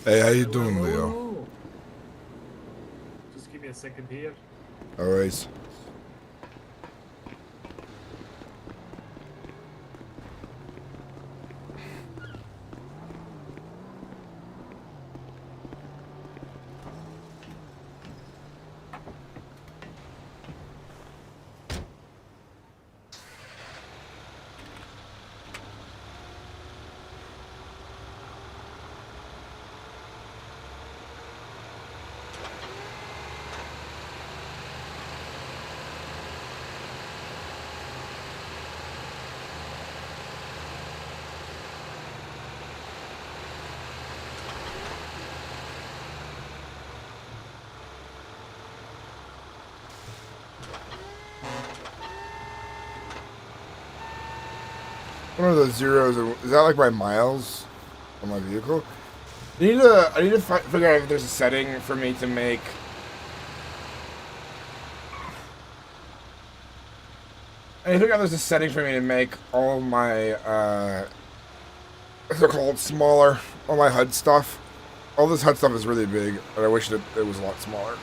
Hey, how you doing, Leo? Oh, just give me a second here. Alright. One of those zeros, is that like my miles on my vehicle? I need to figure out if there's a setting for me to make. I need to figure out if there's a setting for me to make all my, what's it called, smaller. All my HUD stuff. All this HUD stuff is really big, and I wish that it was a lot smaller.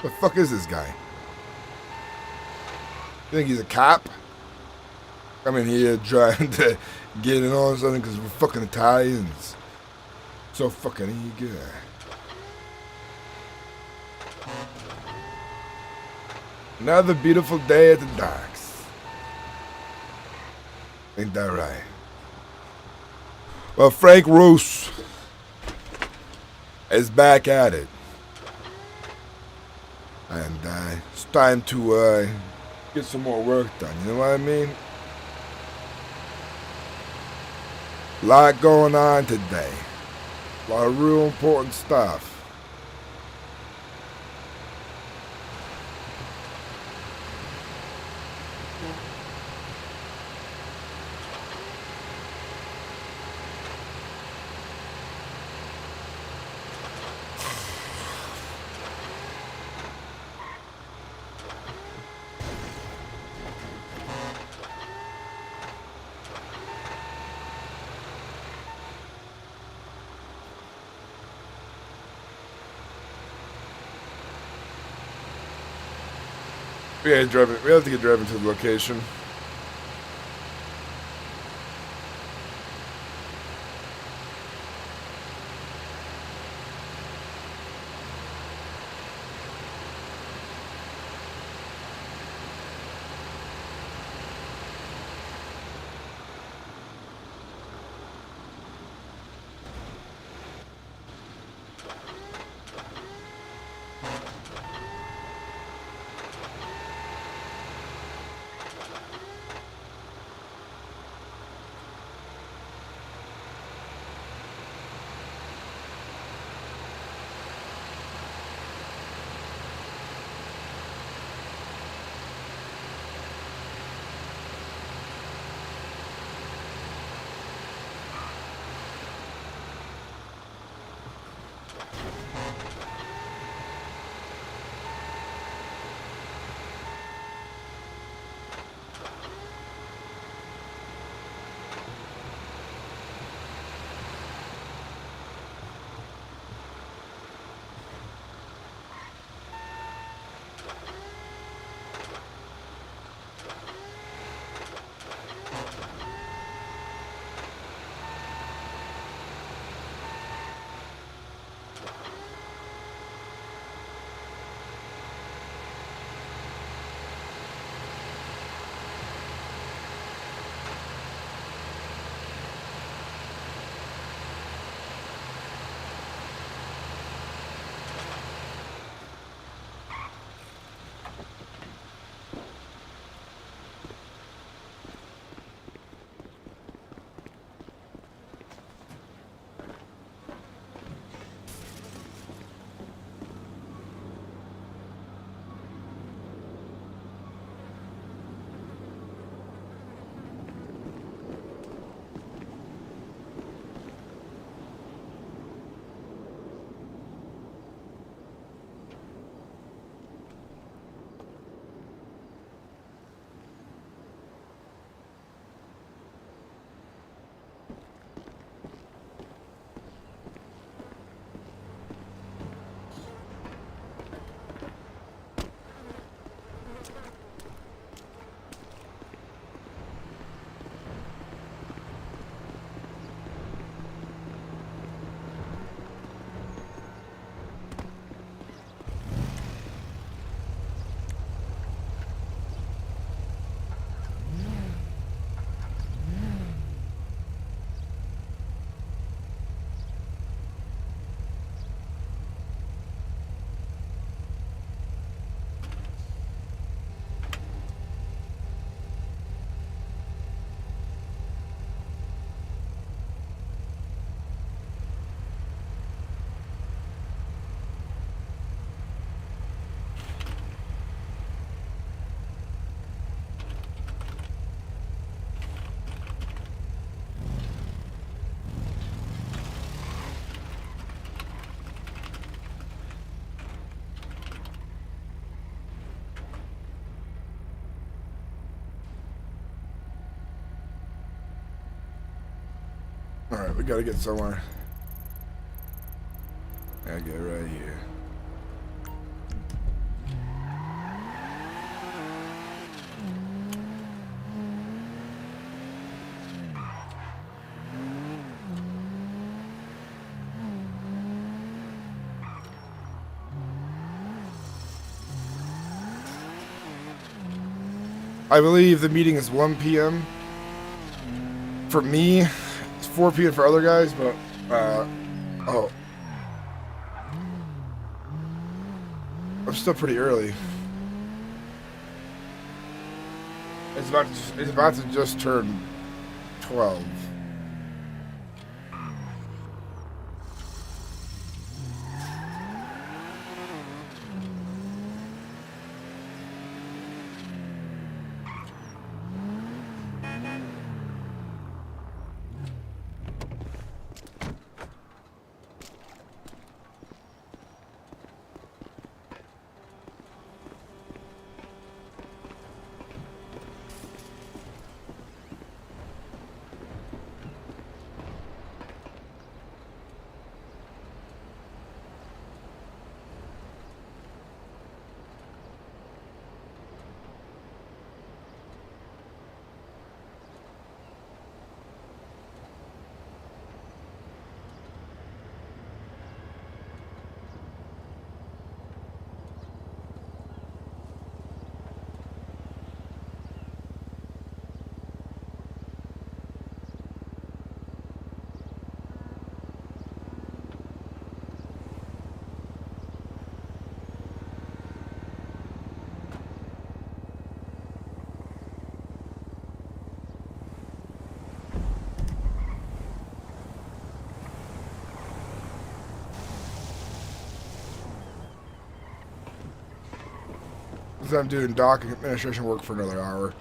The fuck is this guy? You think he's a cop? I mean, here trying to get in on something because we're fucking Italians. So fucking eager. Another beautiful day at the docks. Ain't that right? Well, Frank Ruse is back at it. And it's time to get some more work done, you know what I mean? A lot going on today. A lot of real important stuff. We have to get driven to the location. Alright, we gotta get somewhere. I get right here. I believe the meeting is 1 p.m. for me. It's 4 p.m. for other guys, but oh, I'm still pretty early. It's about to just turn 12. I'm doing dock administration work for another hour.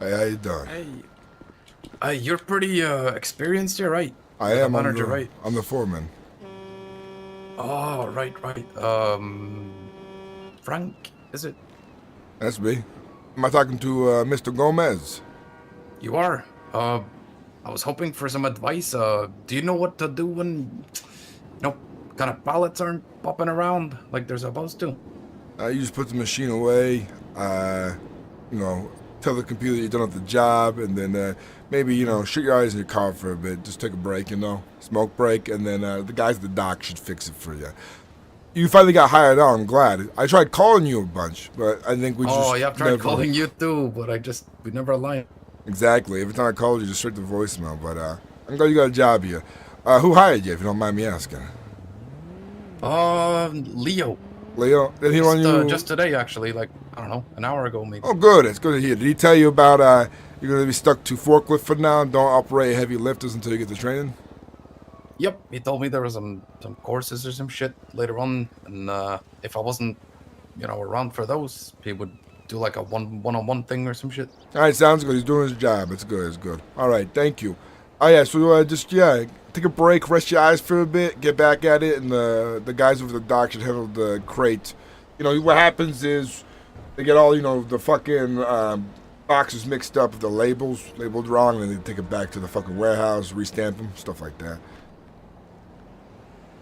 Hey, how you doing? Hey, you're pretty experienced here, right? I am. Manager, right? I'm the foreman. Oh, right. Frank, is it? That's me. Am I talking to Mr. Gomez? You are. I was hoping for some advice. Do you know what to do when, kind of pallets aren't popping around like they're supposed to? You just put the machine away. Tell the computer you're done with the job, and then maybe, shut your eyes in your car for a bit. Just take a break, smoke break, and then the guys at the dock should fix it for you. You finally got hired on, I'm glad. I tried calling you a bunch, but I think we just... Oh, yeah, I've tried calling you too, but we never aligned. Exactly. Every time I called you, just straight to voicemail, but I'm glad you got a job here. Who hired you, if you don't mind me asking? Leo. Leo? Did he run you... Just today, actually, I don't know, an hour ago, maybe. Oh, good. It's good to hear. Did he tell you about, you're going to be stuck to forklift for now, don't operate heavy lifters until you get the training? Yep, he told me there was some courses or some shit later on, and if I wasn't, around for those, he would do like a one-on-one thing or some shit. All right, sounds good. He's doing his job. It's good. It's good. All right, thank you. Oh yeah, so take a break, rest your eyes for a bit, get back at it, and the guys over the dock should handle the crate. What happens is they get all the fucking boxes mixed up with the labeled wrong, and then they take it back to the fucking warehouse, restamp them, stuff like that.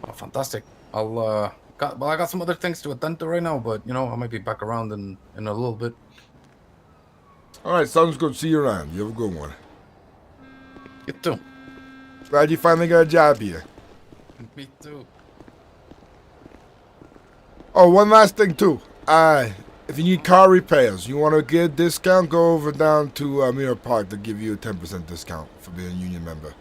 Oh, fantastic. I got some other things to attend to right now, but I might be back around in a little bit. All right, sounds good. See you around. You have a good one. You too. Glad you finally got a job here. Me too. Oh, one last thing too. If you need car repairs, you want to get a discount, go over down to Mirror Park to give you a 10% discount for being a union member.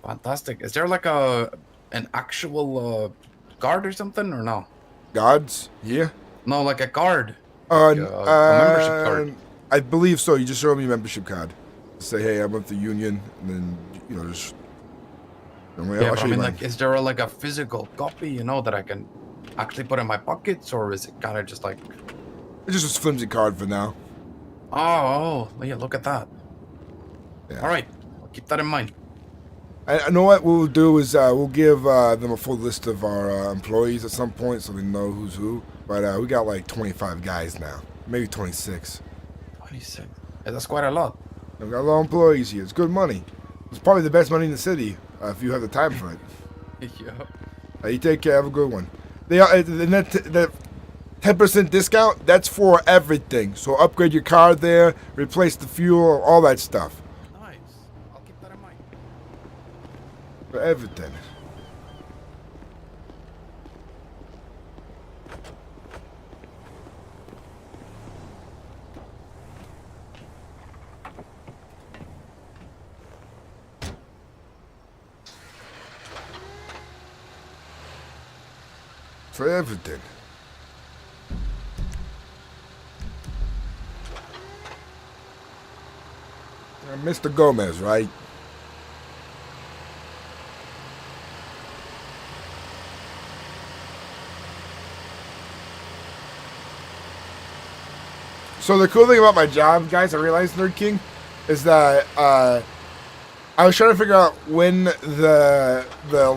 Fantastic. Is there like an actual guard or something, or no? Guards? Yeah? No, like a guard. A membership card. I believe so. You just show them your membership card. Say, hey, I'm with the union, and then, just... Yeah, I'll but show I you mean, mine. like, is there like a physical copy, you know, that I can actually put in my pockets, or is it kind of just like, It's just a flimsy card for now. oh, yeah, look at that. Yeah. All right, I'll keep that in mind. I know what we'll do is we'll give them a full list of our employees at some point so they know who's who. But we got like 25 guys now, maybe 26. 26. Yeah, that's quite a lot. We've got a lot of employees here. It's good money. It's probably the best money in the city if you have the time for it. Yeah. You take care. Have a good one. The 10% discount, that's for everything. So upgrade your car there, replace the fuel, all that stuff. Nice. I'll keep that in mind. For everything. For everything. Mr. Gomez, right? So the cool thing about my job, guys, I realized, Nerd King, is that I was trying to figure out when the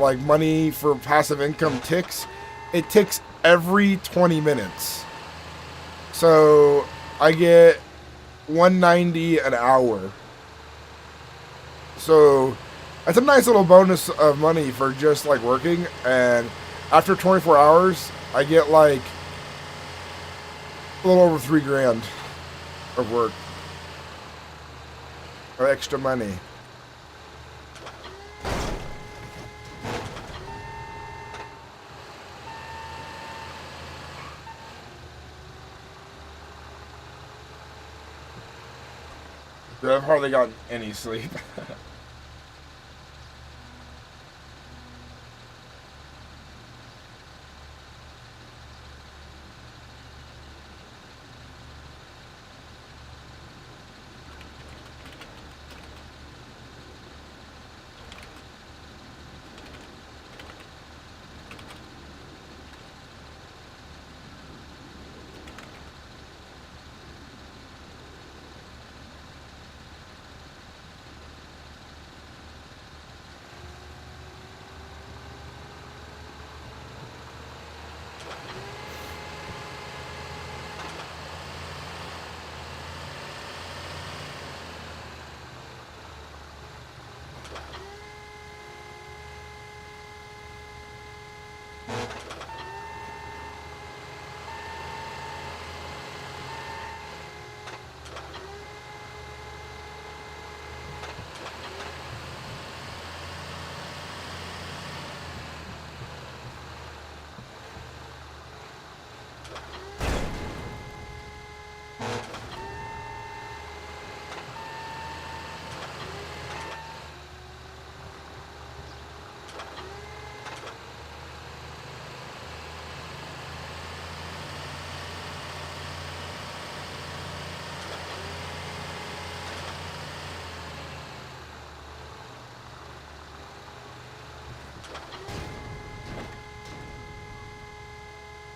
like money for passive income ticks. It ticks every 20 minutes. So I get $190 an hour. So that's a nice little bonus of money for just like working. And after 24 hours, I get like a little over $3,000 of work or extra money. I've hardly gotten any sleep.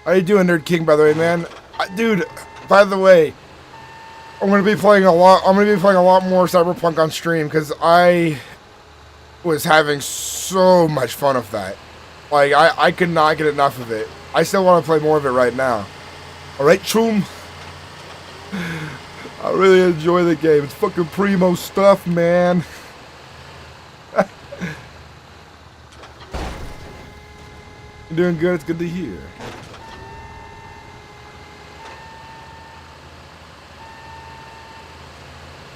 How you doing, Nerd King? By the way, man, dude. By the way, I'm gonna be playing a lot. I'm gonna be playing a lot more Cyberpunk on stream because I was having so much fun with that. Like I could not get enough of it. I still want to play more of it right now. All right, Choom. I really enjoy the game. It's fucking primo stuff, man. You're doing good. It's good to hear.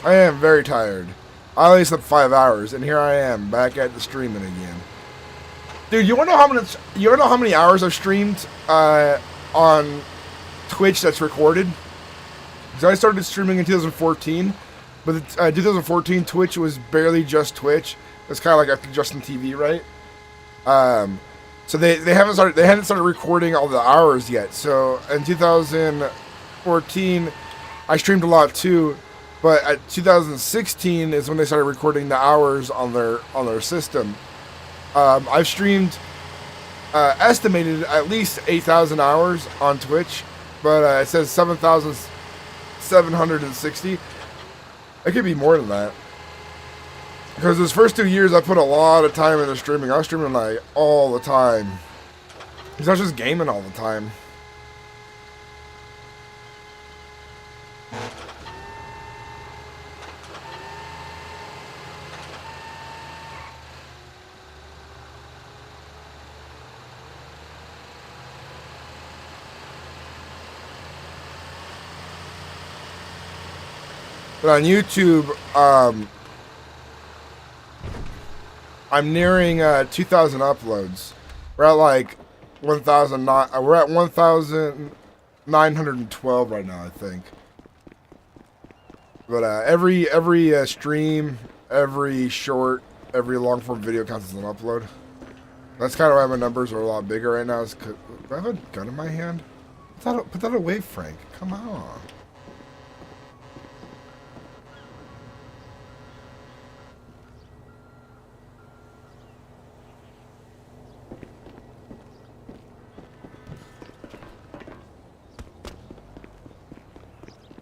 I am very tired. I only slept 5 hours, and here I am back at the streaming again. Dude, you wanna know how many hours I've streamed on Twitch that's recorded? Because I started streaming in 2014, but 2014 Twitch was barely just Twitch. It's kind of like after Justin TV, right? So they hadn't started recording all the hours yet. So in 2014, I streamed a lot too. But at 2016 is when they started recording the hours on their system. I've streamed estimated at least 8,000 hours on Twitch, but it says 7,760. It could be more than that. Because those first 2 years, I put a lot of time into streaming. I was streaming like all the time. Because I was just gaming all the time. But on YouTube, I'm nearing 2,000 uploads. We're at like 1,009. We're at 1,912 right now, I think. But every stream, every short, every long form video counts as an upload. That's kind of why my numbers are a lot bigger right now. Do I have a gun in my hand? Put that away, Frank. Come on.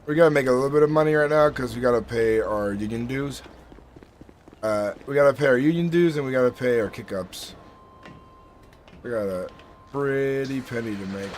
We gotta make a little bit of money right now because we gotta pay our union dues. We gotta pay our union dues and we gotta pay our kick-ups. We got a pretty penny to make.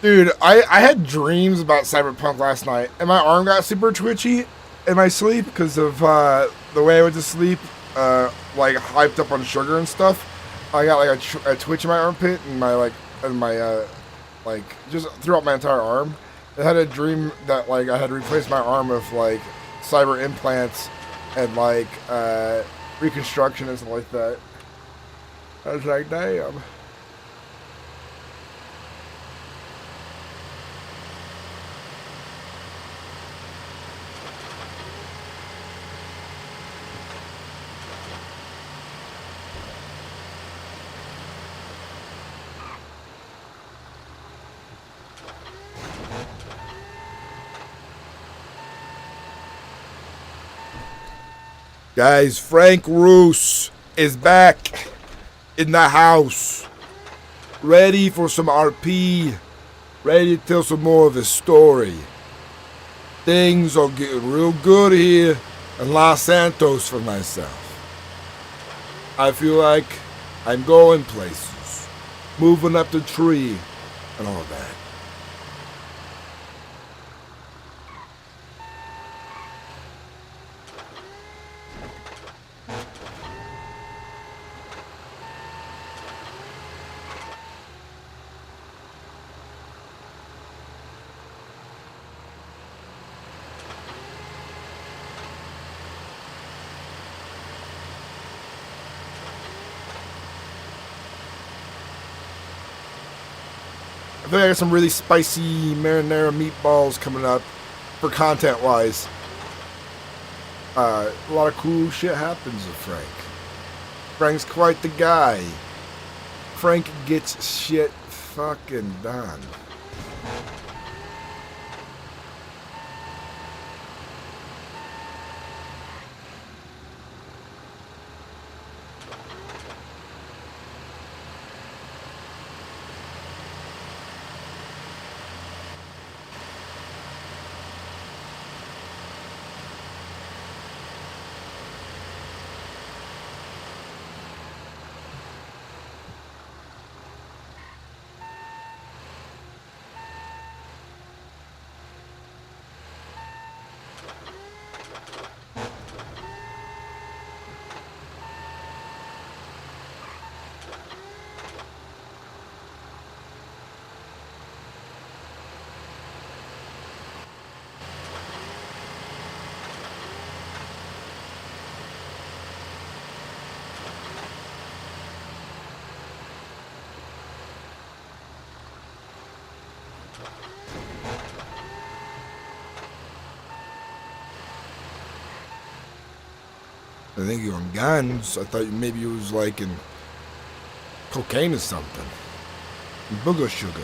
Dude, I had dreams about Cyberpunk last night, and my arm got super twitchy in my sleep because of the way I went to sleep, like hyped up on sugar and stuff. I got like a twitch in my armpit and my just throughout my entire arm. I had a dream that like I had replaced my arm with like cyber implants and like reconstruction and stuff like that. I was like, damn. Guys, Frank Ruse is back in the house. Ready for some RP. Ready to tell some more of his story. Things are getting real good here in Los Santos for myself. I feel like I'm going places. Moving up the tree and all that. I think I got some really spicy marinara meatballs coming up for content-wise. A lot of cool shit happens with Frank. Frank's quite the guy. Frank gets shit fucking done. I think you're on guns. I thought maybe you was like in cocaine or something. Booger sugar.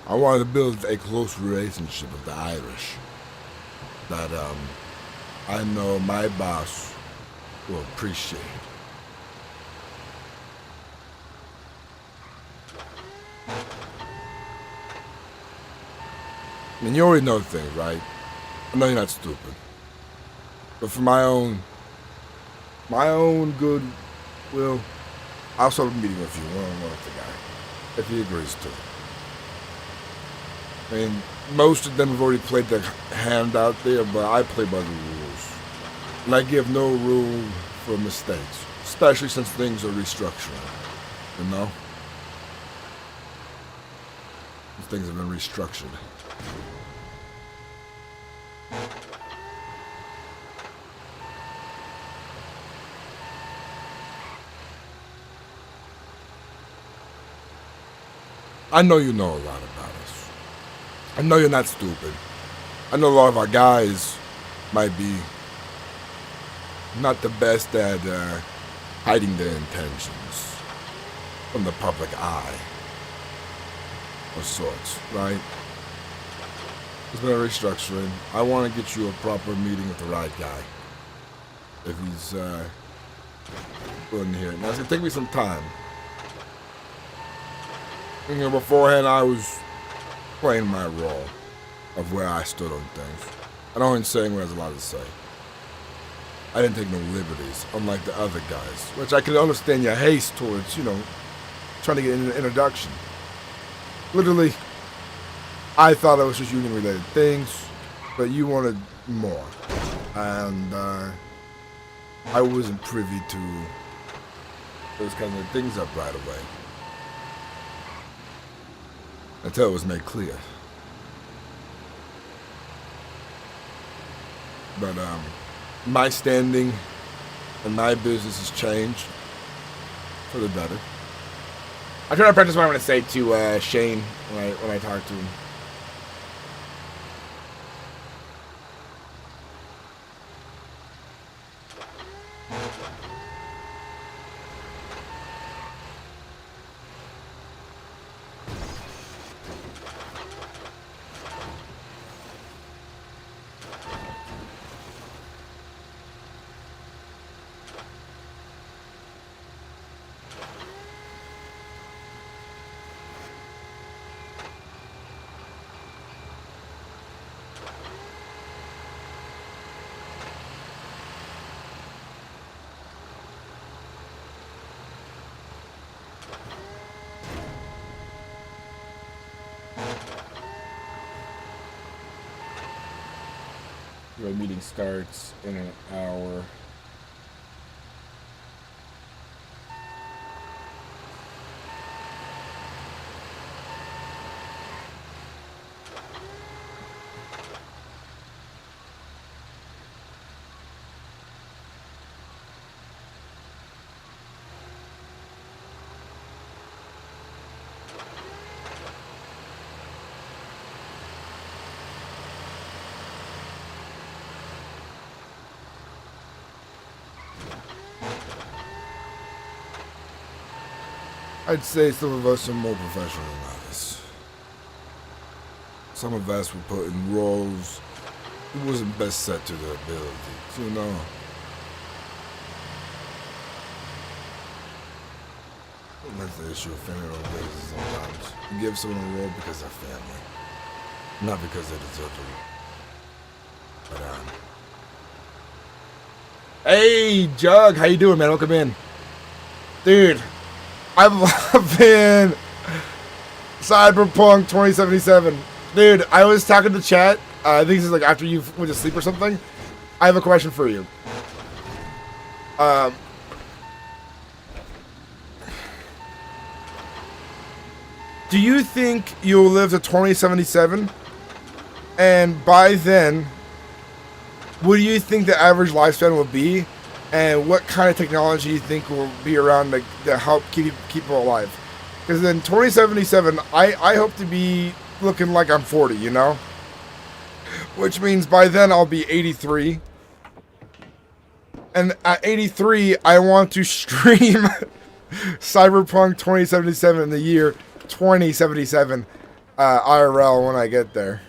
I wanted to build a close relationship with the Irish that I know my boss will appreciate. I mean, you already know things, right? I know you're not stupid. But for my own good will, I'll start a meeting with you one-on-one with the guy, if he agrees to it. I mean, most of them have already played their hand out there, but I play by the rules. And I give no room for mistakes, especially since things are restructuring, you know? Things have been restructured. I know you know a lot about us. I know you're not stupid. I know a lot of our guys might be not the best at hiding their intentions from the public eye of sorts, right? There's been a restructuring. I want to get you a proper meeting with the right guy. If he's willing to hear it. Now, it's going to take me some time. You know, beforehand, I was playing my role of where I stood on things. I don't even saying what I was allowed to say. I didn't take no liberties, unlike the other guys, which I can understand your haste towards, you know, trying to get an introduction. Literally, I thought it was just union-related things, but you wanted more. And I wasn't privy to those kinds of things up right away. Until it was made clear. But my standing and my business has changed for the better. I try to practice what I'm going to say to Shane when I talk to him. Your meeting starts in an hour. I'd say some of us are more professional than others. Some of us were put in roles who wasn't best set to their abilities, you know. And that's the issue of family relations sometimes. You give someone a role because they're family, not because they deserve to But, hey, Jug, how you doing, man? Welcome in. Dude, I'm loving Cyberpunk 2077. Dude, I was talking to chat. I think this is like after you went to sleep or something. I have a question for you. Do you think you'll live to 2077? And by then, what do you think the average lifespan will be? And what kind of technology you think will be around to help keep people alive? Because in 2077, I hope to be looking like I'm 40, you know? Which means by then I'll be 83. And at 83, I want to stream Cyberpunk 2077 in the year 2077 IRL when I get there.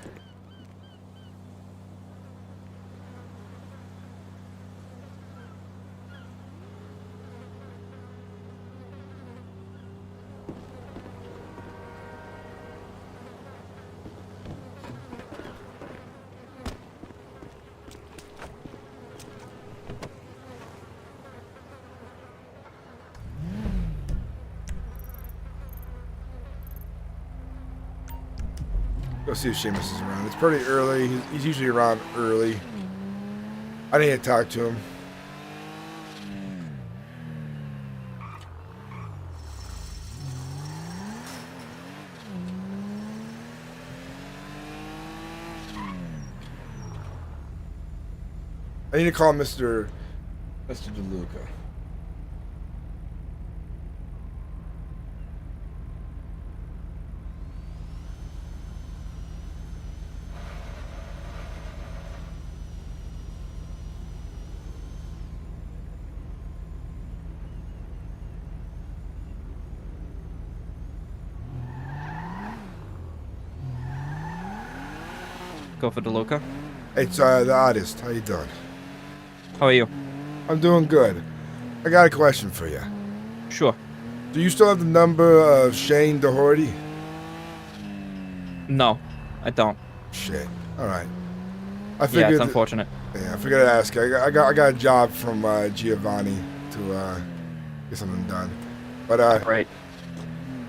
Go see if Seamus is around. It's pretty early. He's usually around early. I need to talk to him. I need to call Mr. DeLuca. Go for DeLuca. It's the artist. How you doing? How are you? I'm doing good. I got a question for you. Sure. Do you still have the number of Shane Doherty? No, I don't. Shit. All right. I Yeah, figured. it's unfortunate. Yeah, I figured I'd ask you. I got a job from Giovanni to get something done. But Right.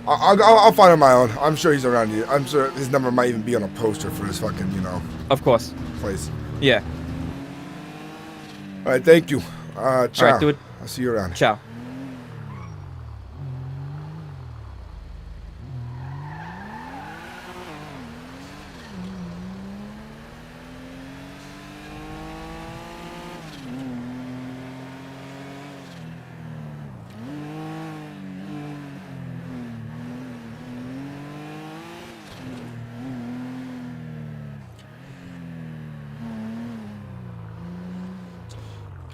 I'll find on my own. I'm sure he's around you. I'm sure his number might even be on a poster for this fucking Of course. place. Yeah. All right. Thank you. Ciao. All right, dude. I'll see you around. Ciao.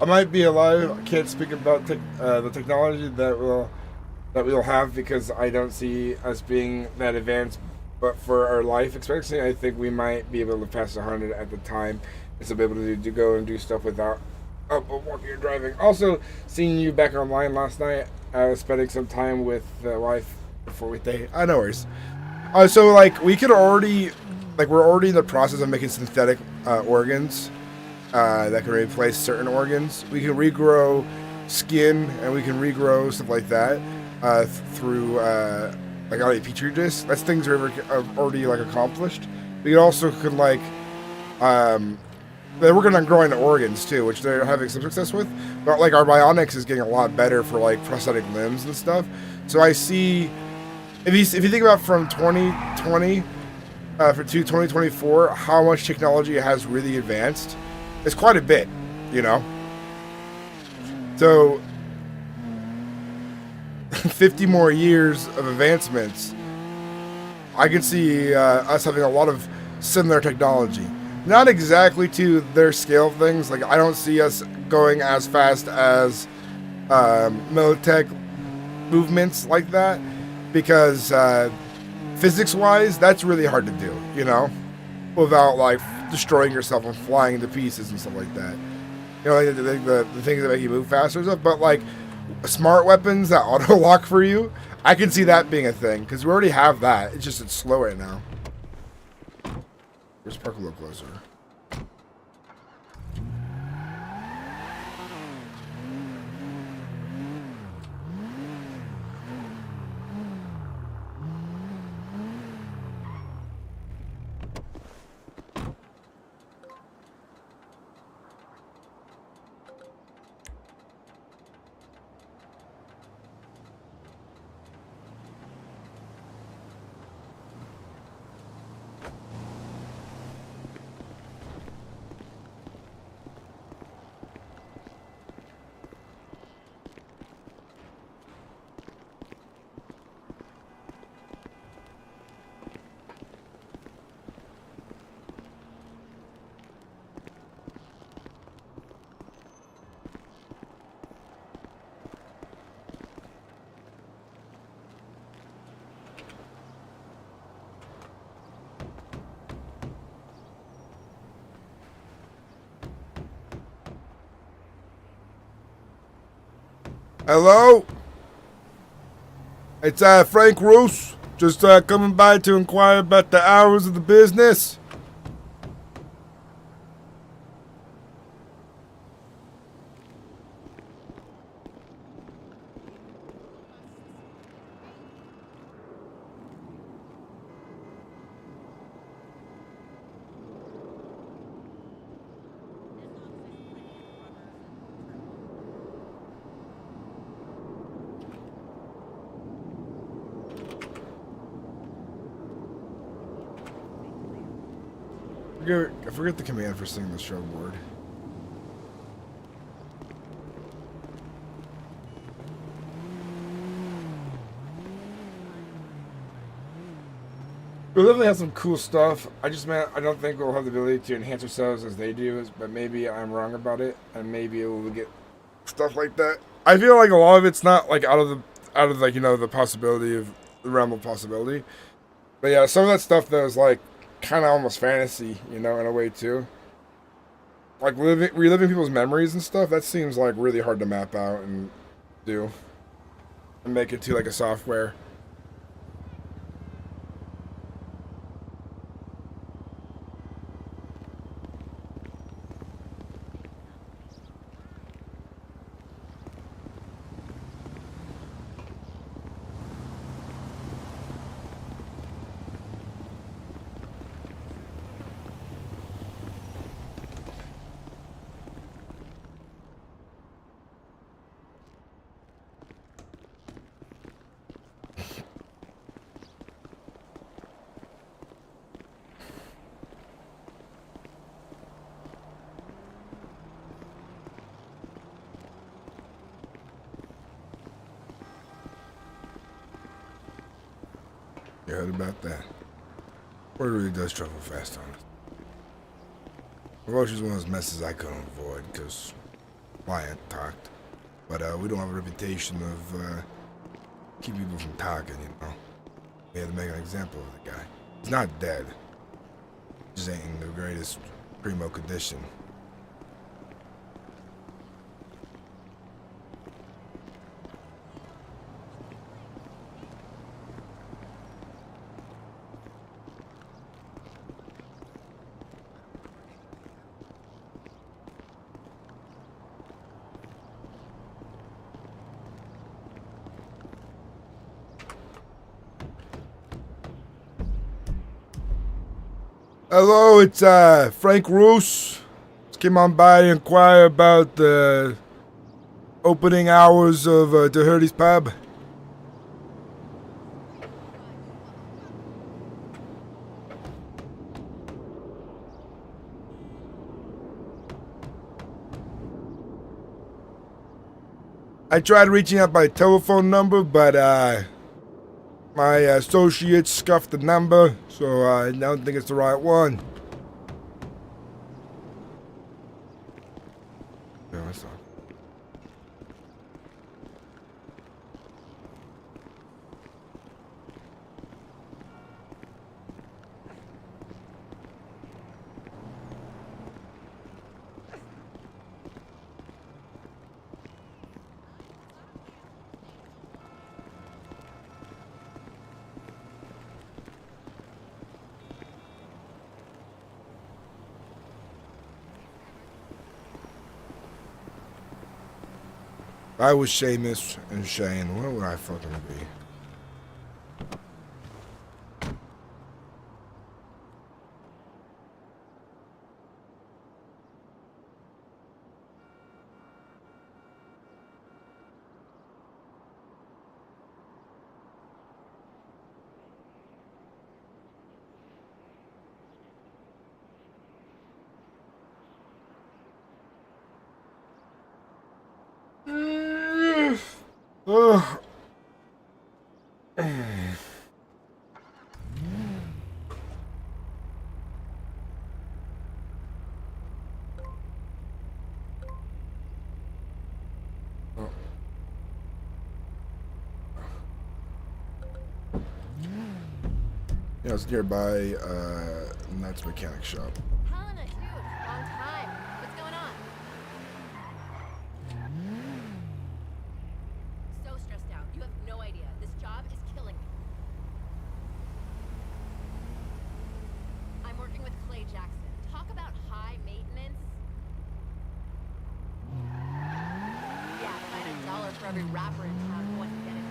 I might be alive. I can't speak about the technology that we'll have because I don't see us being that advanced. But for our life expectancy, I think we might be able to pass 100 at the time. And so be able to go and do stuff without walking or driving. Also, seeing you back online last night, I was spending some time with the wife before we day. No worries. So like we could already, like we're already in the process of making synthetic organs. That can replace certain organs. We can regrow skin and we can regrow stuff like that through like out of petri dish. That's things are already like accomplished. We also could like they're working on growing the organs too, which they're having some success with. But like our bionics is getting a lot better for like prosthetic limbs and stuff. So I see if you think about from 2020 to 2024, how much technology has really advanced. It's quite a bit, you know. So 50 more years of advancements, I can see us having a lot of similar technology. Not exactly to their scale of things. Like I don't see us going as fast as Militech movements like that, because physics-wise, that's really hard to do, you know, without like destroying yourself and flying into pieces and stuff like that. You know, like the things that make you move faster and stuff. But like smart weapons that auto lock for you, I can see that being a thing because we already have that. It's just it's slow right now. Where's park a little closer? Hello? It's Frank Ruse. Just coming by to inquire about the hours of the business. I forget the command for seeing the show board. We'll definitely have some cool stuff. I don't think we'll have the ability to enhance ourselves as they do, but maybe I'm wrong about it, and maybe we'll get stuff like that. I feel like a lot of it's not like out of like, you know, the possibility of the realm of possibility. But yeah, some of that stuff that was like kind of almost fantasy, you know, in a way too. Like reliving people's memories and stuff, that seems like really hard to map out and do. And make it to like a software. You heard about that? Word really does travel fast on us. Roche is one of those messes I couldn't avoid because Wyatt talked. But we don't have a reputation of keeping people from talking, you know. We had to make an example of the guy. He's not dead. Just ain't in the greatest primo condition. Hello, it's Frank Ruse. Just came on by to inquire about the opening hours of Doherty's Pub. I tried reaching out by telephone number, but my associates scuffed the number, so I don't think it's the right one. Yeah, that's all. If I was Seamus and Shane, where would I fucking be? Ugh. Yeah, it's nearby Nuts Mechanic Shop. Helena, dude, long time. What's going on? Hey Jackson, talk about high maintenance. Yeah, if I had $1 for every rapper in town who wasn't getting it.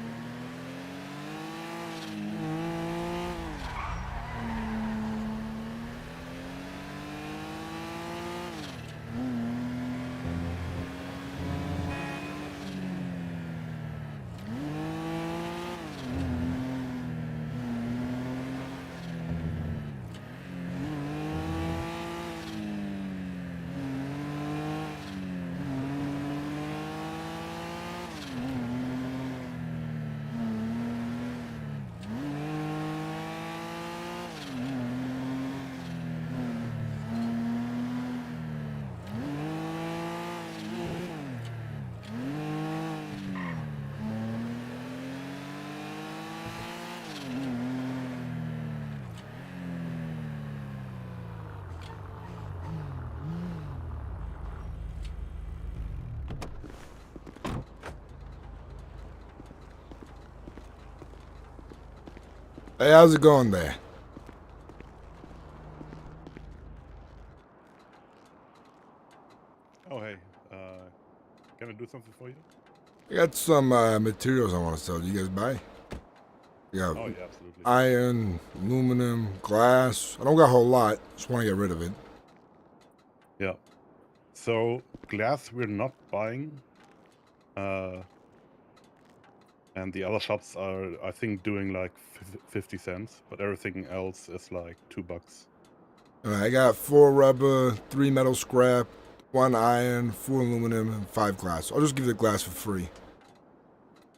Hey, how's it going there? Oh, hey. Can I do something for you? I got some materials I want to sell. Do you guys buy? Yeah, Oh, yeah, absolutely. iron, aluminum, glass. I don't got a whole lot. Just want to get rid of it. Yeah. So, glass we're not buying. And the other shops are, I think, doing like 50 cents. But everything else is like $2. All right, I got 4 rubber, 3 metal scrap, 1 iron, 4 aluminum, and 5 glass. I'll just give you the glass for free.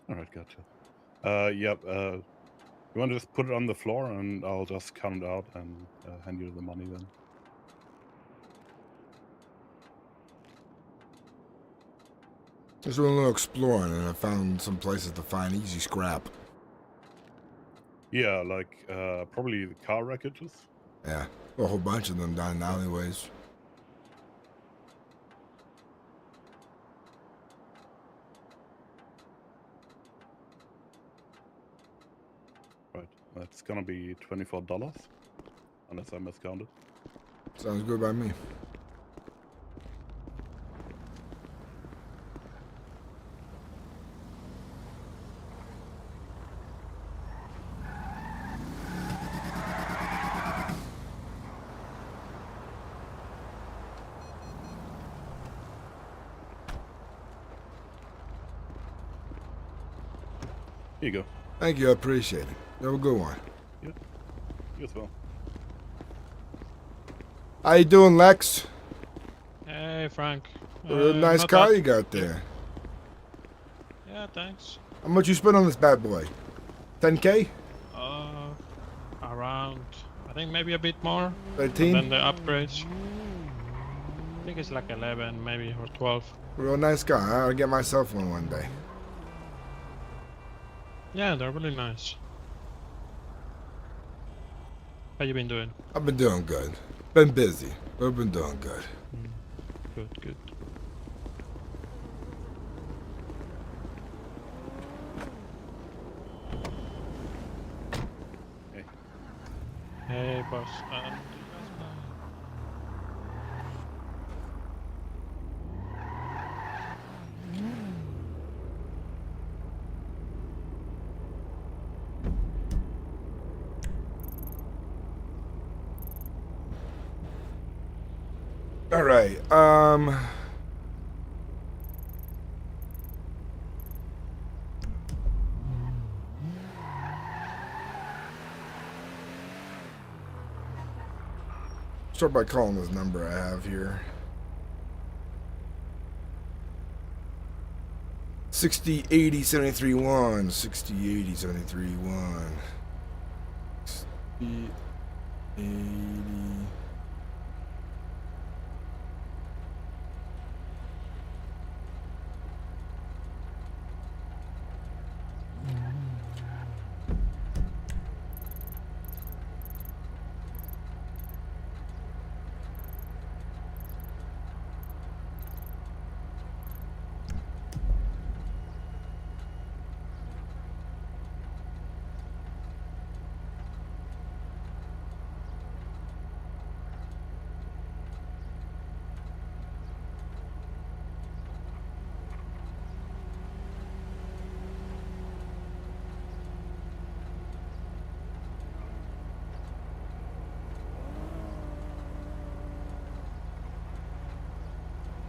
All right, gotcha. Yep. You want to just put it on the floor and I'll just count it out and hand you the money then. Just doing a little exploring, and I found some places to find easy scrap. Yeah, like probably the car wreckages. Yeah, a whole bunch of them down in alleyways. Right. That's gonna be $24, unless I miscounted. Sounds good by me. Here you go. Thank you, I appreciate it. You have a good one. Yep. You as well. How you doing, Lex? Hey Frank. What a nice not car bad. you got there. Yeah, thanks. How much you spend on this bad boy? 10K? Around, I think maybe a bit more. 13? And then the upgrades. I think it's like 11, maybe, or 12. Real nice car. I'll get myself one day. Yeah, they're really nice. How you been doing? I've been doing good. Been busy, but I've been doing good. Good, good. Hey. Hey boss. Do you guys play? All right. Start by calling this number I have here. 60 80 73 1 60 80 73 1 60 80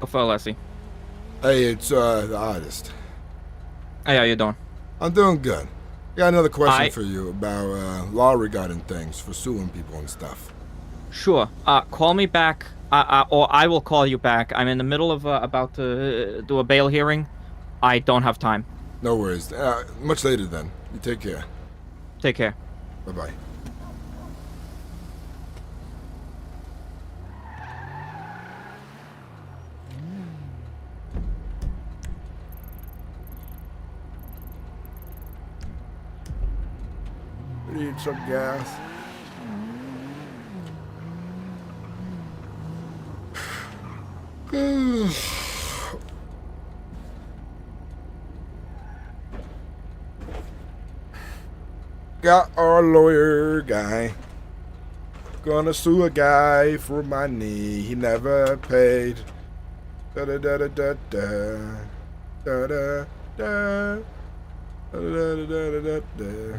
prefer Leslie. Hey, it's the artist. Hey, how you doing? I'm doing good. Got another question I- for you about law regarding things for suing people and stuff. Sure. Call me back, or I will call you back. I'm in the middle of about to do a bail hearing. I don't have time. No worries. Much later then. You take care. Take care. Bye bye. Need some gas. Got our lawyer guy. Gonna sue a guy for money he never paid. Da da da da da da. Da da da. Da da da da da da.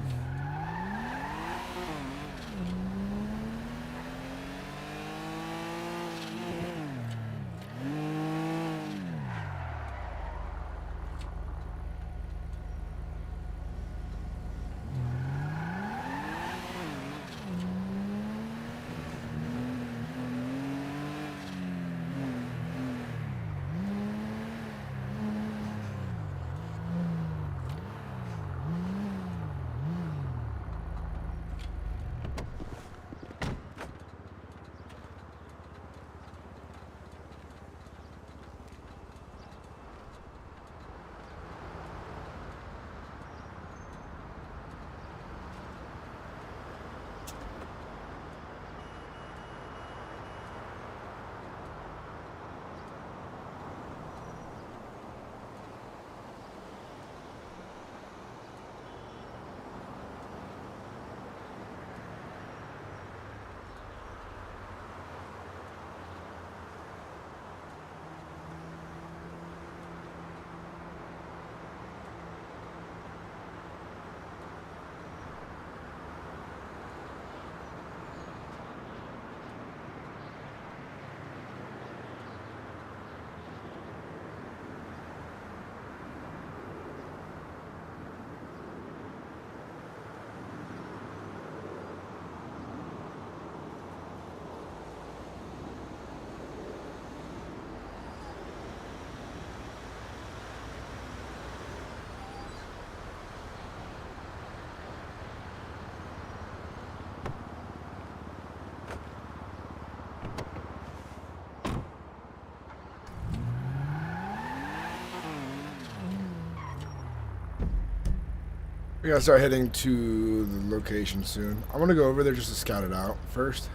We gotta start heading to the location soon. I'm gonna go over there just to scout it out first.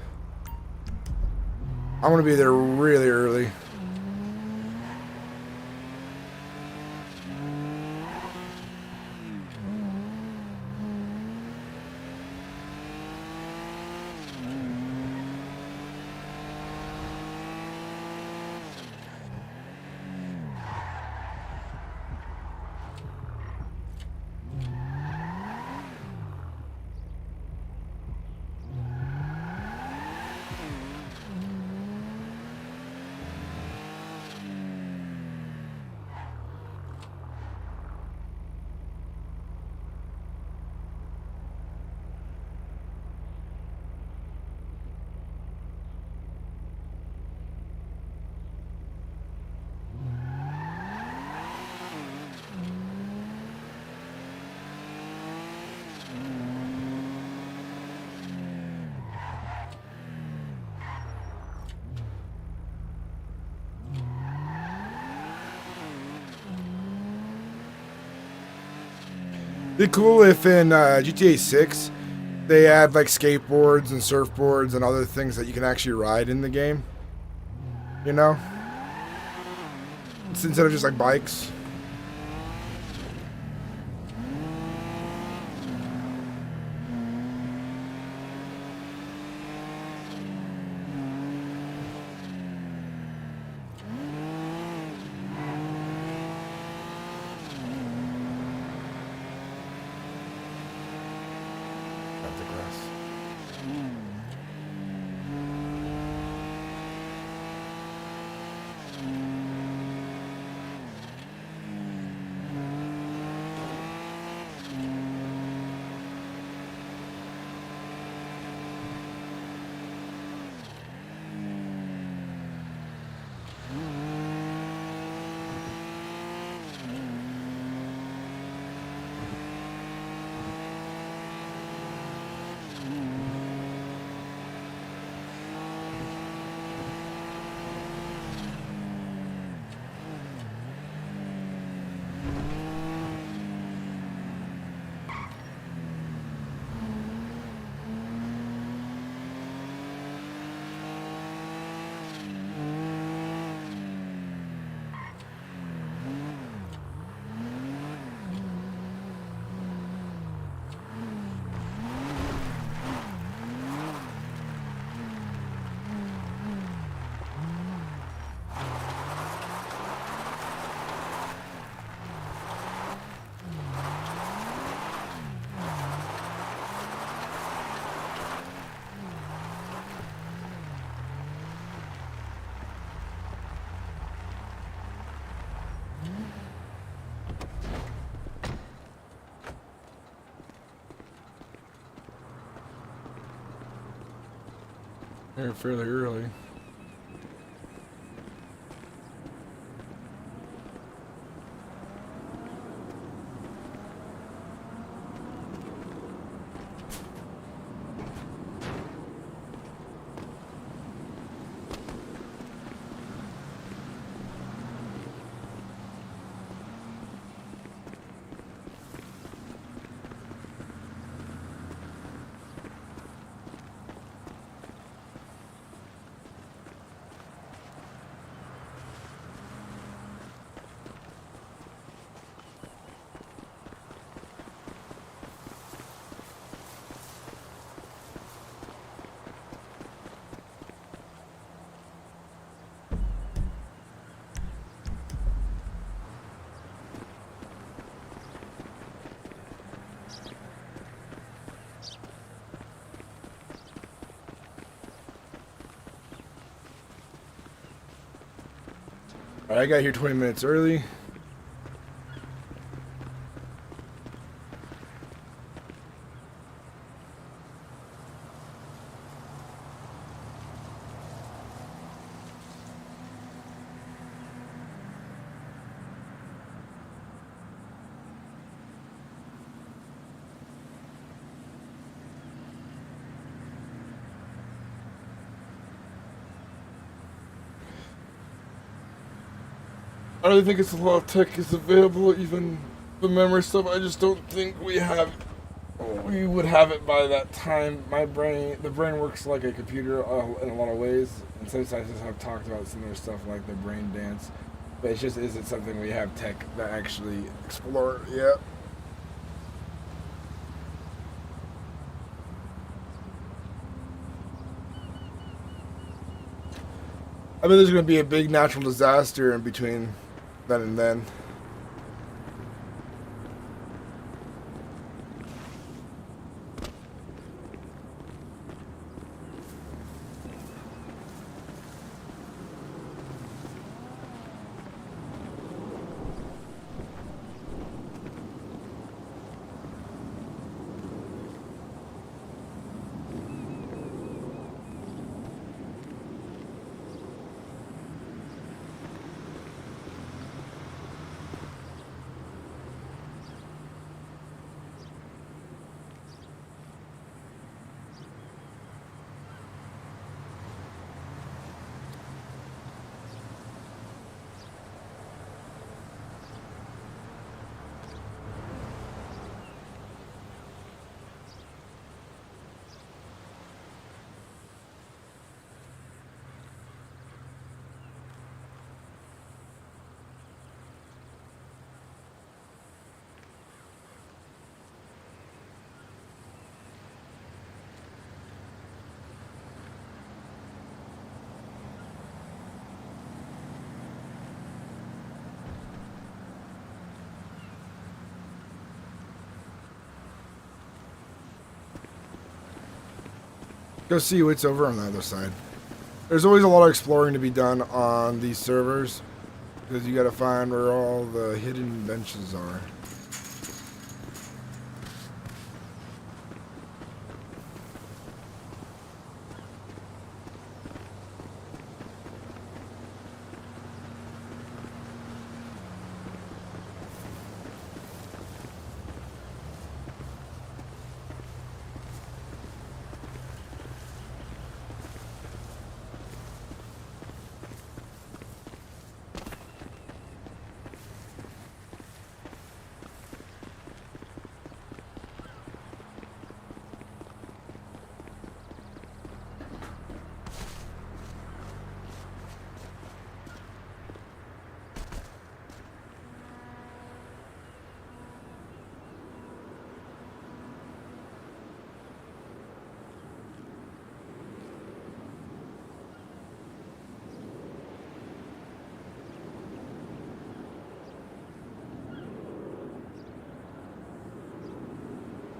I'm gonna be there really early. Be cool if in GTA 6 they add like skateboards and surfboards and other things that you can actually ride in the game. You know? Instead of just like bikes. here fairly early. I got here 20 minutes early. I don't think it's a lot of tech is available, even the memory stuff. I just don't think we would have it by that time. The brain works like a computer in a lot of ways, and some scientists have talked about similar stuff like the brain dance, but it just isn't something we have tech that actually explore yet. I mean, there's going to be a big natural disaster in between then and then. Go see what's over on the other side. There's always a lot of exploring to be done on these servers, because you gotta find where all the hidden benches are.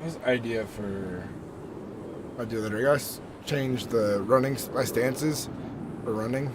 His idea for I do that. I guess change the running my stances for running.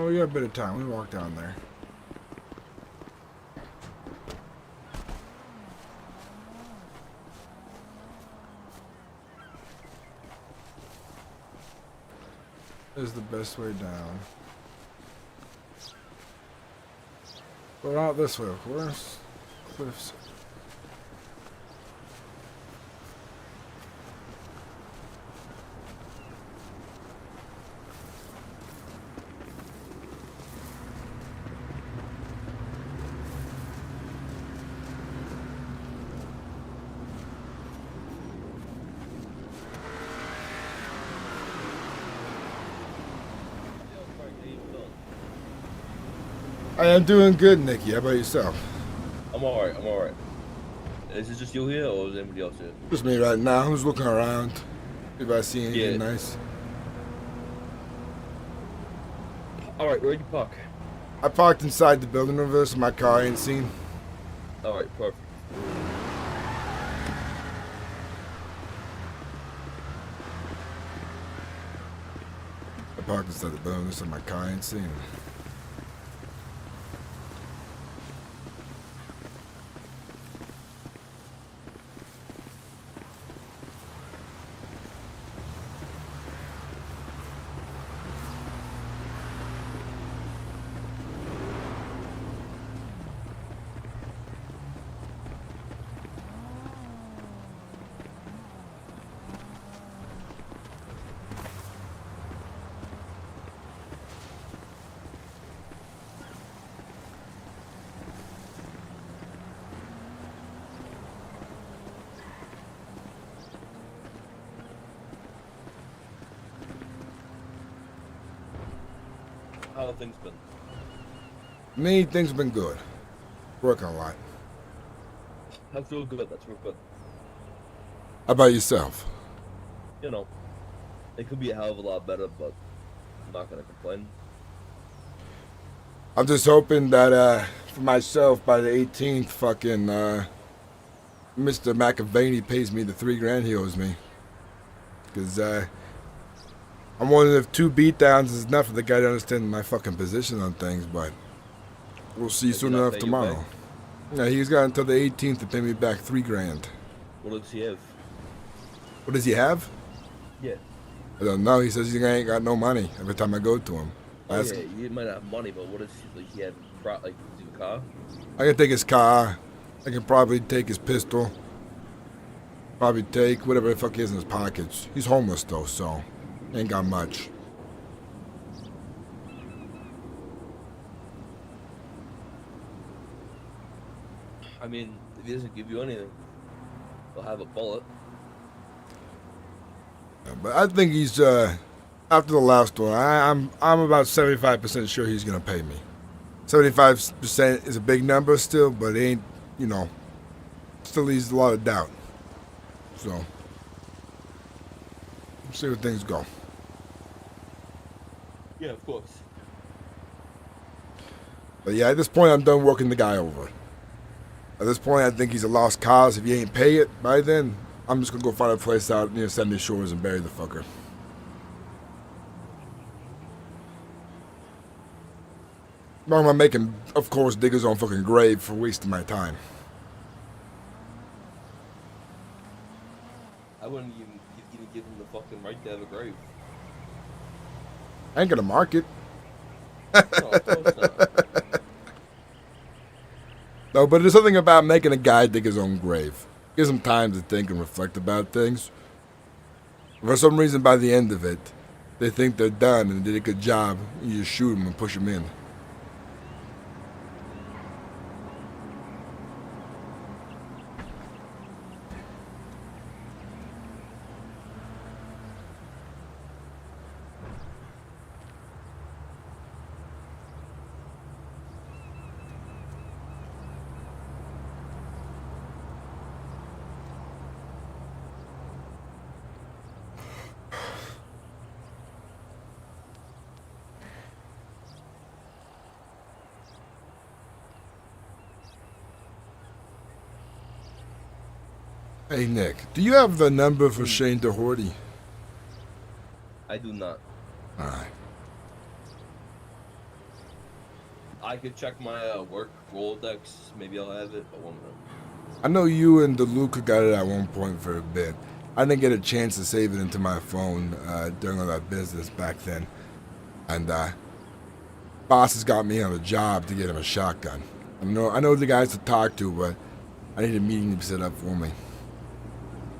Oh, we got a bit of time. We walk down there. This is the best way down. But not this way, of course. Cliffs. I am doing good, Nikki. How about yourself? I'm alright, I'm alright. Is it just you here, or is anybody else here? Just me right now. I'm just looking around. See if I see anything Yeah. nice. Alright, where'd you park? I parked inside the building over there, so my car ain't seen. Alright, perfect. I parked inside the building, so my car ain't seen. How have things been? Me, things have been good. Working a lot. That's real good, that's real good. How about yourself? You know, it could be a hell of a lot better, but I'm not gonna complain. I'm just hoping that, for myself, by the 18th, fucking, Mr. McAvaney pays me the $3,000 he owes me. Because, I'm wondering if 2 beatdowns is enough for the guy to understand my fucking position on things, but we'll see Did he soon not enough pay you tomorrow. back? Yeah, he's got until the 18th to pay me back $3,000. What does he have? What does he have? Yeah. I don't know. He says he ain't got no money every time I go to him. Oh, Ask yeah, he might not have money, but what does he, like, he have, like, does he have a car? I can take his car. I can probably take his pistol. Probably take whatever the fuck he has in his pockets. He's homeless though, so ain't got much. I mean, if he doesn't give you anything, he'll have a bullet. Yeah, but I think he's after the last one. I'm about 75% sure he's gonna pay me. 75% is a big number still, but it ain't, you know, still leaves a lot of doubt. So we'll see where things go. Yeah, of course. But yeah, at this point, I'm done working the guy over. At this point, I think he's a lost cause. If he ain't pay it by then, I'm just gonna go find a place out near Sandy Shores and bury the fucker. Why am I making, of course, dig his own fucking grave for wasting my time? I wouldn't even give him the fucking right to have a grave. I ain't gonna mark it. No, of course not. No, but there's something about making a guy dig his own grave. Gives him time to think and reflect about things. For some reason, by the end of it, they think they're done and did a good job. You just shoot them and push them in. Hey, Nick, do you have the number for Shane Doherty? I do not. Alright. I could check my work Rolodex. Maybe I'll have it, but one minute. I know you and DeLuca got it at one point for a bit. I didn't get a chance to save it into my phone during all that business back then. And boss has got me on a job to get him a shotgun. I know the guys to talk to, but I need a meeting to be set up for me.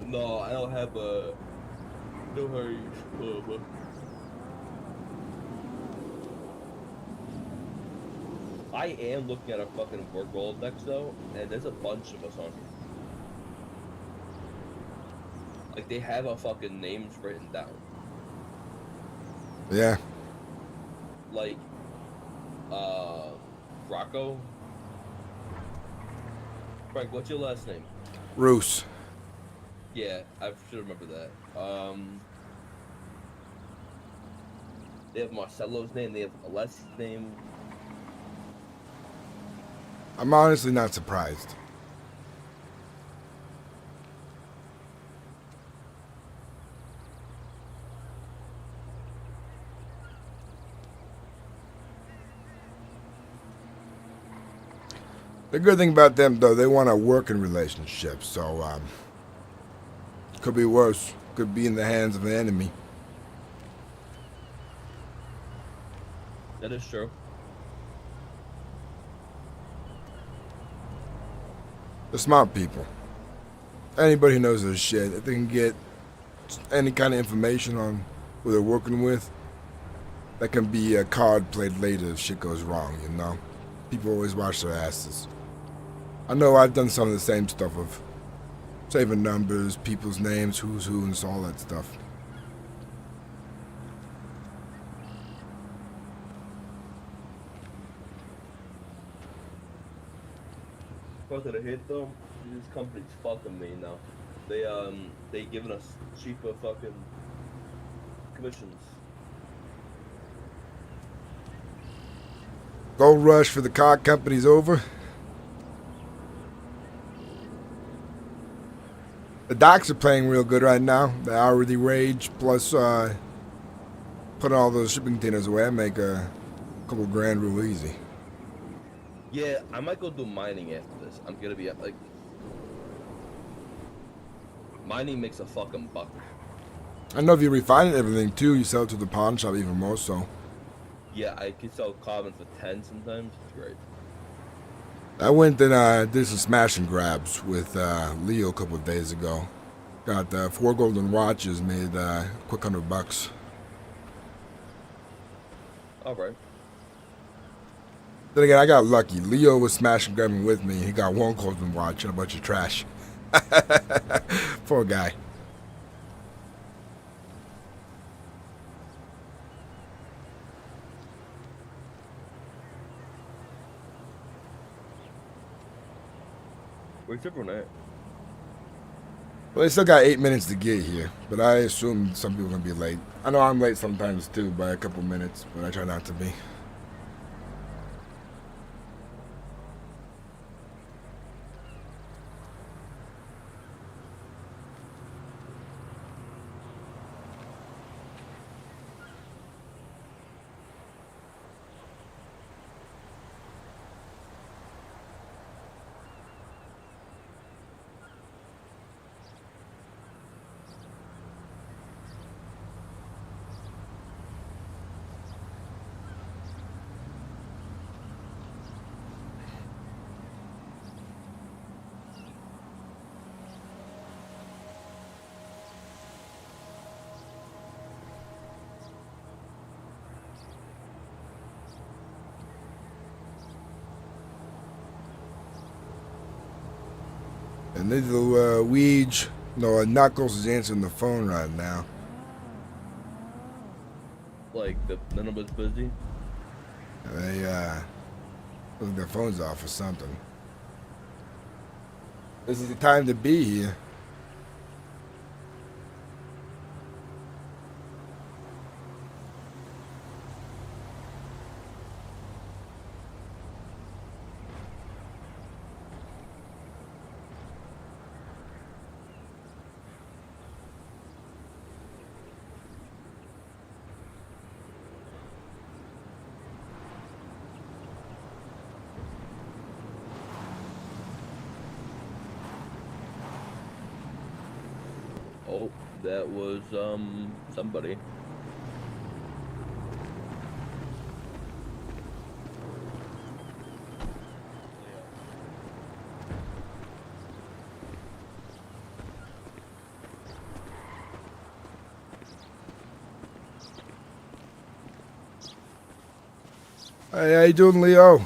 No, I don't have a. No hurry. I am looking at a fucking work Rolodex though, and there's a bunch of us on here. Like they have our fucking names written down. Yeah. Like, Rocco. Frank, what's your last name? Ruse. Yeah, I should remember that. They have Marcelo's name. They have Alessi's name. I'm honestly not surprised. The good thing about them, though, they want a working relationship, so could be worse. Could be in the hands of an enemy. That is true. They're smart people. Anybody who knows their shit, if they can get any kind of information on who they're working with, that can be a card played later if shit goes wrong, you know? People always watch their asses. I know I've done some of the same stuff of saving numbers, people's names, who's who, and all that stuff. Fucking a hit though. This company's fucking me now. They giving us cheaper fucking commissions. Gold rush for the car company's over. The docks are playing real good right now. The hourly wage plus putting all those shipping containers away, I make a couple grand real easy. Yeah, I might go do mining after this. I'm gonna be like, mining makes a fucking buck. I know if you refine everything too, you sell it to the pawn shop even more so. Yeah, I could sell carbon for 10 sometimes. It's great. I went and did some smash and grabs with Leo a couple of days ago. Got 4 golden watches, made a quick $100. All right. Then again, I got lucky. Leo was smash and grabbing with me. He got 1 golden watch and a bunch of trash. Poor guy. Where's everyone at? Well, they still got 8 minutes to get here, but I assume some people are going to be late. I know I'm late sometimes too by a couple minutes, but I try not to be. And little Weege, no, Knuckles is answering the phone right now. Like the number's busy. They look, their phones off or something. This is the time to be here. That was somebody. Hey, how you doing, Leo?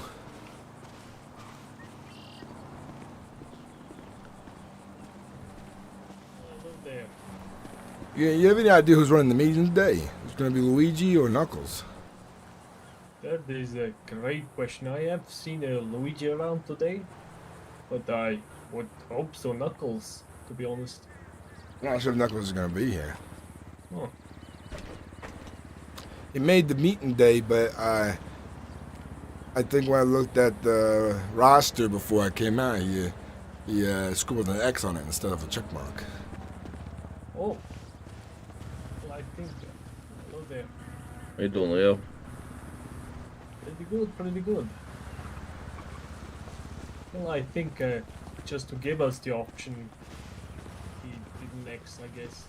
Hello there. You have any idea who's running the meeting today? It's gonna be Luigi or Knuckles? That is a great question. I have seen Luigi around today, but I would hope so, Knuckles, to be honest. I'm not sure if Knuckles is gonna be here. Oh, He made the meeting day, but I think when I looked at the roster before I came out here, he scribbled an X on it instead of a check mark. oh. Well, I think. Hello there. How you doing, Leo? Pretty good, pretty good. Well, I think just to give us the option, he did an X, I guess.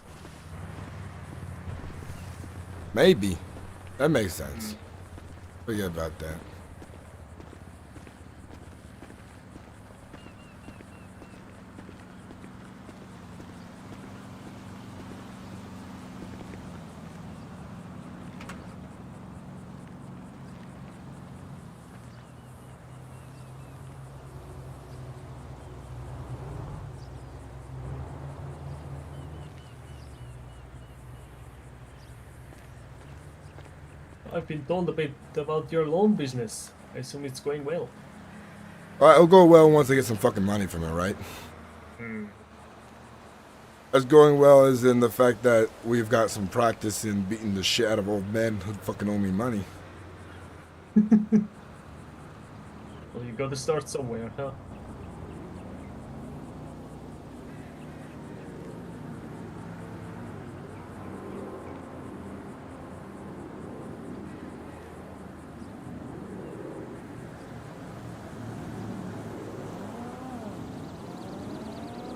Maybe. That makes sense. Forget about that. I've been told a bit about your loan business. I assume it's going well. All right, it'll go well once I get some fucking money from it, right? As going well as in the fact that we've got some practice in beating the shit out of old men who fucking owe me money. Well, you gotta start somewhere, huh?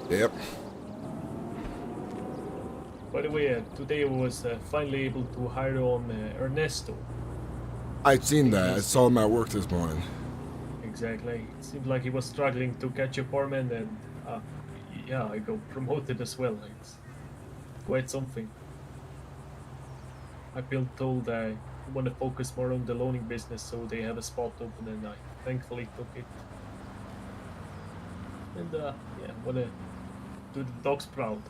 Yep. By the way, today I was finally able to hire on Ernesto. I'd seen that. I saw him at work this morning. Exactly. It seemed like he was struggling to catch a foreman, and yeah, I got promoted as well. It's quite something. I've been told I want to focus more on the loaning business, so they have a spot open, and I thankfully took it. And yeah, want to do the dogs proud.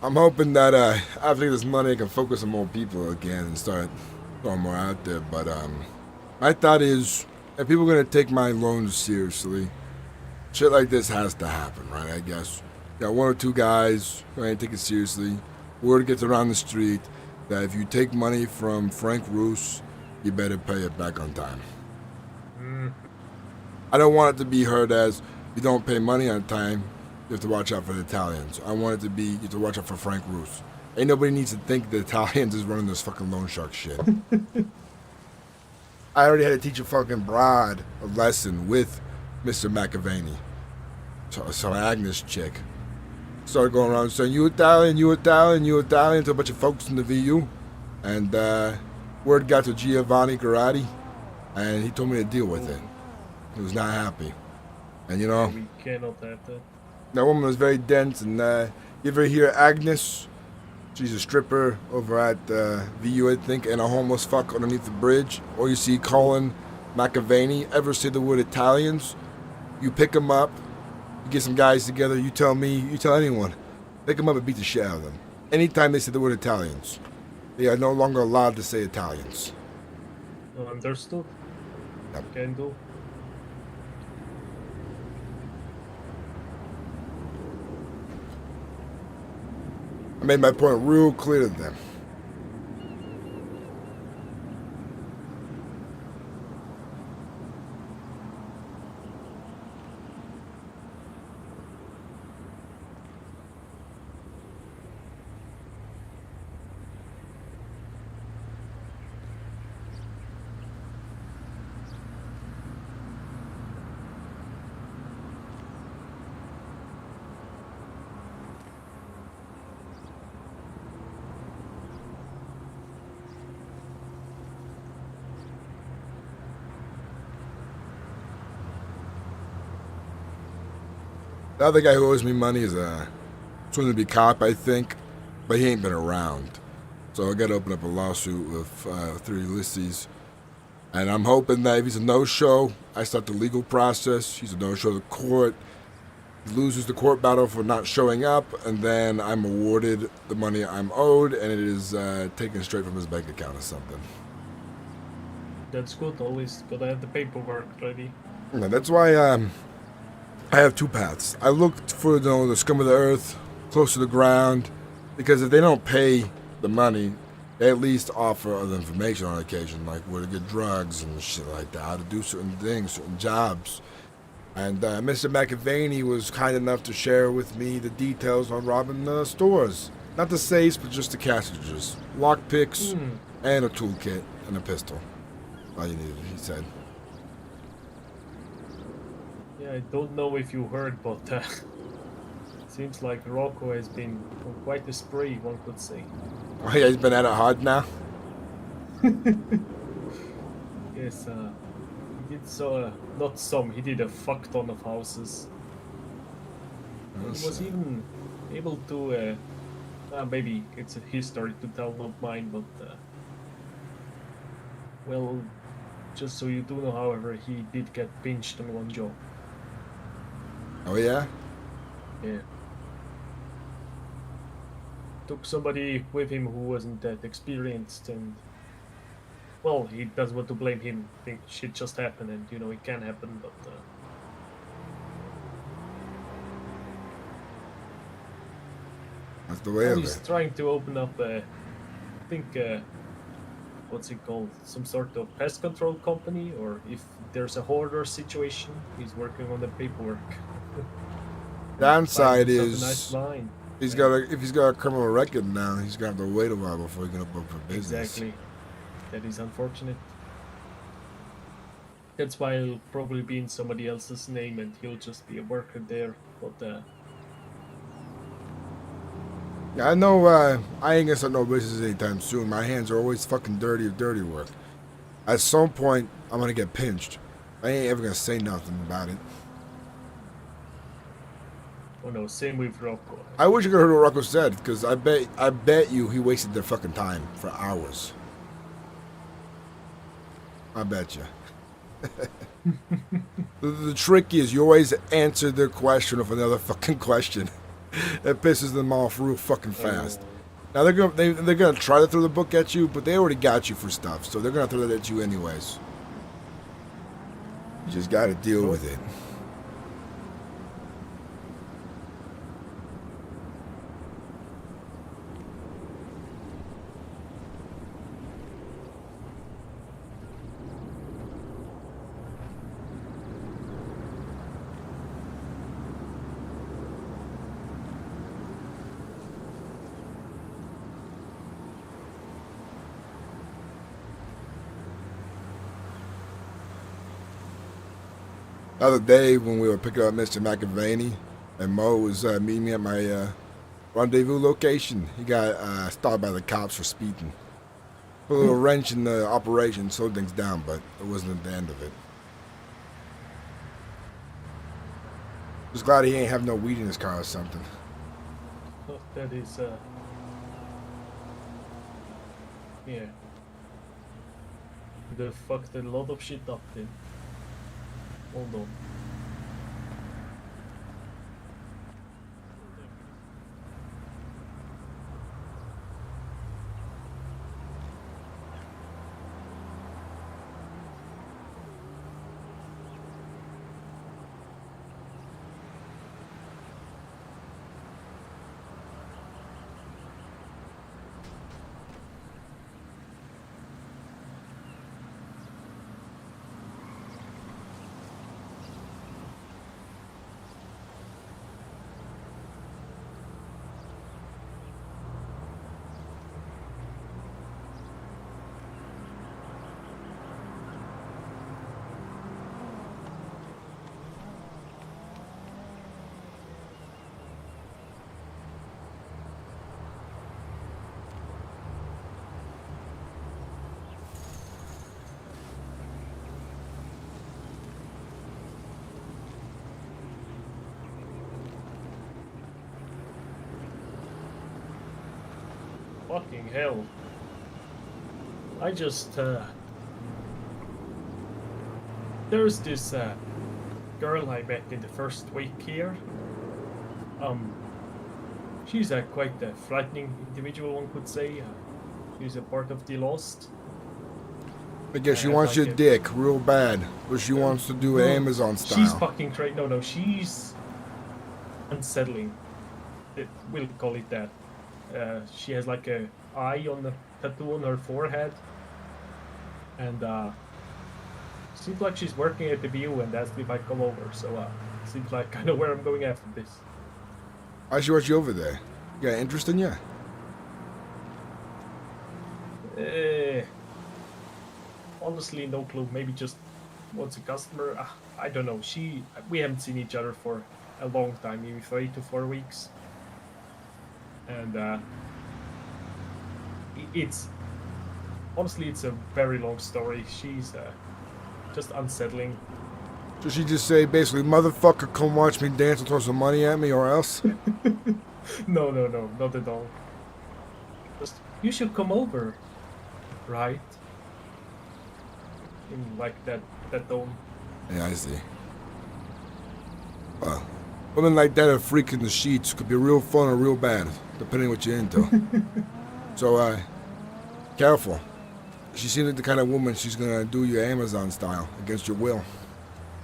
I'm hoping that after this money, I can focus on more people again and start going more out there. But my thought is, if people are gonna take my loans seriously, shit like this has to happen, right? I guess. Got one or two guys who ain't take it seriously. Word gets around the street that if you take money from Frank Ruse, you better pay it back on time. I don't want it to be heard as you don't pay money on time, you have to watch out for the Italians. I want it to be you have to watch out for Frank Ruse. Ain't nobody needs to think the Italians is running this fucking loan shark shit. I already had to teach a fucking broad a lesson with Mr. McAvaney. So Agnes chick started going around saying, you Italian, you Italian, you Italian to a bunch of folks in the VU. And word got to Giovanni Garati, and he told me to deal with it. He was not happy. And you know, We cannot have that. that woman was very dense. And you ever hear Agnes? She's a stripper over at VU, I think, and a homeless fuck underneath the bridge. Or you see Colin McAvaney. Ever say the word Italians? You pick them up, you get some guys together, you tell me, you tell anyone. Pick them up and beat the shit out of them. Anytime they say the word Italians, they are no longer allowed to say Italians. Understood. Yep. Can do. I made my point real clear to them. The other guy who owes me money is soon to be cop, I think, but he ain't been around. So I got to open up a lawsuit with through Ulysses. And I'm hoping that if he's a no-show, I start the legal process. He's a no-show to court. He loses the court battle for not showing up, and then I'm awarded the money I'm owed, and it is taken straight from his bank account or something. That's good. Always gotta have the paperwork ready. Yeah, that's why I have two paths. I look for the scum of the earth, close to the ground, because if they don't pay the money, they at least offer other information on occasion, like where to get drugs and shit like that, how to do certain things, certain jobs. And Mr. McAvaney was kind enough to share with me the details on robbing stores. Not the safes, but just the cash registers. Lock picks, and a toolkit, and a pistol. All you needed, he said. Yeah, I don't know if you heard, but seems like Rocco has been on quite a spree, one could say. Oh yeah, he's been at it hard now? Yes, he did not some, he did a fuck ton of houses. He was even able to, maybe it's a history to tell, not mine, but, well, just so you do know, however, he did get pinched on one job. Oh yeah? Yeah. Took somebody with him who wasn't that experienced, and well, he doesn't want to blame him. Think shit just happened, and you know it can happen, but that's the way of he's it. trying to open up I think what's it called, some sort of pest control company, or if there's a hoarder situation, he's working on the paperwork. Downside Finding is nice line. if he's got a criminal record now, he's gonna have to wait a while before he can open up for business. Exactly. That is unfortunate. That's why it'll probably be in somebody else's name and he'll just be a worker there. But Yeah, I know I ain't gonna start no business anytime soon. My hands are always fucking dirty of dirty work. At some point, I'm gonna get pinched. I ain't ever gonna say nothing about it. oh no, same with Rocco. I wish you could have heard what Rocco said, because I bet you he wasted their fucking time for hours. I bet you. The trick is you always answer their question with another fucking question. That pisses them off real fucking fast. Now they're gonna try to throw the book at you, but they already got you for stuff, so they're gonna throw that at you anyways. You just gotta deal with it. The other day when we were picking up Mr. McAvaney and Mo was meeting me at my rendezvous location, he got stopped by the cops for speeding. Put a little wrench in the operation, slowed things down, but it wasn't at the end of it. Just glad he ain't have no weed in his car or something. Oh, that is yeah. They fucked a lot of shit up then. Hold on. fucking hell. I just, there's this, girl I met in the first week here. She's a quite a frightening individual, one could say. She's a part of the Lost. I guess she Yeah, wants like your it. dick real bad, but she wants to do it Amazon style. She's fucking crazy. No, she's unsettling. We'll call it that. She has like a eye on the tattoo on her forehead, and seems like she's working at the view and asked if I come over. So seems like kind of where I'm going after this. Why she want you over there? You got interest in you? Honestly, no clue. Maybe just wants a customer. I don't know. We haven't seen each other for a long time, maybe 3 to 4 weeks. And it's honestly, it's a very long story. She's just unsettling. So she just say basically, motherfucker, come watch me dance and throw some money at me, or else? No, not at all. Just you should come over, right? In like that tone. Yeah, I see. Well, women like that are freak in the sheets. Could be real fun or real bad, depending what you're into. So, careful. She seems like the kind of woman she's gonna do your Amazon style against your will.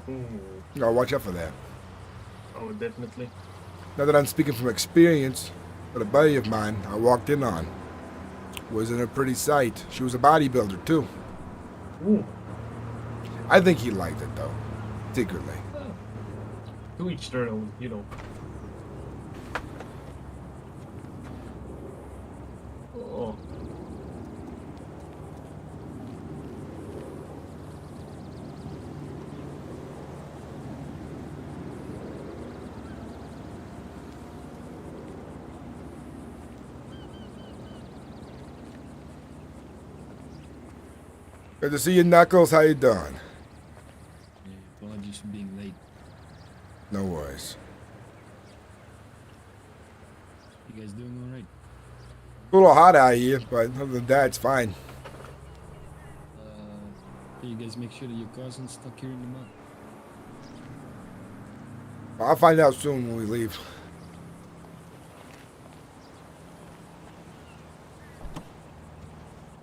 Ooh. You gotta watch out for that. Oh, definitely. Now that I'm speaking from experience, but a buddy of mine I walked in on wasn't a pretty sight. She was a bodybuilder too. Ooh. I think he liked it though, secretly. To each their own, you know. Oh. Good to see you, Knuckles. How you doing? Apologies for being late. No worries. You guys doing all right? A little hot out here, but other than that, it's fine. Can you guys make sure that your car's not stuck here in the mud? I'll find out soon when we leave.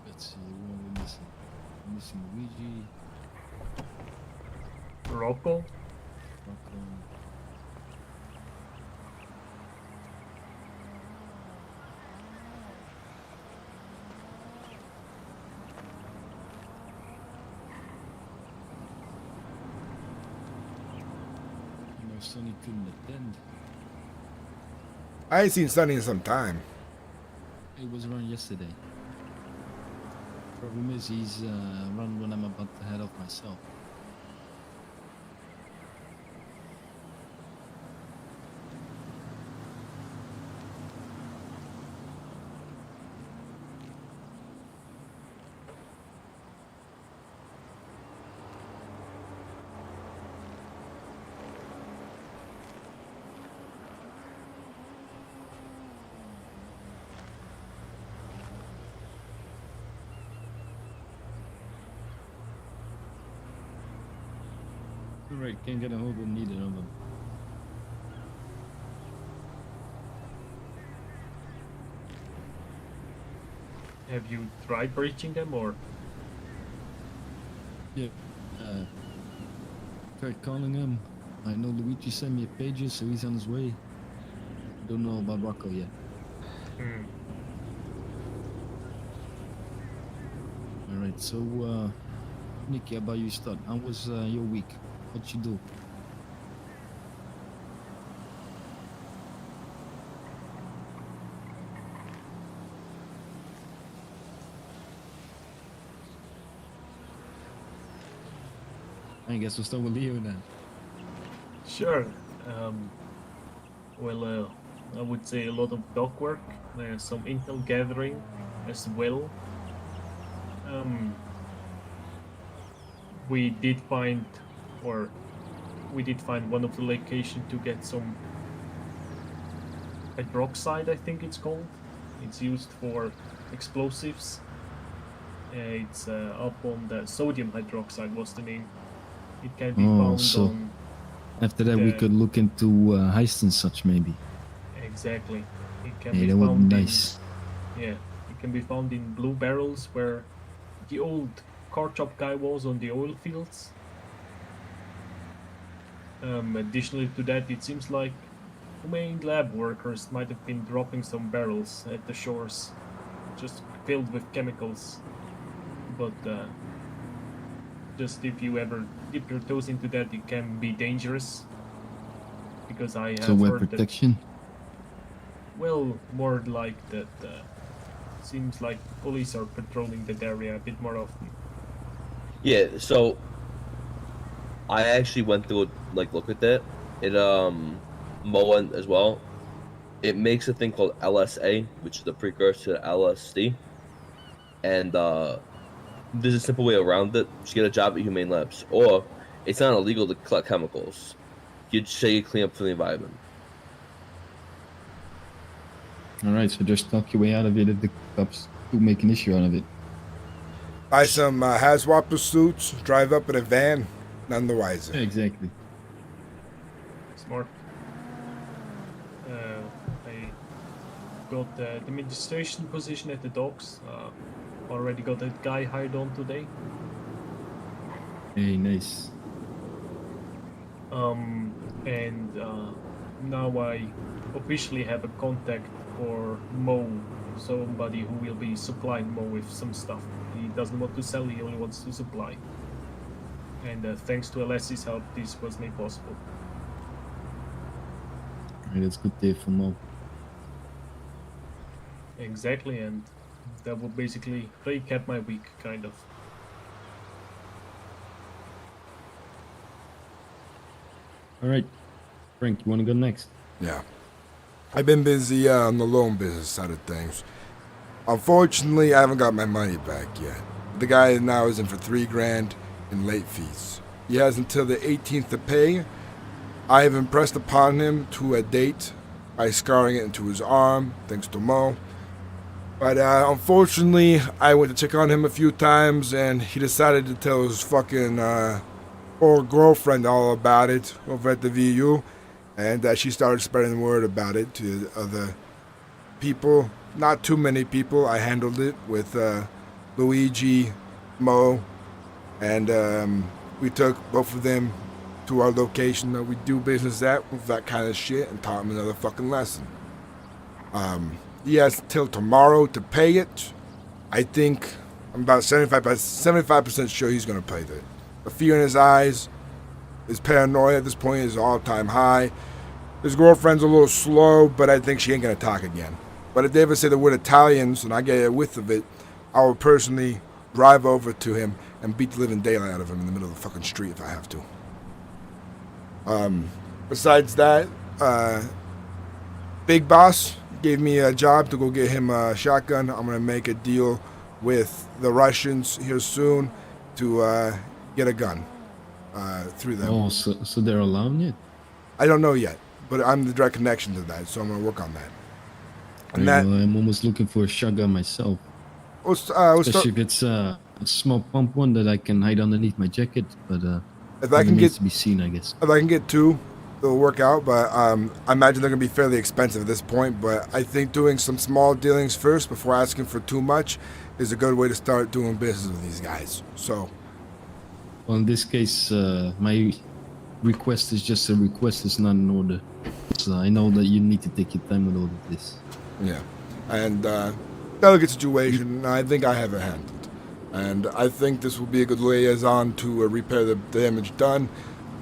Let's see, what are we missing? We're missing Luigi, Rocco. Rocco. You know, Sonny couldn't attend. I ain't seen Sonny in some time. He was around yesterday. Problem is, he's around when I'm about to head off myself. Alright, can't get a hold of neither of them. Have you tried reaching them or? Yeah. Tried calling him. I know Luigi sent me a pager, so he's on his way. Don't know about Rocco yet. Alright, so Nicky, how about you start? How was your week? What you do? I guess we'll start with Leo then. Sure. Well, I would say a lot of dock work, some intel gathering as well. We did find one of the locations to get some hydroxide, I think it's called, It's used for explosives. It's up on the sodium hydroxide was the name. It can be Oh, found so on... after that we the- could look into heist and such maybe. Exactly. It can Yeah, be that would found be nice. Yeah, it can be found in blue barrels where the old car shop guy was on the oil fields. Additionally to that, it seems like humane lab workers might have been dropping some barrels at the shores, just filled with chemicals. But just if you ever dip your toes into that, it can be dangerous. Because I have So web heard that, protection. well, more like that. Seems like police are patrolling that area a bit more often. Yeah, so I actually went through look at that. It MOA as well. It makes a thing called LSA, which is the precursor to LSD. And there's a simple way around it. Just get a job at Humane Labs. Or it's not illegal to collect chemicals. You just say you clean up for the environment. Alright, so just talk your way out of it if the cops do make an issue out of it. Buy some hazwapper suits, drive up in a van, none the wiser. Yeah, exactly. Smart. I got the administration position at the docks. Already got that guy hired on today. Hey, nice. And now I officially have a contact for Mo, somebody who will be supplying Mo with some stuff. He doesn't want to sell, he only wants to supply. And thanks to Alessi's help, this was made possible. Alright, that's good day for Mo. Exactly, and that would basically recap my week, kind of. Alright, Frank, you want to go next? Yeah. I've been busy on the loan business side of things. Unfortunately, I haven't got my money back yet. The guy now is in for $3,000 in late fees. He has until the 18th to pay. I have impressed upon him to a date by scarring it into his arm, thanks to Mo. But unfortunately, I went to check on him a few times, and he decided to tell his fucking old girlfriend all about it over at the VU. And she started spreading the word about it to other people. Not too many people. I handled it with Luigi, Mo, and we took both of them to our location that we do business at with that kind of shit and taught him another fucking lesson. He has till tomorrow to pay it. I think I'm about 75% sure he's going to pay it. The fear in his eyes, his paranoia at this point is all-time high. His girlfriend's a little slow, but I think she ain't going to talk again. But if they ever say the word Italians and I get a whiff of it, I will personally drive over to him and beat the living daylight out of him in the middle of the fucking street if I have to. Besides that, Big Boss gave me a job to go get him a shotgun. I'm going to make a deal with the Russians here soon to get a gun through them. Oh, so they're allowing it? I don't know yet, but I'm the direct connection to that, so I'm going to work on that. And Very that, well, I'm almost looking for a shotgun myself. if Especially if it's a small pump one that I can hide underneath my jacket, but I can needs get to be seen, I guess. if I can get two, it'll work out. But I imagine they're gonna be fairly expensive at this point. But I think doing some small dealings first before asking for too much is a good way to start doing business with these guys. So, Well, in this case, my request is just a request. It's not an order. So I know that you need to take your time with all of this. yeah, and delicate situation. I think I have it handled. And I think this will be a good liaison to repair the damage done,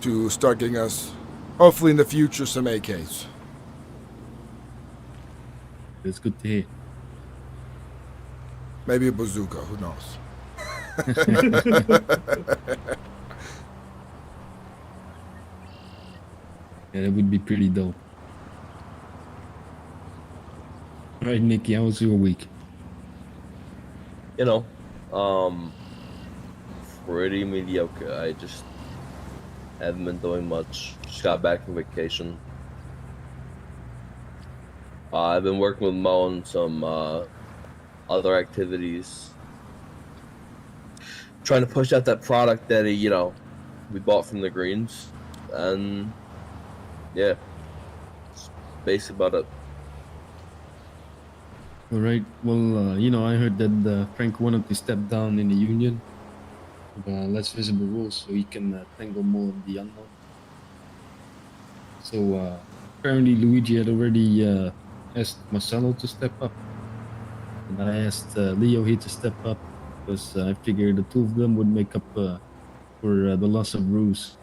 to start getting us, hopefully in the future, some AKs. It's good to hear. Maybe a bazooka, who knows? Yeah, that would be pretty dope. All right, Nikki, how was your week? You know, pretty mediocre. I just haven't been doing much. Just got back from vacation. I've been working with Mo on some other activities, trying to push out that product that we bought from the Greens, and yeah, it's basically about it. All right. Well, I heard that Frank wanted to step down in the union, less visible roles, so he can tangle more in the unknown. So apparently Luigi had already asked Marcelo to step up, and I asked Leo here to step up because I figured the two of them would make up for the loss of Ruse.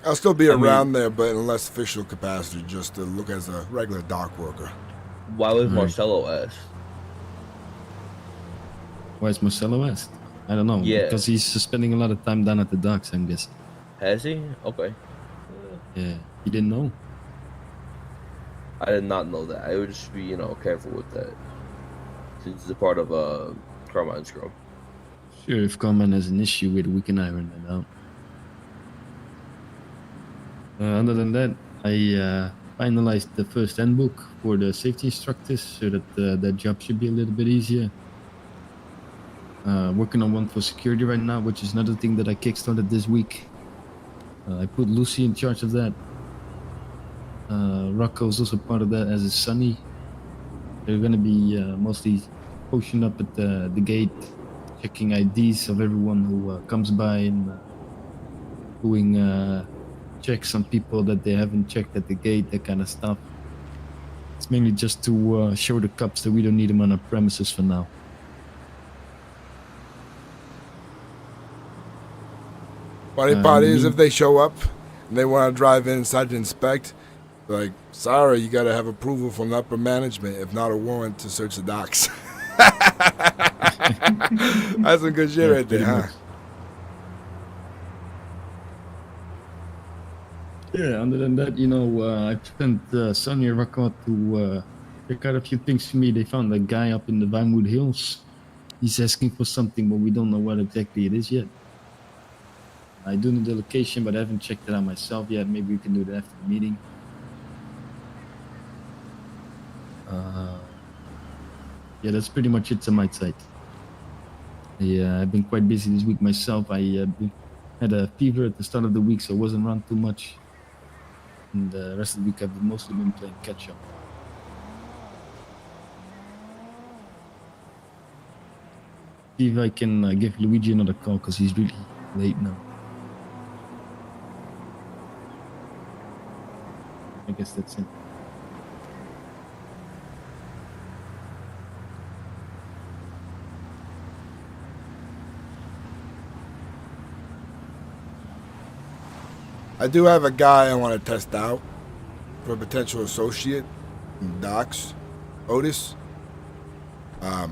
I'll still be around there, but in less official capacity, just to look as a regular dock worker. Why was Marcelo asked? Why is Marcelo asked? I don't know. Yeah. Because he's spending a lot of time down at the docks, I'm guessing. Has he? Okay. Yeah. You didn't know? I did not know that. I would just be, careful with that. Since it's a part of Carmine's crew. Sure, if Carmine has an issue with it, we can iron it out. Other than that, I finalized the first handbook for the safety instructors so that that job should be a little bit easier. Working on one for security right now, which is another thing that I kickstarted this week. I put Lucy in charge of that. Rocco's also part of that, as is Sunny. They're going to be mostly pushing up at the gate, checking IDs of everyone who comes by and doing checks on people that they haven't checked at the gate, that kind of stuff. It's mainly just to show the cops that we don't need them on our premises for now. Funny part is, if they show up and they want to drive inside to inspect, like, sorry, you got to have approval from the upper management, if not a warrant to search the docks. That's some good shit right there, huh? Yeah, other than that, I sent Sonny and Rocco to check out a few things for me. They found a guy up in the Vinewood Hills. He's asking for something, but we don't know what exactly it is yet. I do know the location, but I haven't checked it out myself yet. Maybe we can do that after the meeting. Yeah, that's pretty much it on my side. I've been quite busy this week myself. I had a fever at the start of the week, so I wasn't around too much. And the rest of the week, I've mostly been playing catch-up. See if I can give Luigi another call, because he's really late now. I guess that's it. I do have a guy I want to test out for a potential associate in docks, Otis. I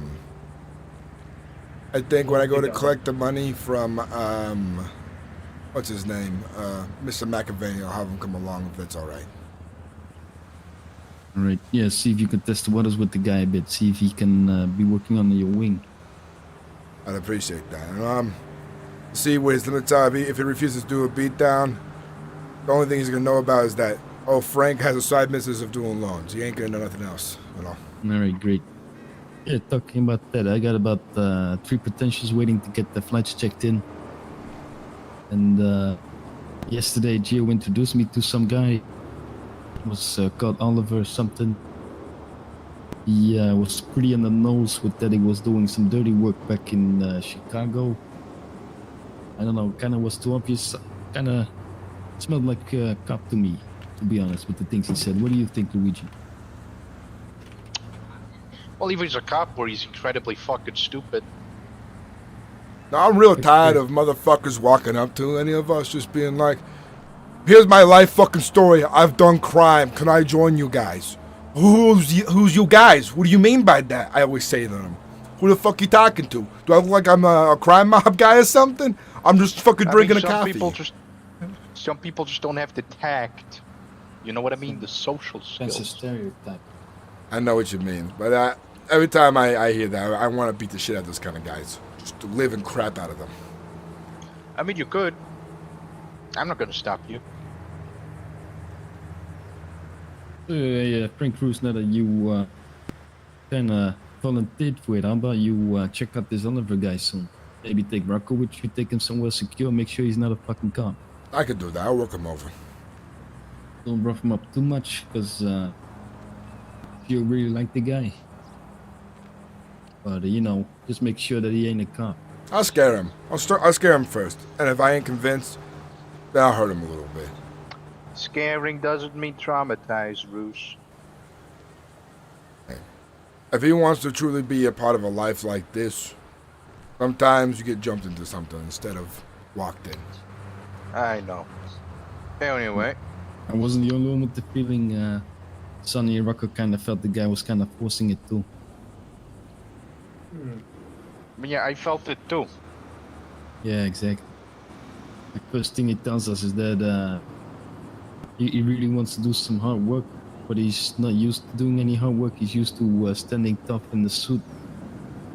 think when I go to collect the money from, what's his name, Mr. McAvey, I'll have him come along if that's all right. All right, yeah, see if you can test the waters with the guy a bit. See if he can be working on your wing. I'd appreciate that. And, see what his limits are. If he refuses to do a beatdown, the only thing he's going to know about is that, oh, Frank has a side business of doing loans. He ain't going to know nothing else, All right, great. Yeah, talking about that, I got about 3 potentials waiting to get the flights checked in. And yesterday, Gio introduced me to some guy. It was called Oliver something. He was pretty on the nose with that he was doing some dirty work back in Chicago. I don't know, kind of was too obvious. Kind of smelled like a cop to me, to be honest, with the things he said. What do you think, Luigi? Well, either he's a cop or he's incredibly fucking stupid. Now, I'm real tired of motherfuckers walking up to any of us just being like, here's my life fucking story. I've done crime. Can I join you guys? Who's you guys? What do you mean by that? I always say to them. Who the fuck you talking to? Do I look like I'm a crime mob guy or something? I'm just fucking drinking a coffee. Some people just don't have the tact. You know what I mean? The social skills. That's a stereotype. I know what you mean, but every time I hear that, I want to beat the shit out of those kind of guys. Just to live and crap out of them. I mean, you could. I'm not going to stop you. Yeah, Frank Ruse, now that you kind of volunteered for it, how about you check out this Oliver guy soon? Maybe take Rocco with you, take him somewhere secure, make sure he's not a fucking cop. I could do that. I'll work him over. Don't rough him up too much, because you really like the guy. But, you know, just make sure that he ain't a cop. I'll scare him. I'll scare him first. And if I ain't convinced, then I'll hurt him a little bit. Scaring doesn't mean traumatize, Ruse. If he wants to truly be a part of a life like this, sometimes you get jumped into something instead of walked in. I know. Anyway. I wasn't the only one with the feeling Sonny and Rocco kind of felt the guy was kind of forcing it too. But yeah, I felt it too. Yeah, exactly. The first thing he tells us is that he really wants to do some hard work, but he's not used to doing any hard work. He's used to standing tough in the suit.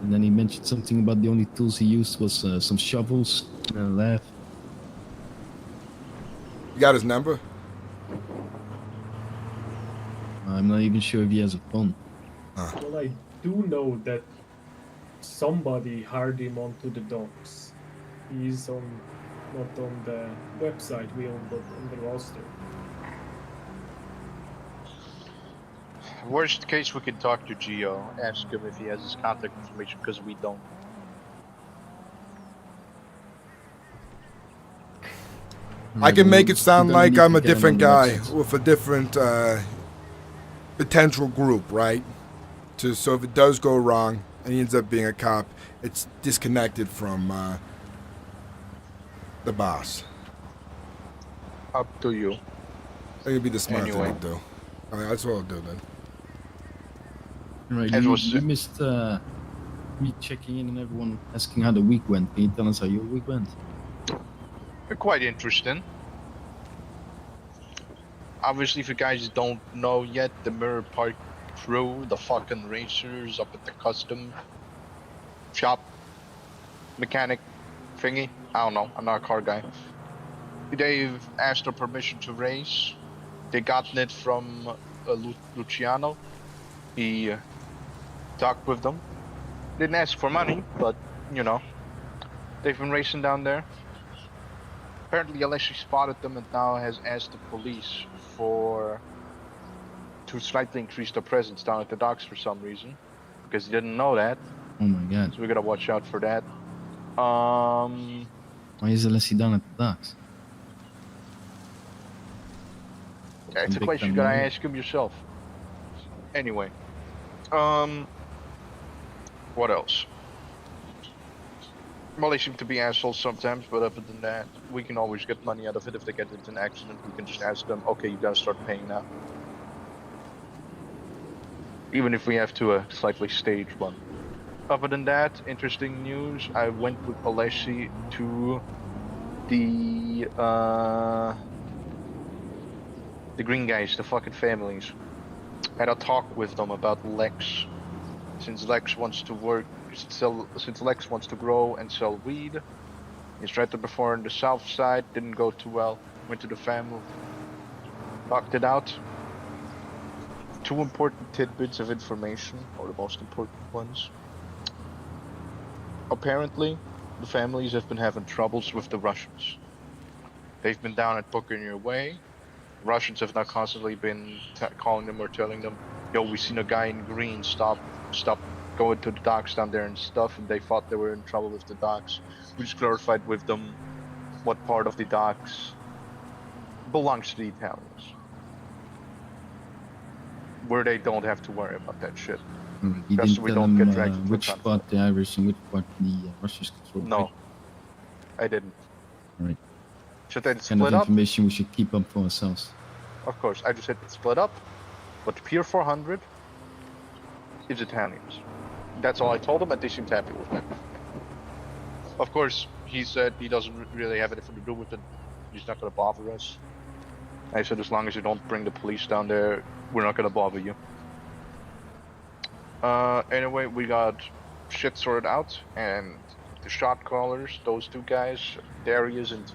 And then he mentioned something about the only tools he used was some shovels and a laugh. You got his number? I'm not even sure if he has a phone. Well, I do know that somebody hired him onto the docks. He's on, not on the website we own, but on the roster. Worst case, we could talk to Gio, ask him if he has his contact information, because we don't. I can make it sound We're gonna like need I'm to a get him different on the guy website. with a different potential group, right? So if it does go wrong and he ends up being a cop, it's disconnected from the boss. Up to you. I think it'd be the smart Anyway. thing to do. I mean, that's what I'll do then. Right, you missed me checking in and everyone asking how the week went. Can you tell us how your week went? Quite interesting. Obviously, if you guys don't know yet, the Mirror Park crew, the fucking racers up at the custom shop, mechanic thingy. I don't know. I'm not a car guy. They've asked for permission to race. They gotten it from Luciano. He talked with them. Didn't ask for money, but you know, they've been racing down there. Apparently, Alessi spotted them and now has asked the police to slightly increase their presence down at the docks for some reason, because he didn't know that. Oh my god. So we gotta watch out for that. Why is Alessi down at the docks? It's a Some big question you family gotta man. ask him yourself. Anyway, what else? Well, they seem to be assholes sometimes, but other than that, we can always get money out of it. If they get into an accident, we can just ask them, okay, you gotta start paying now. Even if we have to slightly stage one. Other than that, interesting news, I went with Alessi to the green guys, the fucking families. Had a talk with them about Lex. Since Lex wants to since Lex wants to grow and sell weed. He's tried it before on the south side, didn't go too well. Went to the family, talked it out. 2 important tidbits of information, or the most important ones. Apparently, the families have been having troubles with the Russians. They've been down at Booking Your Way. Russians have now constantly been calling them or telling them, yo, we seen a guy in green, stop going to the docks down there and stuff, and they thought they were in trouble with the docks. We just clarified with them what part of the docks belongs to the Italians. Where they don't have to worry about that shit. You Just so didn't we tell don't them get dragged into which conflict. part the Irish and which part the Russians control. No, I didn't. Right. Should they Kind of split up? information we should keep up for ourselves. Of course, I just said split up, but Pier 400 is Italians. That's all I told him, and they seemed happy with that. Of course, he said he doesn't really have anything to do with it. He's not going to bother us. I said as long as you don't bring the police down there, we're not going to bother you. Anyway, we got shit sorted out, and the shot callers, those 2 guys, Darius and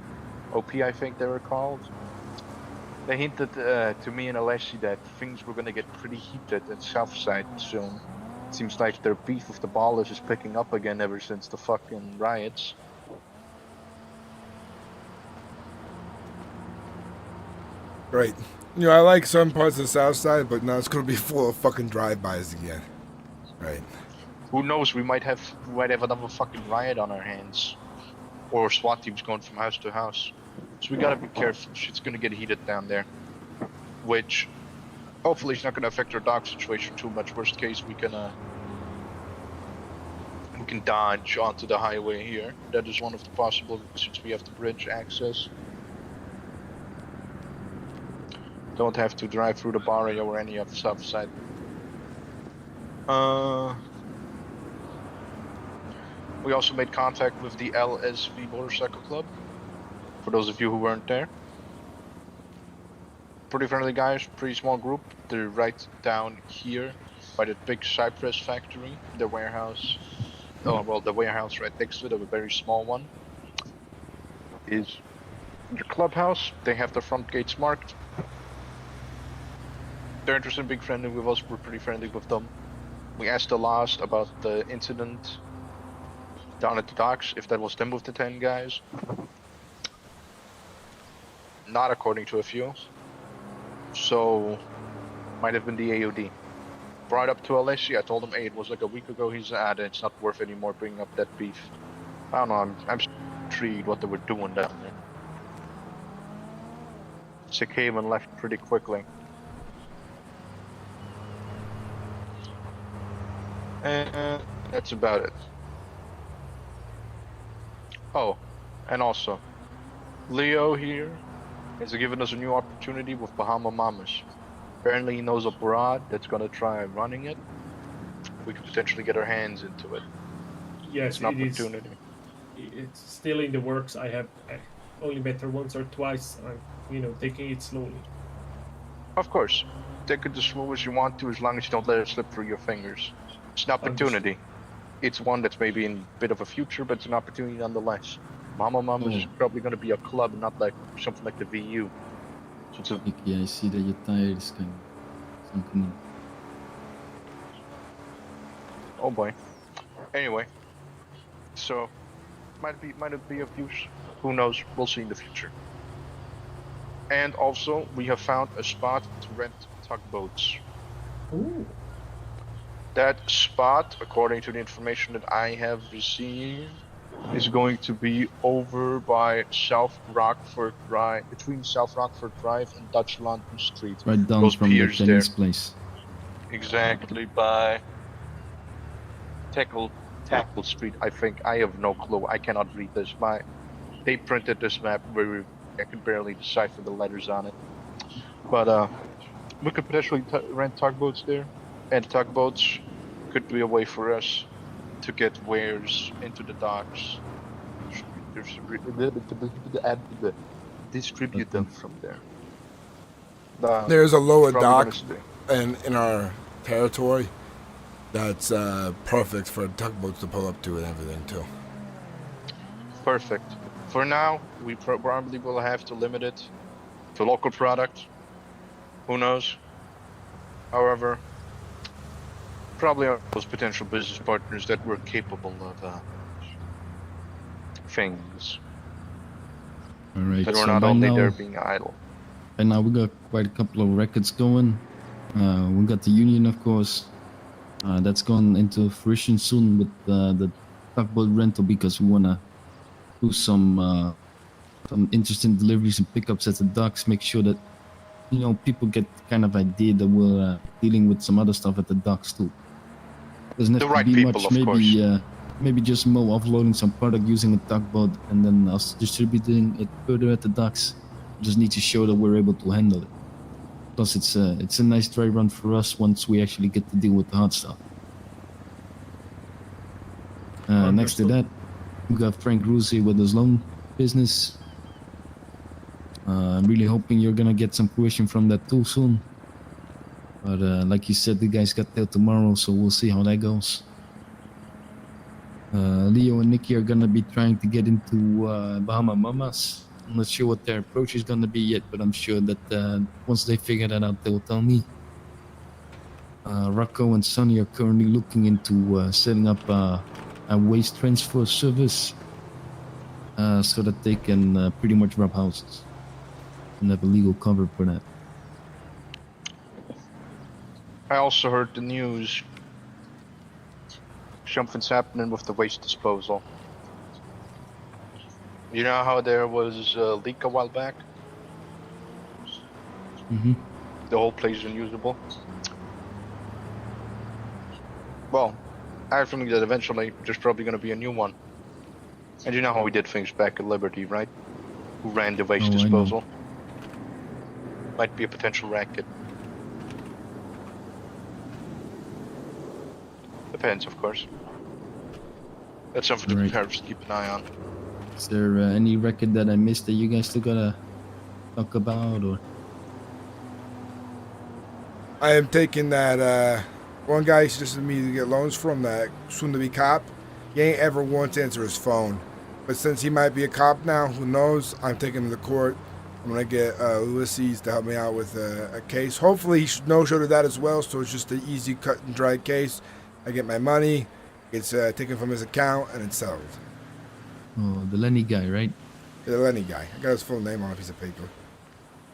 OP, I think they were called. They hinted to me and Alessi that things were gonna get pretty heated at Southside soon. Seems like their beef with the ballers is picking up again ever since the fucking riots. Right. You know, I like some parts of the south side, but now it's gonna be full of fucking drive-bys again. Right. Who knows? We might have another fucking riot on our hands, or SWAT teams going from house to house. So we gotta be careful. Shit's gonna get heated down there, which hopefully it's not gonna affect our dock situation too much. Worst case, we can dodge onto the highway here. That is one of the possibilities since we have the bridge access. Don't have to drive through the barrio or any of the south side. We also made contact with the LSV Motorcycle Club. For those of you who weren't there. Pretty friendly guys, pretty small group. They're right down here by the big Cypress factory, the warehouse. Oh, well, the warehouse right next to it, a very small one, is the clubhouse. They have the front gates marked. They're interested in being friendly with us. We're pretty friendly with them. We asked the last about the incident down at the docks, if that was them with the 10 guys. Not according to a few. So, might have been the AOD. Brought up to Alessi, I told him, hey, it was like a week ago. He's it's not worth anymore bringing up that beef. I don't know, I'm intrigued what they were doing down there. So they came and left pretty quickly. And that's about it. Oh, and also, Leo here has given us a new opportunity with Bahama Mamas. Apparently he knows a broad that's gonna try running it. We could potentially get our hands into it. Yes, it's an opportunity. It's still in the works. I have only met her once or twice. I'm, taking it slowly. Of course, take it as slow as you want to, as long as you don't let it slip through your fingers. It's an opportunity. It's one that's maybe in a bit of a future, but it's an opportunity nonetheless. Mama Mamas is probably going to be a club, not like something like the VU. So it's a... Yeah, I see that your tire is kind of sunken in. Oh boy. Anyway, so might it be of use? Who knows? We'll see in the future. And also, we have found a spot to rent tugboats. Ooh. That spot, according to the information that I have received, is going to be over by South Rockford Drive, between South Rockford Drive and Dutch London Street. Right down Those from the piers Chinese there. place. Exactly by Tackle Street, I think. I have no clue. I cannot read this. They printed this map where I can barely decipher the letters on it. But we could potentially rent tugboats there, and tugboats could be a way for us to get wares into the docks, distribute them from there. There's a lower probably dock in our territory that's perfect for tugboats to pull up to and everything too. Perfect. For now, we probably will have to limit it to local product. Who knows? However, probably are those potential business partners that were capable of things. All right. That so were not by only now, there being idle. And now we got quite a couple of records going. We got the union, of course. That's going into fruition soon with the tugboat rental, because we wanna do some interesting deliveries and pickups at the docks. Make sure that people get kind of idea that we're dealing with some other stuff at the docks too. Doesn't have The to right be people, much. of course. Maybe just more offloading some product using a tugboat and then us distributing it further at the docks. We just need to show that we're able to handle it. Plus, it's a nice dry run for us once we actually get to deal with the hard stuff. Next to that, we got Frank Ruse with his loan business. I'm really hoping you're gonna get some fruition from that too soon. But like you said, the guys got till tomorrow, so we'll see how that goes. Leo and Nikki are gonna be trying to get into Bahama Mamas. I'm not sure what their approach is gonna be yet, but I'm sure that once they figure that out, they will tell me. Rocco and Sonny are currently looking into setting up a waste transfer service so that they can pretty much rob houses and have a legal cover for that. I also heard the news. Something's happening with the waste disposal. You know how there was a leak a while back? Mm-hmm. The whole place is unusable. Well, I have a feeling that eventually there's probably going to be a new one. And you know how we did things back at Liberty, right? Who ran the waste disposal? Might be a potential racket. Depends, of course. That's something to perhaps keep an eye on. Is there any record that I missed that you guys still gotta talk about, or? I am taking that one guy suggested me to get loans from, that soon-to-be cop. He ain't ever once answered his phone. But since he might be a cop now, who knows, I'm taking him to court. I'm going to get Ulysses to help me out with a case. Hopefully he should no-show to that as well, so it's just an easy cut and dry case. I get my money, it's taken from his account, and it's settled. Oh, the Lenny guy, right? Yeah, the Lenny guy. I got his full name on a piece of paper.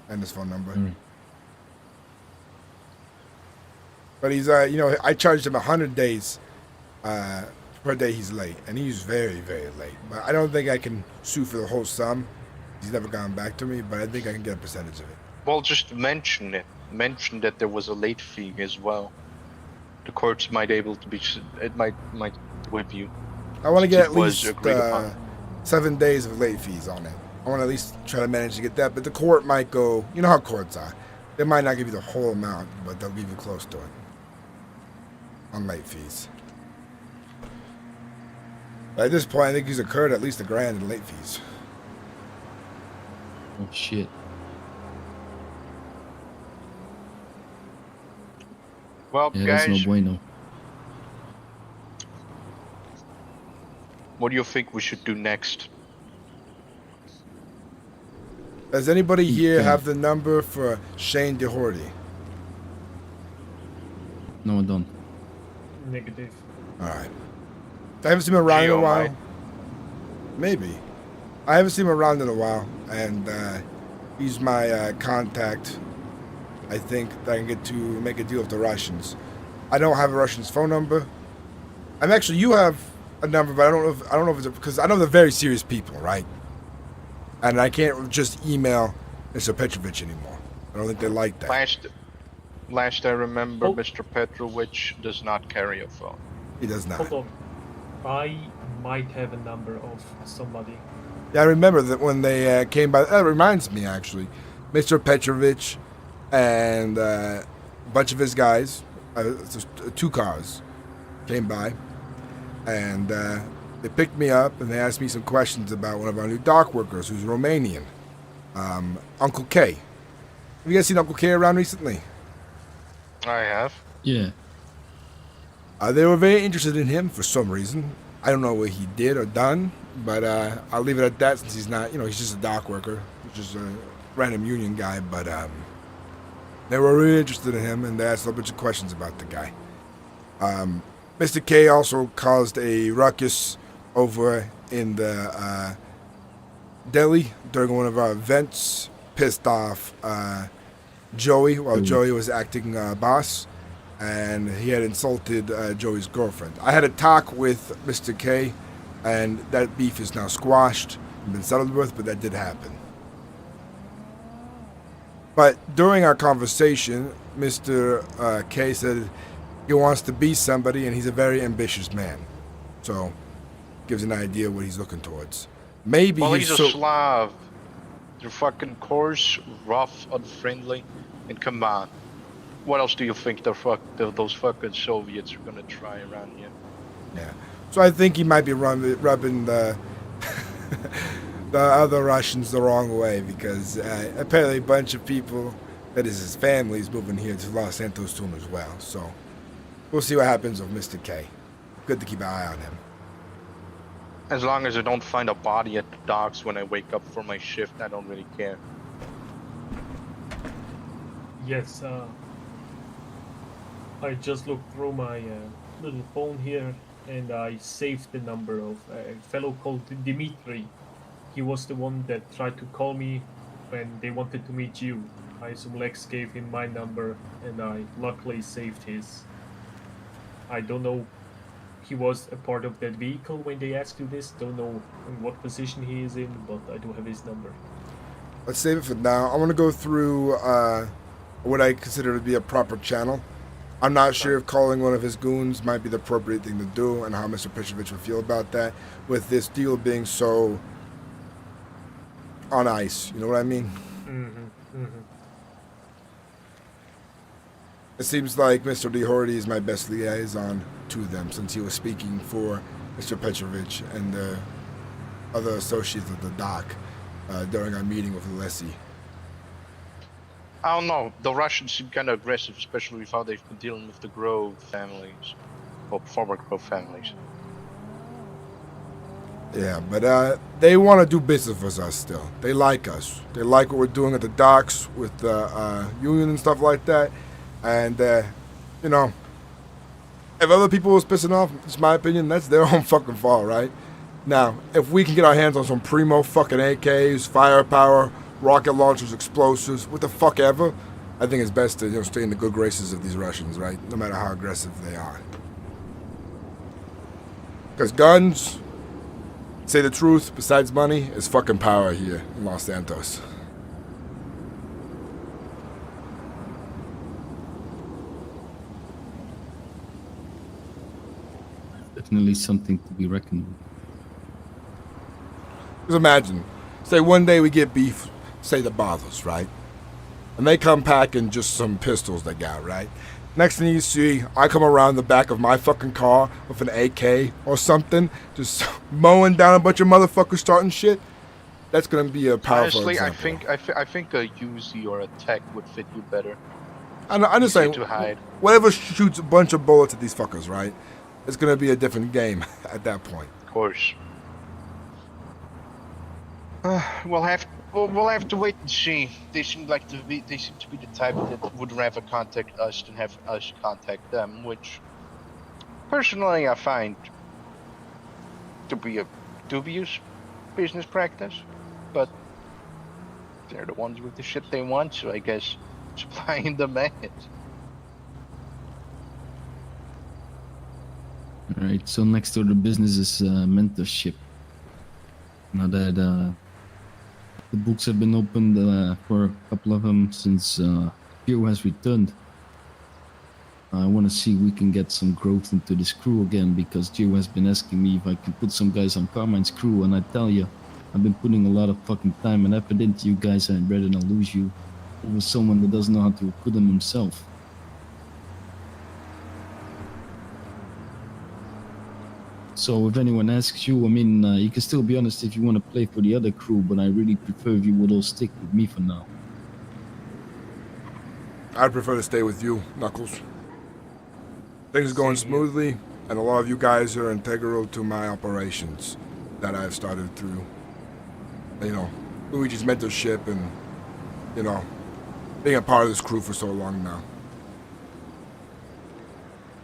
And his phone number. Right. But he's, you know, I charged him 100 days per day he's late. And he's very, very late. But I don't think I can sue for the whole sum. He's never gone back to me, but I think I can get a percentage of it. Well, just mention it. Mention that there was a late fee as well. The courts might able to be, it might whip you. I want to get at least agreed upon. 7 days of late fees on it. I want to at least try to manage to get that, but the court might go, you know how courts are. They might not give you the whole amount, but they'll give you close to it on late fees. But at this point, I think he's incurred at least $1,000 in late fees. Oh, shit. Well, Yeah, guys, that's no bueno. what do you think we should do next? Does anybody here have the number for Shane DeHorty? No, I don't. Negative. Alright. I haven't seen him around in a while. Maybe. I haven't seen him around in a while, and he's my contact. I think that I can get to make a deal with the Russians. I don't have a Russian's phone number. I'm actually, you have a number, but I don't know if it's because I know they're very serious people, right? And I can't just email Mr. Petrovich anymore. I don't think they like that. Last I remember, Mr. Petrovich does not carry a phone. He does not. Hold on. I might have a number of somebody. Yeah, I remember that when they came by. That reminds me, actually. Mr. Petrovich and a bunch of his guys, 2 cars, came by. And they picked me up and they asked me some questions about one of our new dock workers who's Romanian. Uncle K. Have you guys seen Uncle K around recently? I have. Yeah. They were very interested in him for some reason. I don't know what he did or done, but I'll leave it at that since he's not, he's just a dock worker. He's just a random union guy, but they were really interested in him and they asked a bunch of questions about the guy. Mr. K also caused a ruckus over in the deli during one of our events, pissed off Joey while Joey was acting boss, and he had insulted Joey's girlfriend. I had a talk with Mr. K, and that beef is now squashed and been settled with, but that did happen. But during our conversation, Mr. K said he wants to be somebody, and he's a very ambitious man. So, gives an idea what he's looking towards. Maybe he's a Slav. They're fucking coarse, rough, unfriendly, and come on. What else do you think those fucking Soviets are gonna try around here? Yeah. So I think he might be rubbing the the other Russians the wrong way because apparently a bunch of people, that is his family, is moving here to Los Santos soon as well. So we'll see what happens with Mr. K. Good to keep an eye on him. As long as I don't find a body at the docks when I wake up for my shift, I don't really care. Yes, I just looked through my little phone here and I saved the number of a fellow called Dimitri. He was the one that tried to call me when they wanted to meet you. I assume Lex gave him my number and I luckily saved his. I don't know, he was a part of that vehicle when they asked you this. Don't know in what position he is in, but I do have his number. Let's save it for now. I want to go through what I consider to be a proper channel. I'm not sure if calling one of his goons might be the appropriate thing to do and how Mr. Petrovich would feel about that with this deal being so on ice. You know what I mean? It seems like Mr. DeHorty is my best liaison to them since he was speaking for Mr. Petrovich and the other associates of the dock during our meeting with Alessi. I don't know. The Russians seem kind of aggressive, especially with how they've been dealing with the Grove families, or former Grove families. Yeah, but they want to do business with us still. They like us. They like what we're doing at the docks with the union and stuff like that. And, you know, if other people was pissing off, it's my opinion, that's their own fucking fault, right? Now, if we can get our hands on some primo fucking AKs, firepower, rocket launchers, explosives, what the fuck ever, I think it's best to, you know, stay in the good graces of these Russians, right? No matter how aggressive they are. Because guns, say the truth, besides money, is fucking power here in Los Santos. Definitely something to be reckoned with. Just imagine, say one day we get beef, say the Bothers, right? And they come packing just some pistols they got, right? Next thing you see, I come around the back of my fucking car with an AK or something, just mowing down a bunch of motherfuckers starting shit. That's gonna be a powerful Honestly, example. I think a Uzi or a Tech would fit you better. I'm just Easier saying, to hide. whatever shoots a bunch of bullets at these fuckers, right? It's gonna be a different game at that point. Of course. We'll have to wait and see. They seem to be the type that would rather contact us than have us contact them, which personally I find to be a dubious business practice. But they're the ones with the shit they want, so I guess supply and demand. Alright, so next order of business is mentorship. Now that the books have been opened for a couple of them since Gio has returned, I want to see if we can get some growth into this crew again, because Gio has been asking me if I can put some guys on Carmine's crew, and I tell you, I've been putting a lot of fucking time and effort into you guys, and I'd rather not lose you over someone that doesn't know how to recruit them himself. So if anyone asks you, I mean, you can still be honest if you want to play for the other crew, but I really prefer if you would all stick with me for now. I'd prefer to stay with you, Knuckles. Things are going smoothly, and a lot of you guys are integral to my operations that I've started through, you know, Luigi's mentorship and, you know, being a part of this crew for so long now.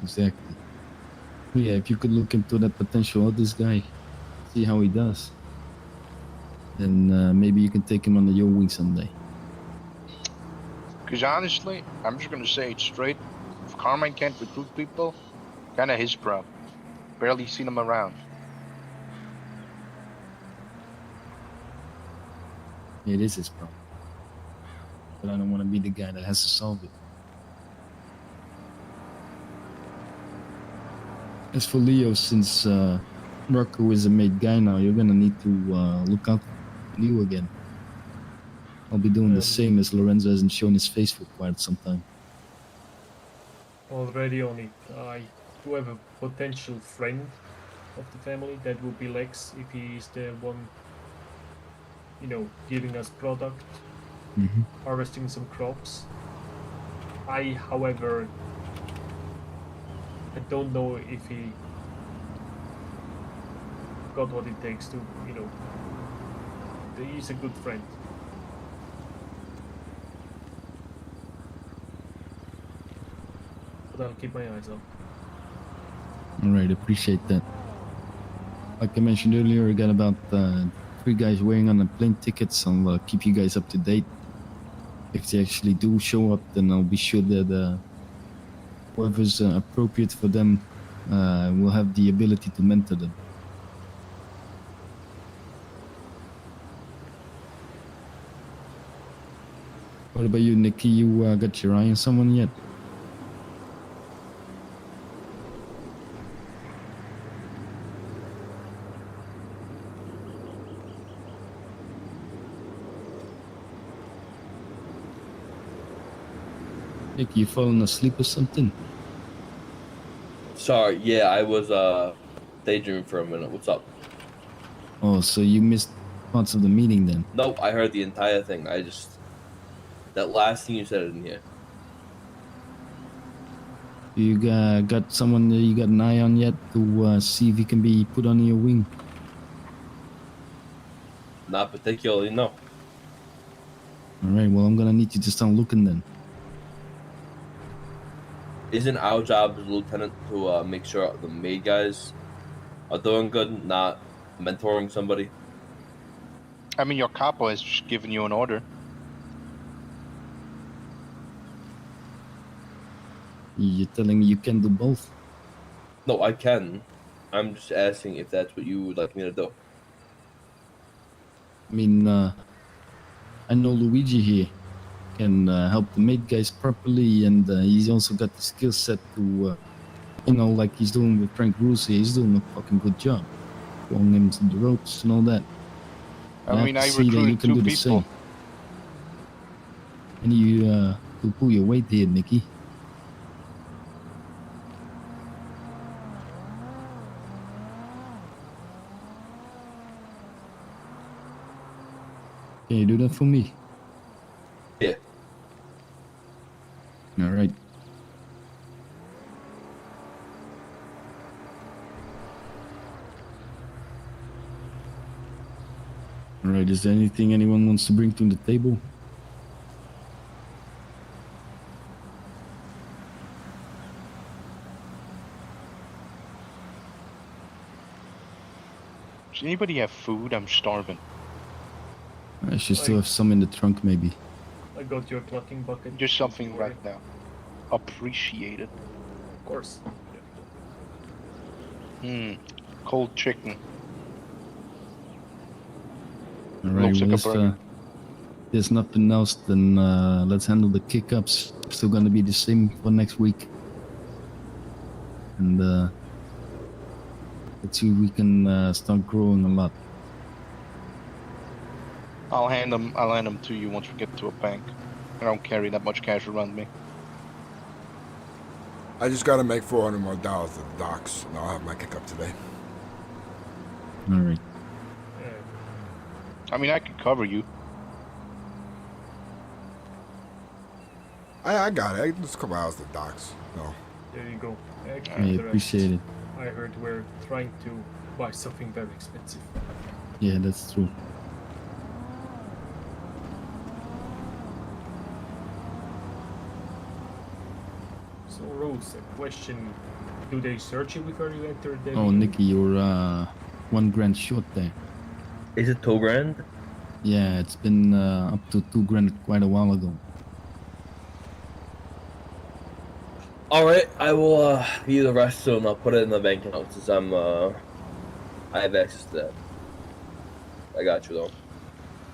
Exactly. Yeah, if you could look into that potential of this guy, see how he does, then maybe you can take him under your wing someday. Because honestly, I'm just gonna say it straight. If Carmine can't recruit people, kinda his problem. Barely seen him around. It is his problem. But I don't want to be the guy that has to solve it. As for Leo, since Rocco is a made guy now, you're gonna need to look out for Leo again. I'll be doing the same, as Lorenzo hasn't shown his face for quite some time. Already on it. I do have a potential friend of the family that would be Lex if he is the one, you know, giving us product, harvesting some crops. I, however, I don't know if he got what it takes to, you know. He's a good friend. But I'll keep my eyes on. Alright, appreciate that. Like I mentioned earlier, I got about 3 guys waiting on the plane tickets. I'll keep you guys up to date. If they actually do show up, then I'll be sure that whoever's appropriate for them will have the ability to mentor them. What about you, Nikki? You got your eye on someone yet? Nikki, you falling asleep or something? Sorry, yeah, I was daydreaming for a minute. What's up? Oh, so you missed parts of the meeting then? Nope, I heard the entire thing. I just that last thing you said in here. You got someone that you got an eye on yet to see if he can be put under your wing? Not particularly, no. Alright, well, I'm gonna need you to start looking then. Isn't our job as lieutenant to make sure the maid guys are doing good, not mentoring somebody? I mean, your capo has just given you an order. You're telling me you can do both? No, I can. I'm just asking if that's what you would like me to do. I mean, I know Luigi here can help the maid guys properly, and he's also got the skill set to, you know, like he's doing with Frank Ruse. He's doing a fucking good job, showing him the ropes and all that. I mean, I see that you recruited can 2 do the people. same. And you to pull your weight here, Nikki. Can you do that for me? Yeah. All right. All right. Is there anything anyone wants to bring to the table? Does anybody have food? I'm starving. I should still have some in the trunk, maybe. I got your clucking bucket. Just something right now. Appreciate it. Of course. Cold chicken. All right. Looks like a Well, burger. there's nothing else, then let's handle the kick-ups. Still gonna be the same for next week. And let's see if we can start growing a lot. I'll hand them to you once we get to a bank. I don't carry that much cash around me. I just gotta make $400 more at the docks, and I'll have my kick up today. All right. I mean, I could cover you. I got it. Just a couple hours at the docks. No. There you go. I appreciate it. I heard we're trying to buy something very expensive. Yeah, that's true. So, Rose, a question. Do they search you before you enter the... Oh, Nikki, you're $1 short there. Is it $2,000? Yeah, it's been up to $2,000 quite a while ago. Alright, I will give you the rest soon. I'll put it in the bank account since I have access to that. I got you though.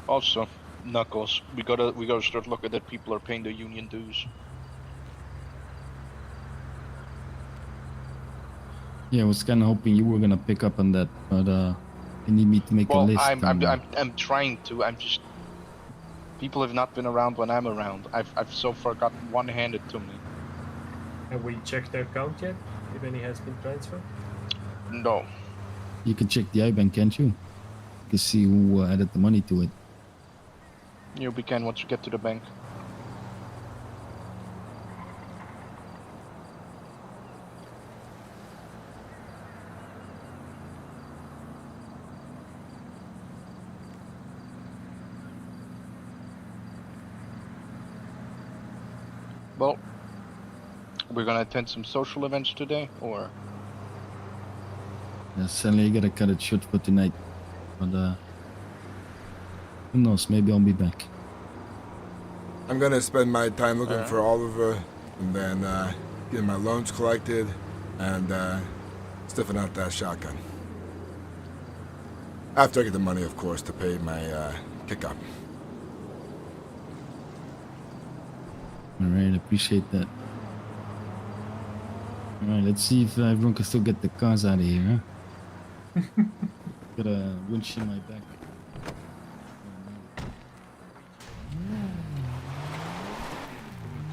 Also, Knuckles, we gotta start looking that people are paying their union dues. Yeah, I was kind of hoping you were gonna pick up on that, but you need me to make a list. I'm trying to. I'm just. People have not been around when I'm around. I've so far got one handed to me. Have we checked their account yet? If any has been transferred? No. You can check the IBAN, can't you? You can see who added the money to it. You can once you get to the bank. Well, we're gonna attend some social events today, or Sadly, I gotta cut it short for tonight. But who knows? Maybe I'll be back. I'm gonna spend my time looking for Oliver, and then getting my loans collected, and stiffing out that shotgun. After I get the money, of course, to pay my kick-up. All right, I appreciate that. All right, let's see if everyone can still get the cars out of here, huh? Got a winch in my back.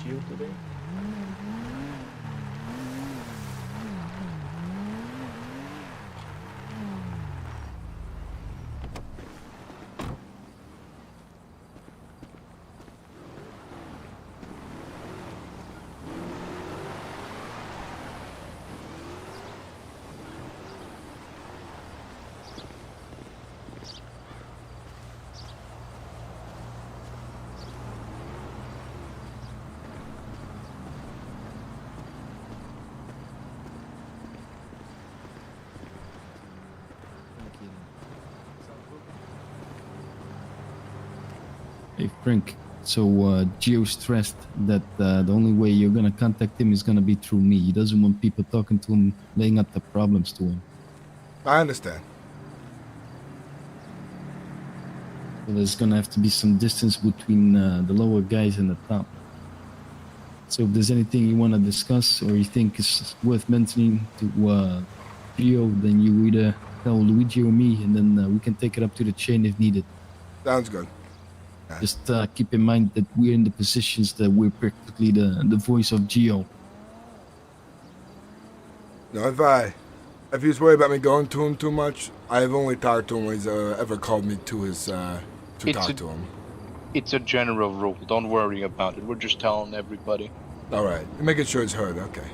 Chill today. Hey Frank, so Gio stressed that the only way you're gonna contact him is gonna be through me. He doesn't want people talking to him, laying out the problems to him. I understand. So there's gonna have to be some distance between the lower guys and the top. So if there's anything you want to discuss or you think is worth mentioning to Gio, then you either tell Luigi or me, and then we can take it up to the chain if needed. Sounds good. Just keep in mind that we're in the positions that we're practically the voice of Gio. No, if he's worried about me going to him too much, I've only talked to him when he's ever called me to his to talk to him. it's a general rule. Don't worry about it. We're just telling everybody. All right, making sure it's heard. Okay.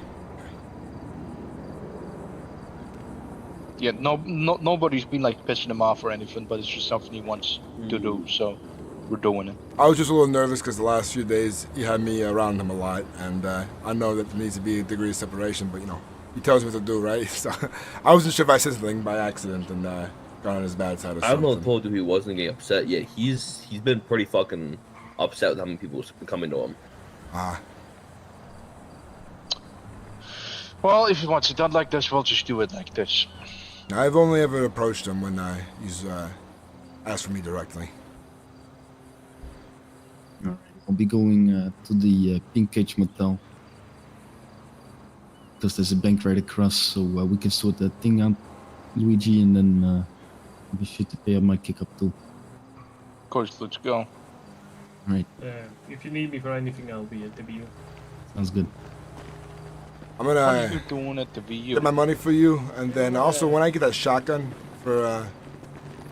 Yeah, nobody's been like pissing him off or anything, but it's just something he wants to do, so we're doing it. I was just a little nervous because the last few days he had me around him a lot, and I know that there needs to be a degree of separation, but you know, he tells me what to do, right? So I wasn't sure if I said something by accident and got on his bad side or I something. don't know, told you he wasn't getting upset yet. He's been pretty fucking upset with how many people coming to him. Well, if he wants it done like this, we'll just do it like this. I've only ever approached him when he's asked for me directly. All right, I'll be going to the Pink Cage Motel because there's a bank right across, so we can sort that thing out, Luigi, and then be sure to pay up my kick up too. Of course, let's go. All right, If you need me for anything, I'll be at the VU. sounds good. I'm What are gonna you doing at the VU? get my money for you, and then also when I get that shotgun for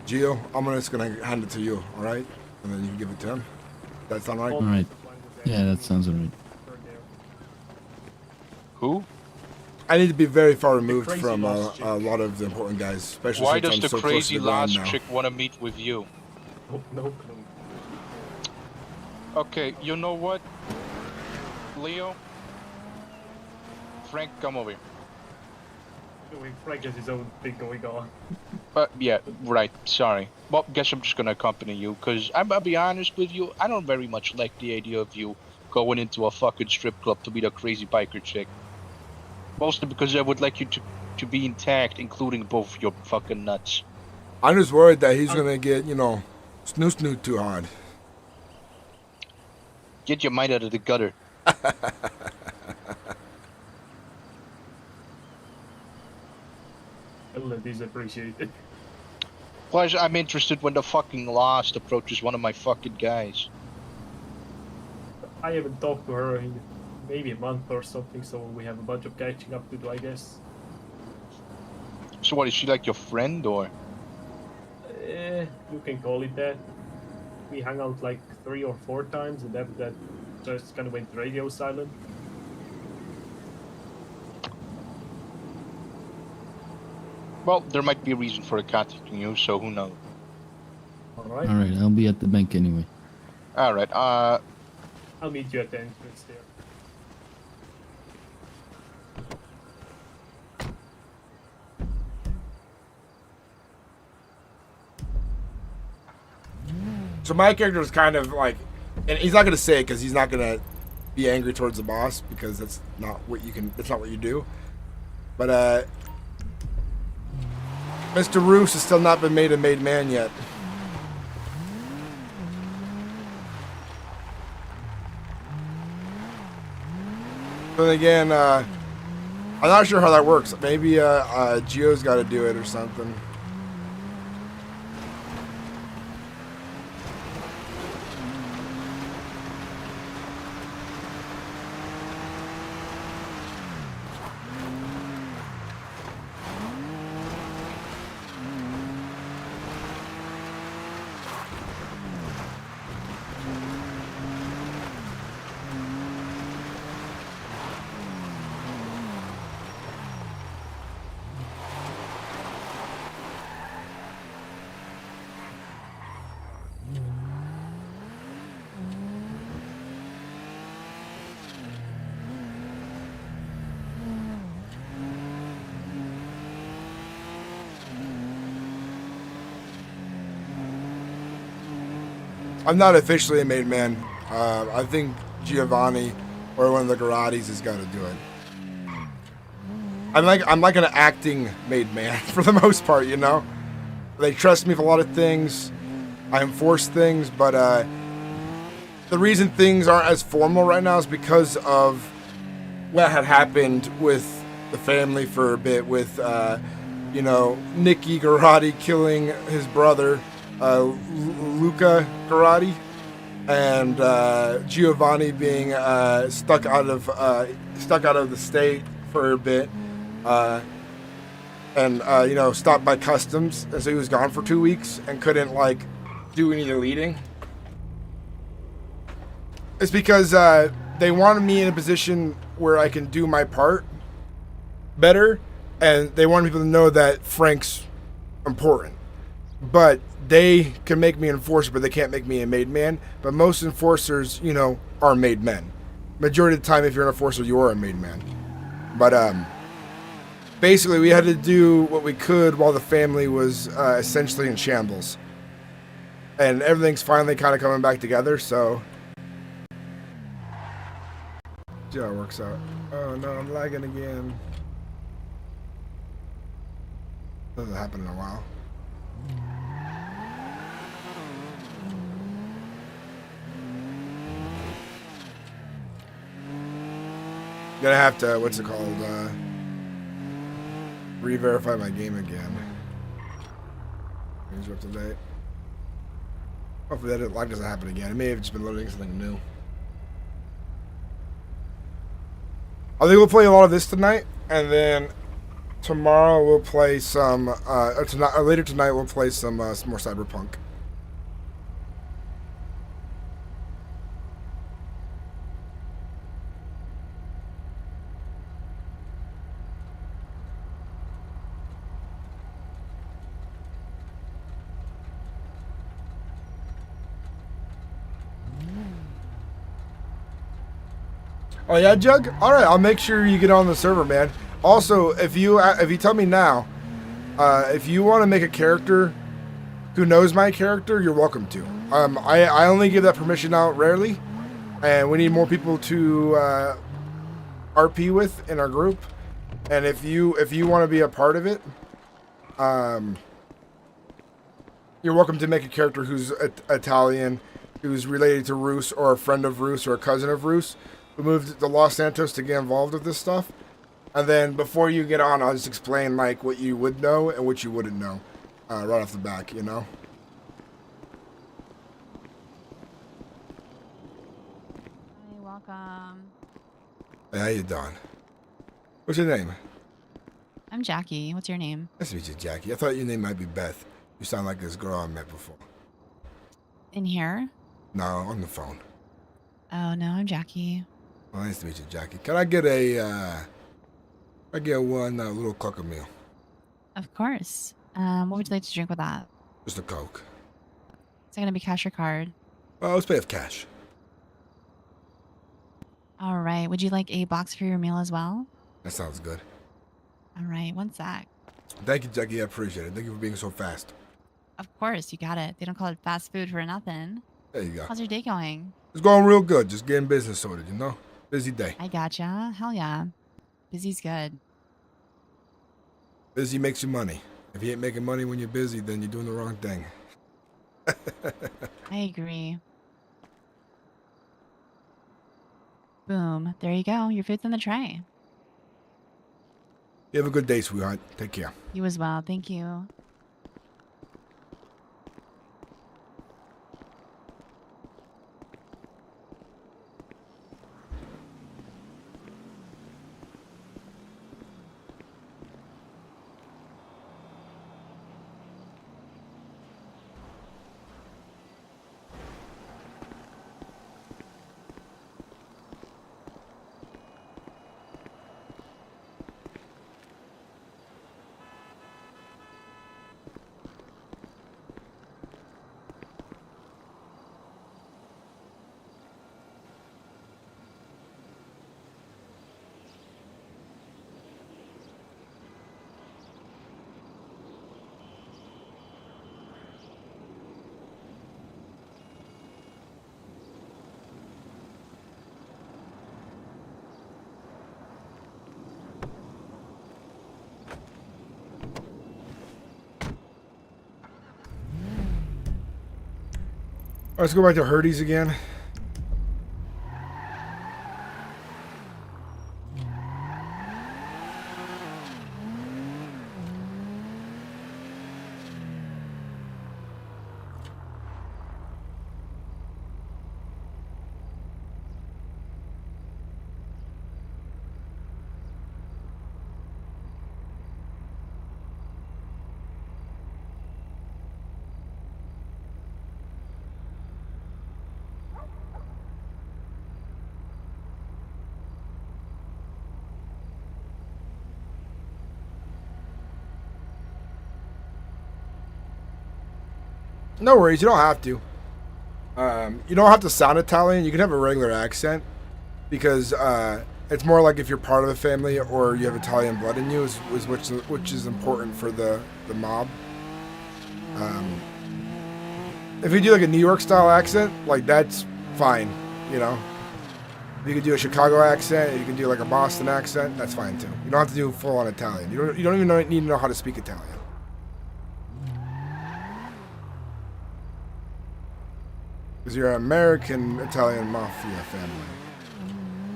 Gio, I'm just gonna hand it to you, all right? And then you can give it to him. That sound right? All right, yeah, that sounds all right. Who? I need to be very far removed crazy from lost a lot of the important guys, especially Why since does I'm the so close crazy to the ground last now. chick want to meet with you? No clue. Okay, you know what? Leo? Frank, come over here. Frank has his own thing going on. Yeah, right, sorry. Well, guess I'm just gonna accompany you, because I'm gonna be honest with you, I don't very much like the idea of you going into a fucking strip club to meet a crazy biker chick. Mostly because I would like you to be intact, including both your fucking nuts. I'm just worried that he's gonna get, you know, snoot too hard. Get your mind out of the gutter. That is appreciated. Plus, I'm interested when the fucking Lost approaches one of my fucking guys. I haven't talked to her in maybe a month or something, so we have a bunch of catching up to do, I guess. So what, is she like your friend, or? You can call it that. We hung out like 3 or 4 times, and that just kind of went radio silent. Well, there might be a reason for her contacting you, so who knows? Alright. All right, I'll be at the bank anyway. Alright, I'll meet you at the entrance there. So my character is kind of like, and he's not gonna say it because he's not gonna be angry towards the boss because that's not what you can. That's not what you do. But Mr. Ruse has still not been made a made man yet. But again, I'm not sure how that works. Maybe Gio's got to do it or something. I'm not officially a made man. I think Giovanni or one of the Garattis has got to do it. I'm like an acting made man for the most part, you know. They trust me for a lot of things. I enforce things, but the reason things aren't as formal right now is because of what had happened with the family for a bit, with you know, Nicky Garatti killing his brother. Luca Garatti and Giovanni being stuck out of the state for a bit, and you know, stopped by customs, and so he was gone for 2 weeks and couldn't like do any leading. It's because they wanted me in a position where I can do my part better, and they want people to know that Frank's important. But they can make me an enforcer, but they can't make me a made man. But most enforcers, you know, are made men. Majority of the time, if you're an enforcer, you are a made man. But basically, we had to do what we could while the family was essentially in shambles. And everything's finally kind of coming back together, so... see how it works out. Oh no, I'm lagging again. Doesn't happen in a while. Gonna have to, what's it called, re-verify my game again. Things are up to date. Hopefully that lag doesn't happen again. It may have just been loading something new. I think we'll play a lot of this tonight, and then tomorrow we'll play some, later tonight we'll play some more Cyberpunk. Oh yeah, Jug? Alright, I'll make sure you get on the server, man. Also, if you tell me now, if you want to make a character who knows my character, you're welcome to. I only give that permission out rarely, and we need more people to RP with in our group. And if you want to be a part of it, you're welcome to make a character who's Italian, who's related to Ruse, or a friend of Ruse, or a cousin of Ruse, who moved to Los Santos to get involved with this stuff. And then before you get on, I'll just explain like what you would know and what you wouldn't know right off the back, you know? Hi, welcome. Hey, how you doing? What's your name? I'm Jackie. What's your name? Nice to meet you, Jackie. I thought your name might be Beth. You sound like this girl I met before. In here? No, on the phone. Oh, no, I'm Jackie. Well, nice to meet you, Jackie. Can I get a, one little Coca meal? Of course. What would you like to drink with that? Just a Coke. Is it going to be cash or card? Well, let's pay with cash. All right. Would you like a box for your meal as well? That sounds good. All right. One sec. Thank you, Jackie. I appreciate it. Thank you for being so fast. Of course, you got it. They don't call it fast food for nothing. There you go. How's your day going? It's going real good. Just getting business sorted, you know? Busy day. I gotcha. Hell yeah. Busy's good. Busy makes you money. If you ain't making money when you're busy, then you're doing the wrong thing. I agree. Boom. There you go. Your food's in the tray. You have a good day, sweetheart. Take care. You as well. Thank you. Let's go back to Herdy's again. No worries, you don't have to. You don't have to sound Italian. You can have a regular accent because it's more like if you're part of a family or you have Italian blood in you, which is important for the mob. If you do like a New York style accent, like that's fine, you know. If you could do a Chicago accent, you can do like a Boston accent, that's fine too. You don't have to do full on Italian. You don't even need to know how to speak Italian. Because you're an American Italian mafia family.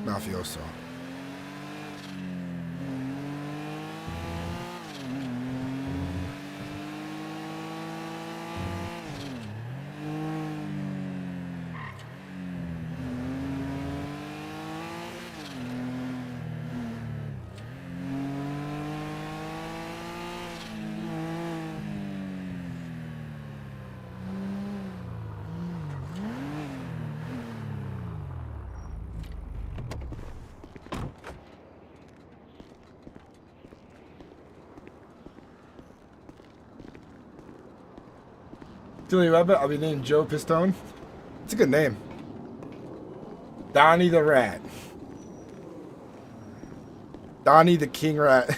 Mafioso. Julie Rabbit, I'll be named Joe Pistone. It's a good name. Donnie the Rat. Donnie the King Rat.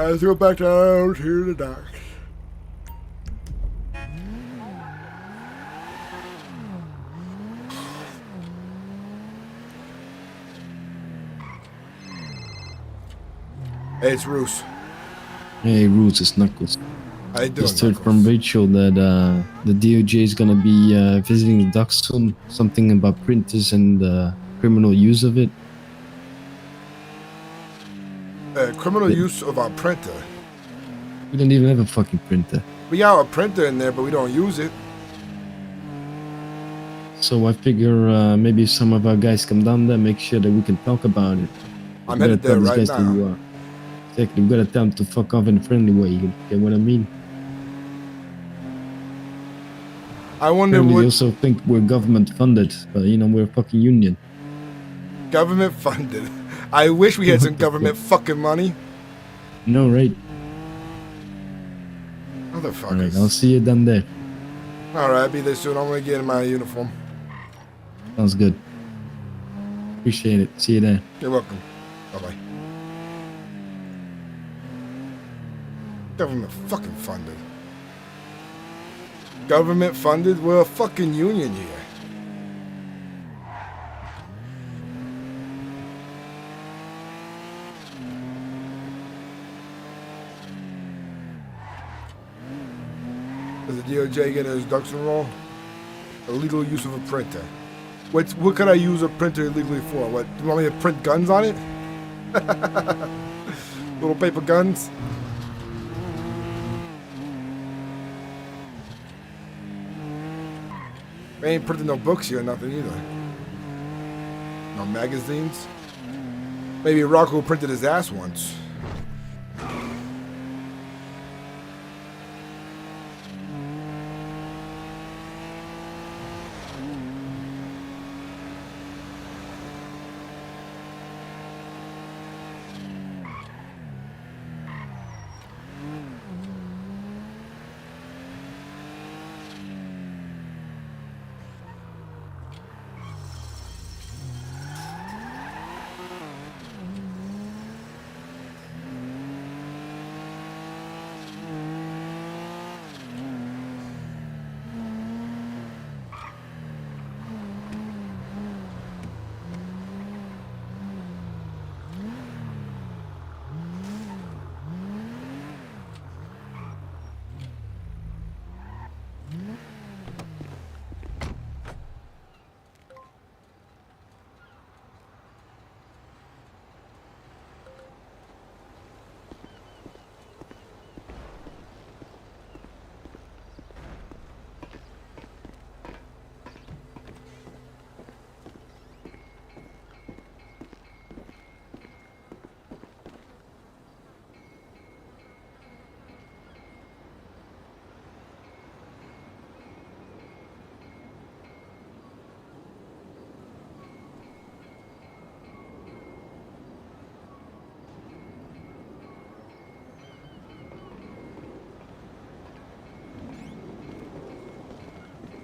Let's go back down to the docks. Hey, it's Ruse. Hey, Ruse, it's Knuckles. How you doing, Just heard from Rachel that the DOJ is gonna be visiting the docks soon. Something about printers and criminal use of it. Criminal use of our printer. We don't even have a fucking printer. We got a printer in there, but we don't use it. So I figure maybe some of our guys come down there, make sure that we can talk about it. I'm headed there right now. Exactly, we gotta tell them to fuck off in a friendly way. You get what I mean? I wonder Apparently what they also think we're government funded, but you know, we're a fucking union. government funded. I wish we had some government fucking money. No, right? Motherfuckers. Alright, I'll see you down there. Alright, I'll be there soon. I'm gonna get in my uniform. Sounds good. Appreciate it. See you there. You're welcome. Bye-bye. Government fucking funded. Government funded? We're a fucking union here. Does the DOJ get his ducks in a row? Illegal use of a printer. What could I use a printer illegally for? What, do you want me to print guns on it? Little paper guns? I ain't printing no books here or nothing either. No magazines. Maybe Rocco printed his ass once.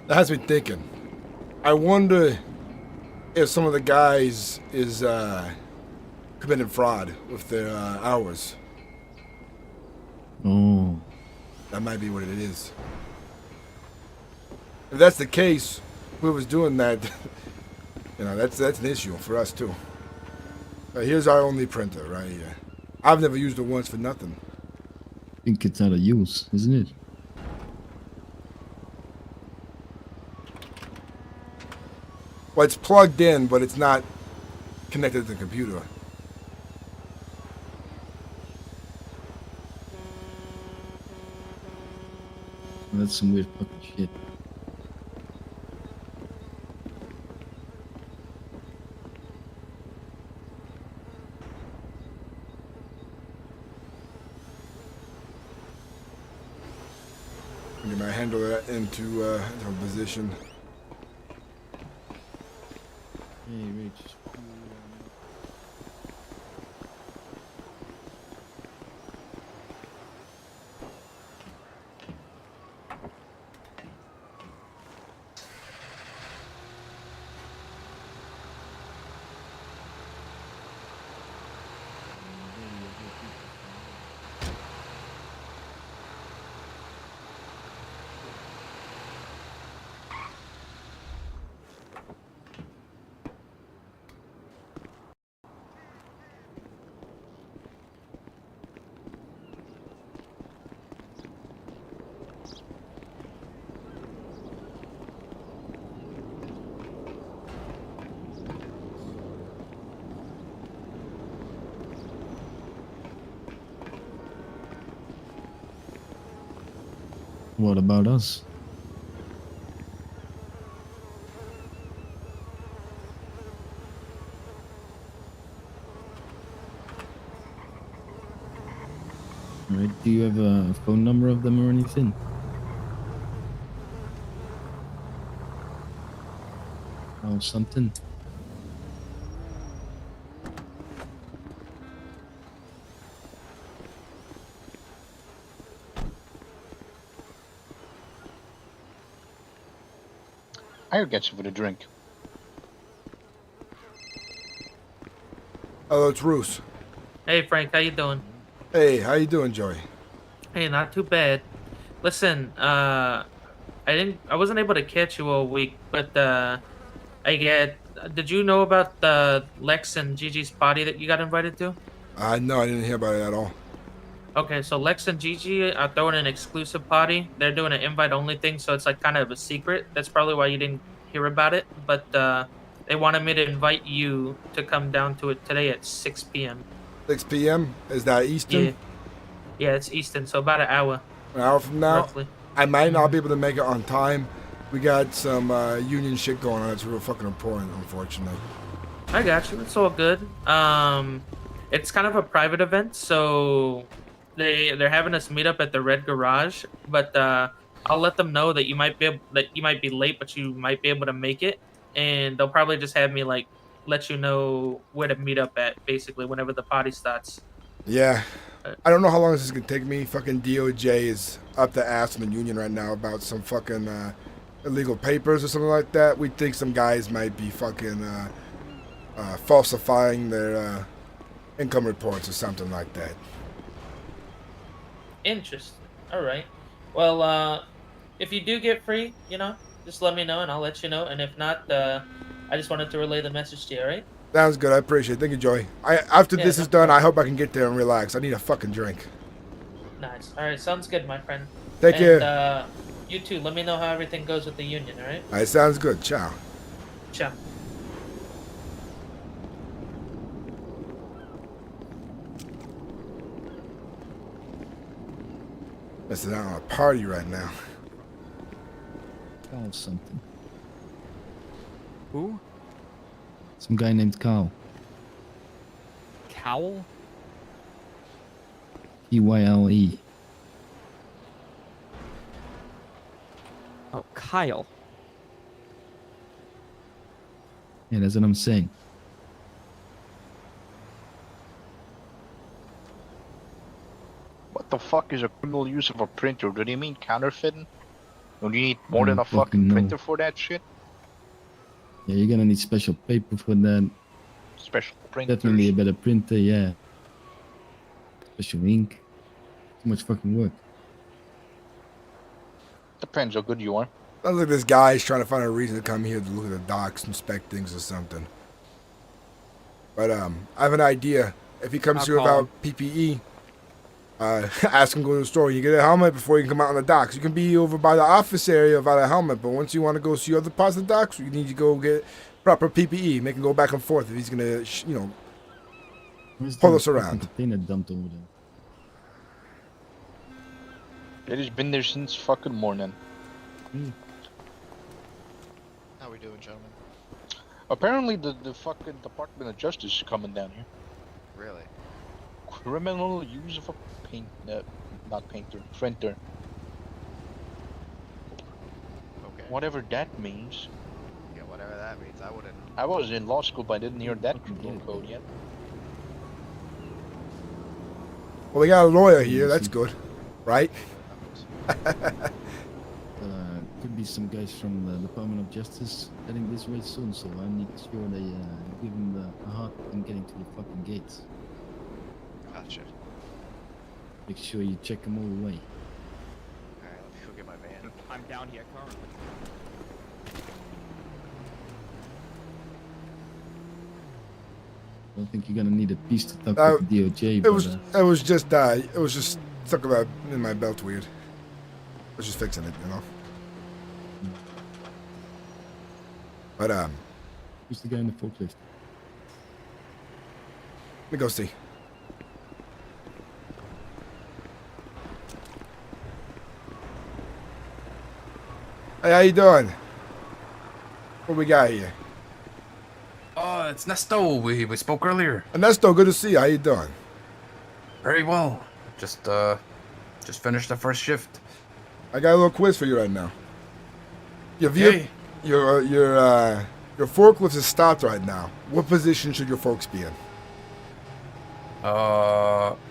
That has me thinking. I wonder if some of the guys is committing fraud with their hours. Oh. That might be what it is. If that's the case, whoever's doing that, you know, that's an issue for us too. Here's our only printer right here. I've never used it once for nothing. I think it's out of use, isn't it? Well, it's plugged in, but it's not connected to the computer. That's some weird fucking shit. I'm gonna handle that into a position. Hey, Rich. What about us? Alright, do you have a phone number of them or anything? Oh, something. I'll get you with a drink. Hello, it's Ruse. Hey Frank, how you doing? Hey, how you doing, Joey? Hey, not too bad. Listen, I wasn't able to catch you all week, but did you know about the Lex and Gigi's party that you got invited to? No, I didn't hear about it at all. Okay, so Lex and Gigi are throwing an exclusive party. They're doing an invite-only thing, so it's like kind of a secret. That's probably why you didn't hear about it. But they wanted me to invite you to come down to it today at 6 p.m. 6 p.m. Is that Eastern? Yeah, it's Eastern, so about an hour. An hour from now? Roughly. I might not be able to make it on time. We got some union shit going on. It's real fucking important, unfortunately. I got you. It's all good. It's kind of a private event, so they're having us meet up at the Red Garage. But I'll let them know that you might be late, but you might be able to make it, and they'll probably just have me like let you know where to meet up at, basically whenever the party starts. Yeah. I don't know how long this is going to take me. Fucking DOJ is up the ass in the union right now about some fucking illegal papers or something like that. We think some guys might be fucking falsifying their income reports or something like that. Interesting. All right. Well, if you do get free, just let me know and I'll let you know. And if not, I just wanted to relay the message to you, all right? Sounds good. I appreciate it. Thank you, Joey. After this is done, I hope I can get there and relax. I need a fucking drink. Nice. All right. Sounds good, my friend. Take care. You too. Let me know how everything goes with the union, all right? All right, sounds good. Ciao. Ciao. Missing out on a party right now. Carl something. Who? Some guy named Carl. Cowl? Kyle. Oh, Kyle. Yeah, that's what I'm saying. What the fuck is a criminal use of a printer? Do they mean counterfeiting? Do you need more than a fucking fucking know. printer for that shit? Yeah, you're gonna need special paper for that. Special printers. Definitely a better printer, yeah. Special ink. Too much fucking work. Depends how good you are. Sounds like this guy's trying to find a reason to come here to look at the docks, inspect things or something. But I have an idea. If he comes here without PPE, ask him to go to the store. You get a helmet before you can come out on the docks. You can be over by the office area without a helmet, but once you want to go see other parts of the docks, you need to go get proper PPE. Make him go back and forth if he's gonna, pull us around. Container dumped over there. It has been there since fucking morning. How we doing, gentlemen? Apparently the fucking Department of Justice is coming down here. Really? Criminal use of a printer. Okay. Whatever that means. Yeah, whatever that means. I wouldn't. I was in law school, but I didn't hear that criminal code yet. Well, we got a lawyer here. That's good, right? Could be some guys from the Department of Justice heading this way soon, so I need sure they give them a hard time getting to the fucking gates. Gotcha. Make sure you check them all the way. Alright, let me go get my van. I'm down here currently. I don't think you're gonna need a piece to talk with the DOJ. It was just stuck about in my belt weird. I was just fixing it, But who's the guy in the forklift? Let me go see. Hey, how you doing? What we got here? Oh, it's Nesto. We spoke earlier. Nesto, good to see you. How you doing? Very well. Just finished the first shift. I got a little quiz for you right now. Your Your forklift is stopped right now. What position should your folks be in?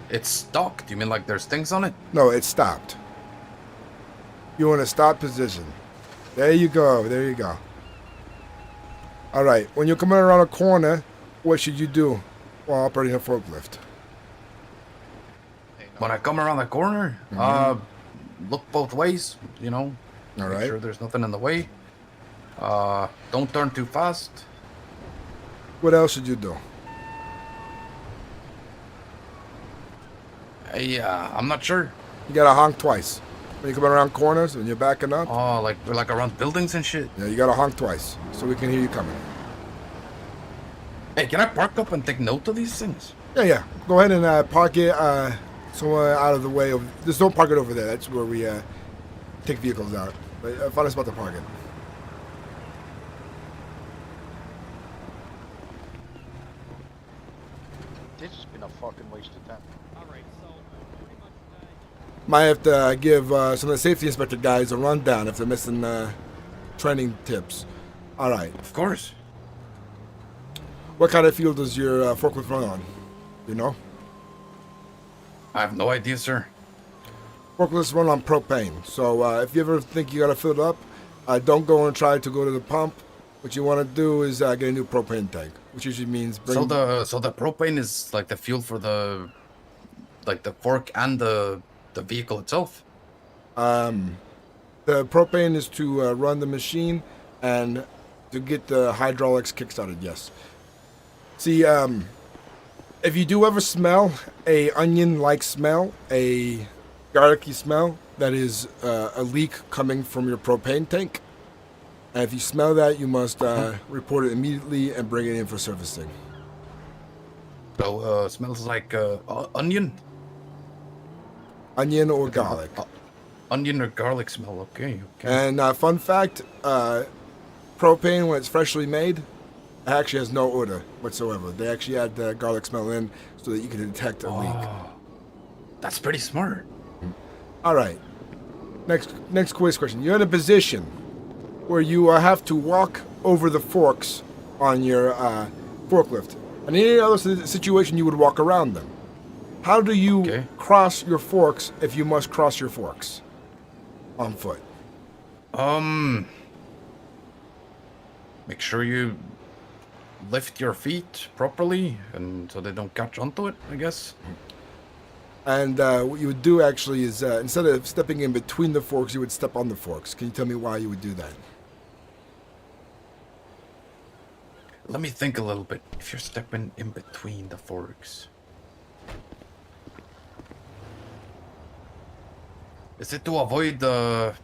It's stocked. You mean like there's things on it? No, it's stopped. You're in a stop position. There you go. There you go. All right. When you're coming around a corner, what should you do while operating a forklift? When I come around the corner, look both ways, you know. All Make right. sure there's nothing in the way. Don't turn too fast. What else should you do? I'm not sure. You gotta honk twice. When you're coming around corners, when you're backing up. Oh, like around buildings and shit. Yeah, you gotta honk twice so we can hear you coming. Hey, can I park up and take note of these things? Yeah. Go ahead and park it somewhere out of the way. Just don't park it over there. That's where we take vehicles out. But find a spot to park it. This has been a fucking waste of time. Might have to give some of the safety inspector guys a rundown if they're missing training tips. All right. Of course. What kind of fuel does your forklift run on? You know? I have no idea, sir. Forklifts run on propane. So if you ever think you gotta fill it up, don't go and try to go to the pump. What you want to do is get a new propane tank, which usually means bring. So the propane is like the fuel for the fork and the vehicle itself. The propane is to run the machine and to get the hydraulics kickstarted. Yes. See, if you do ever smell a onion-like smell, a garlicky smell, that is a leak coming from your propane tank. And if you smell that, you must report it immediately and bring it in for servicing. So smells like onion. Onion or garlic. Onion or garlic smell. Okay. And fun fact, propane when it's freshly made actually has no odor whatsoever. They actually add the garlic smell in so that you can detect a leak. That's pretty smart. All right. Next quiz question. You're in a position where you have to walk over the forks on your forklift. And in any other situation, you would walk around them. How do you cross your forks if you must cross your forks on foot? Make sure you lift your feet properly, and so they don't catch onto it, I guess. And what you would do actually is instead of stepping in between the forks, you would step on the forks. Can you tell me why you would do that? Let me think a little bit. If you're stepping in between the forks, is it to avoid the,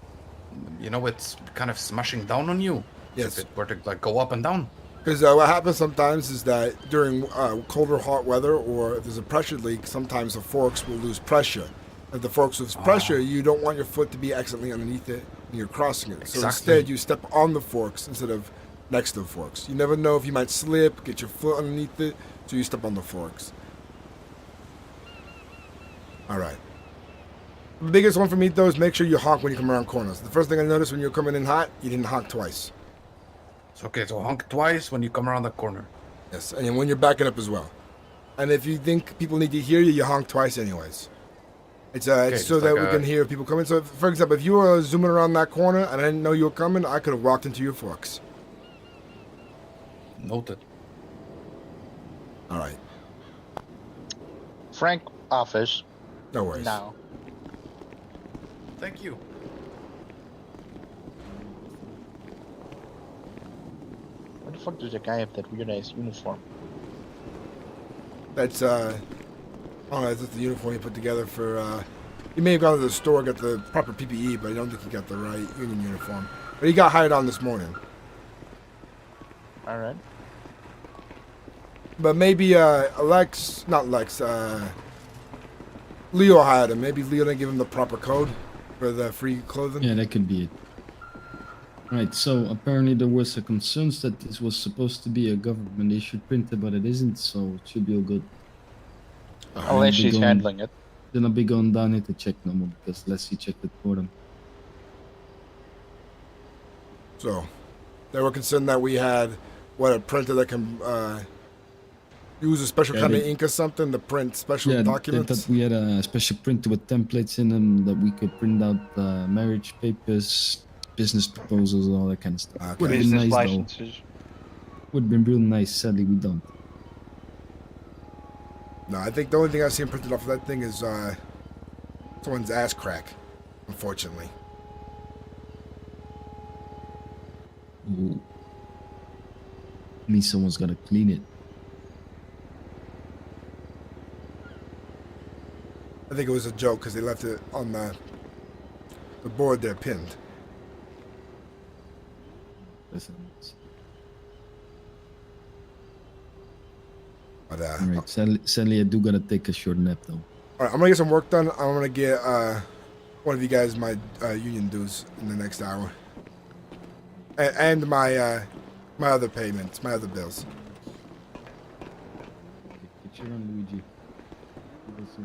it's kind of smashing down on you? Yes. If it were to go up and down. Because what happens sometimes is that during cold or hot weather, or if there's a pressure leak, sometimes the forks will lose pressure. If the forks lose pressure, you don't want your foot to be accidentally underneath it when you're crossing it. So instead, you step on the forks instead of next to the forks. You never know if you might slip, get your foot underneath it, so you step on the forks. All right. The biggest one for me, though, is make sure you honk when you come around corners. The first thing I noticed when you're coming in hot, you didn't honk twice. Okay, so honk twice when you come around the corner. Yes, and when you're backing up as well. And if you think people need to hear you, you honk twice anyways. It's so that we can hear people coming. So, for example, if you were zooming around that corner and I didn't know you were coming, I could have walked into your forks. Noted. All right. Frank, office. No worries. Now. Thank you. Where the fuck does that guy have that weird ass uniform? That's that's the uniform he put together for. He may have gone to the store, got the proper PPE, but I don't think he got the right union uniform. But he got hired on this morning. All right. But maybe Leo hired him. Maybe Leo didn't give him the proper code for the free clothing. Yeah, that could be it. Right, so apparently there was a concerns that this was supposed to be a government issued printer, but it isn't, so it should be all good. Unless she's handling it. Then I'll be going down here to check no more, because Leslie checked it for them. So, they were concerned that we had what, a printer that can use a special Yeah, kind of they- ink or something to print special Yeah, they documents? thought we had a special printer with templates in them that we could print out marriage papers, business proposals, all that kind of stuff. Okay. Would have been Business nice licenses. though. Would have been real nice. Sadly, we don't. No, I think the only thing I've seen printed off of that thing is someone's ass crack, unfortunately. Ooh. Means someone's gotta clean it. I think it was a joke because they left it on the board there pinned. Listen. But All right. Sadly, I do gotta take a short nap though. all right, I'm gonna get some work done. I'm gonna get one of you guys my union dues in the next hour, and my my other payments, my other bills. Get your on, Luigi. We'll see.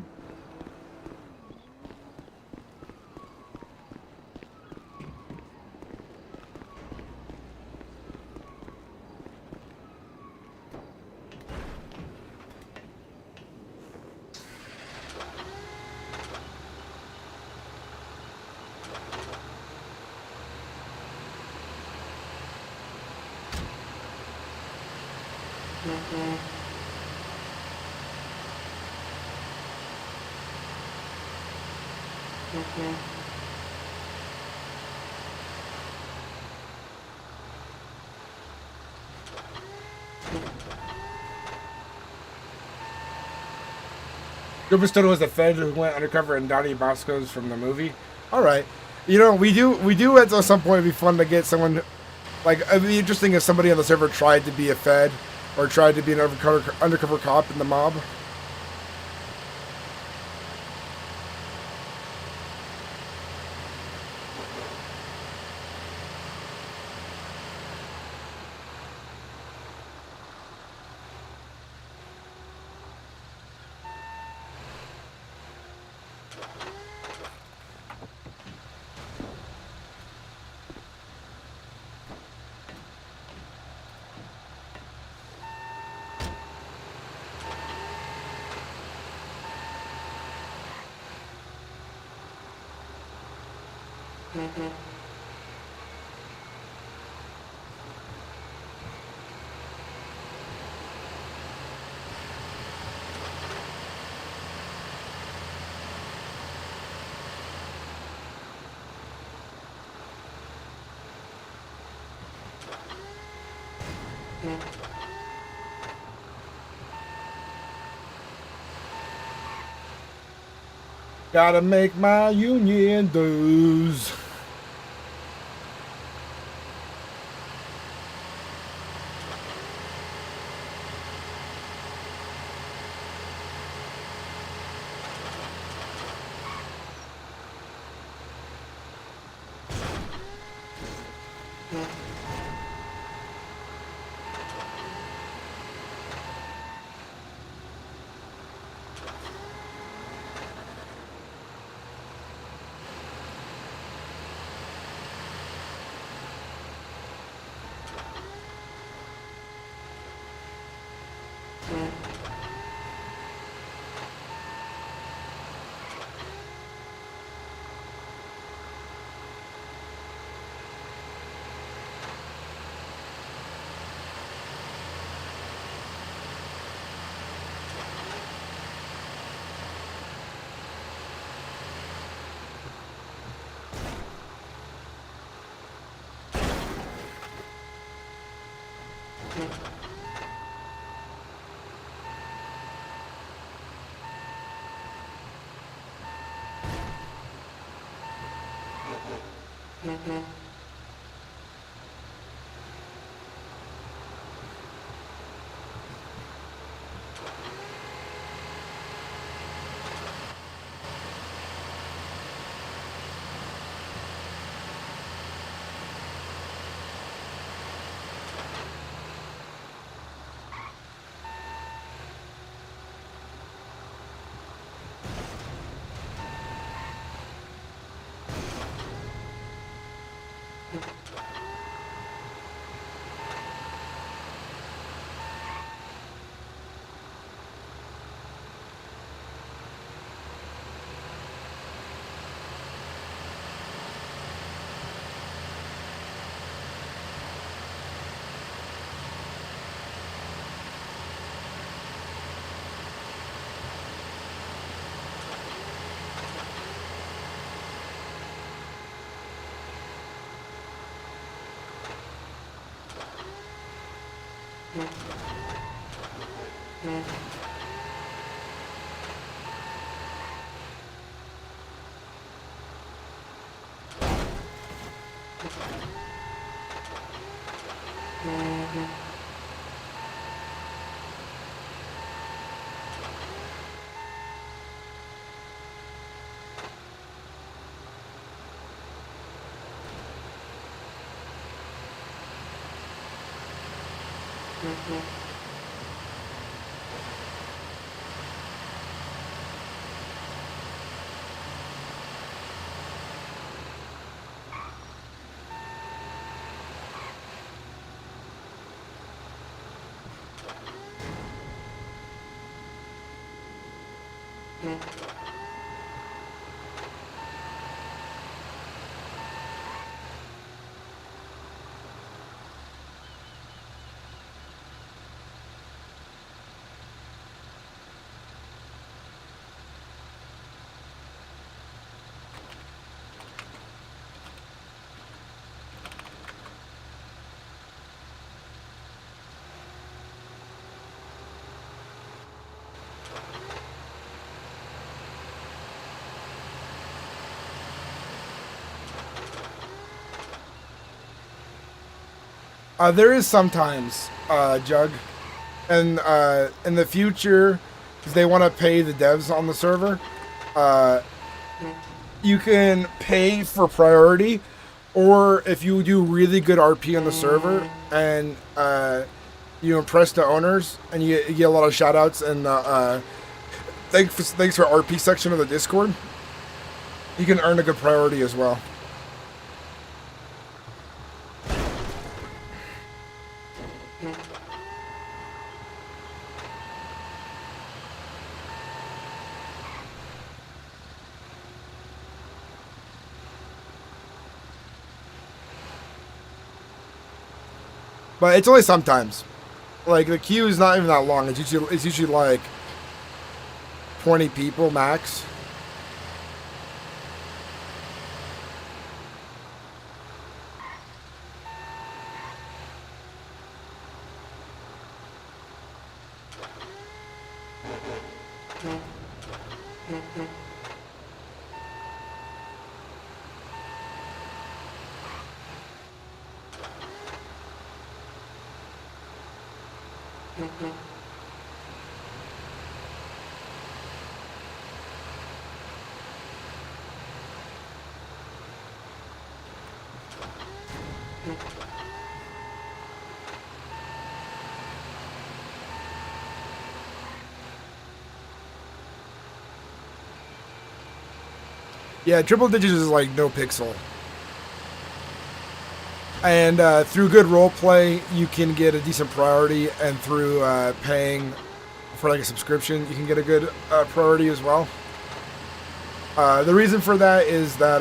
You understood it was the Fed who went undercover in Donnie Bosco's from the movie. All right, you know we do at some point it'd be fun to get someone like it'd be interesting if somebody on the server tried to be a Fed or tried to be an undercover cop in the mob. Gotta make my union dues. There is sometimes, Jug, and in the future, because they want to pay the devs on the server, you can pay for priority, or if you do really good RP on the server and you impress the owners and you get a lot of shoutouts and thanks for RP section of the Discord, you can earn a good priority as well. But it's only sometimes. Like, the queue is not even that long. It's usually like 20 people max. Yeah, triple digits is like no pixel. And through good roleplay, you can get a decent priority, and through paying for like a subscription, you can get a good priority as well. The reason for that is that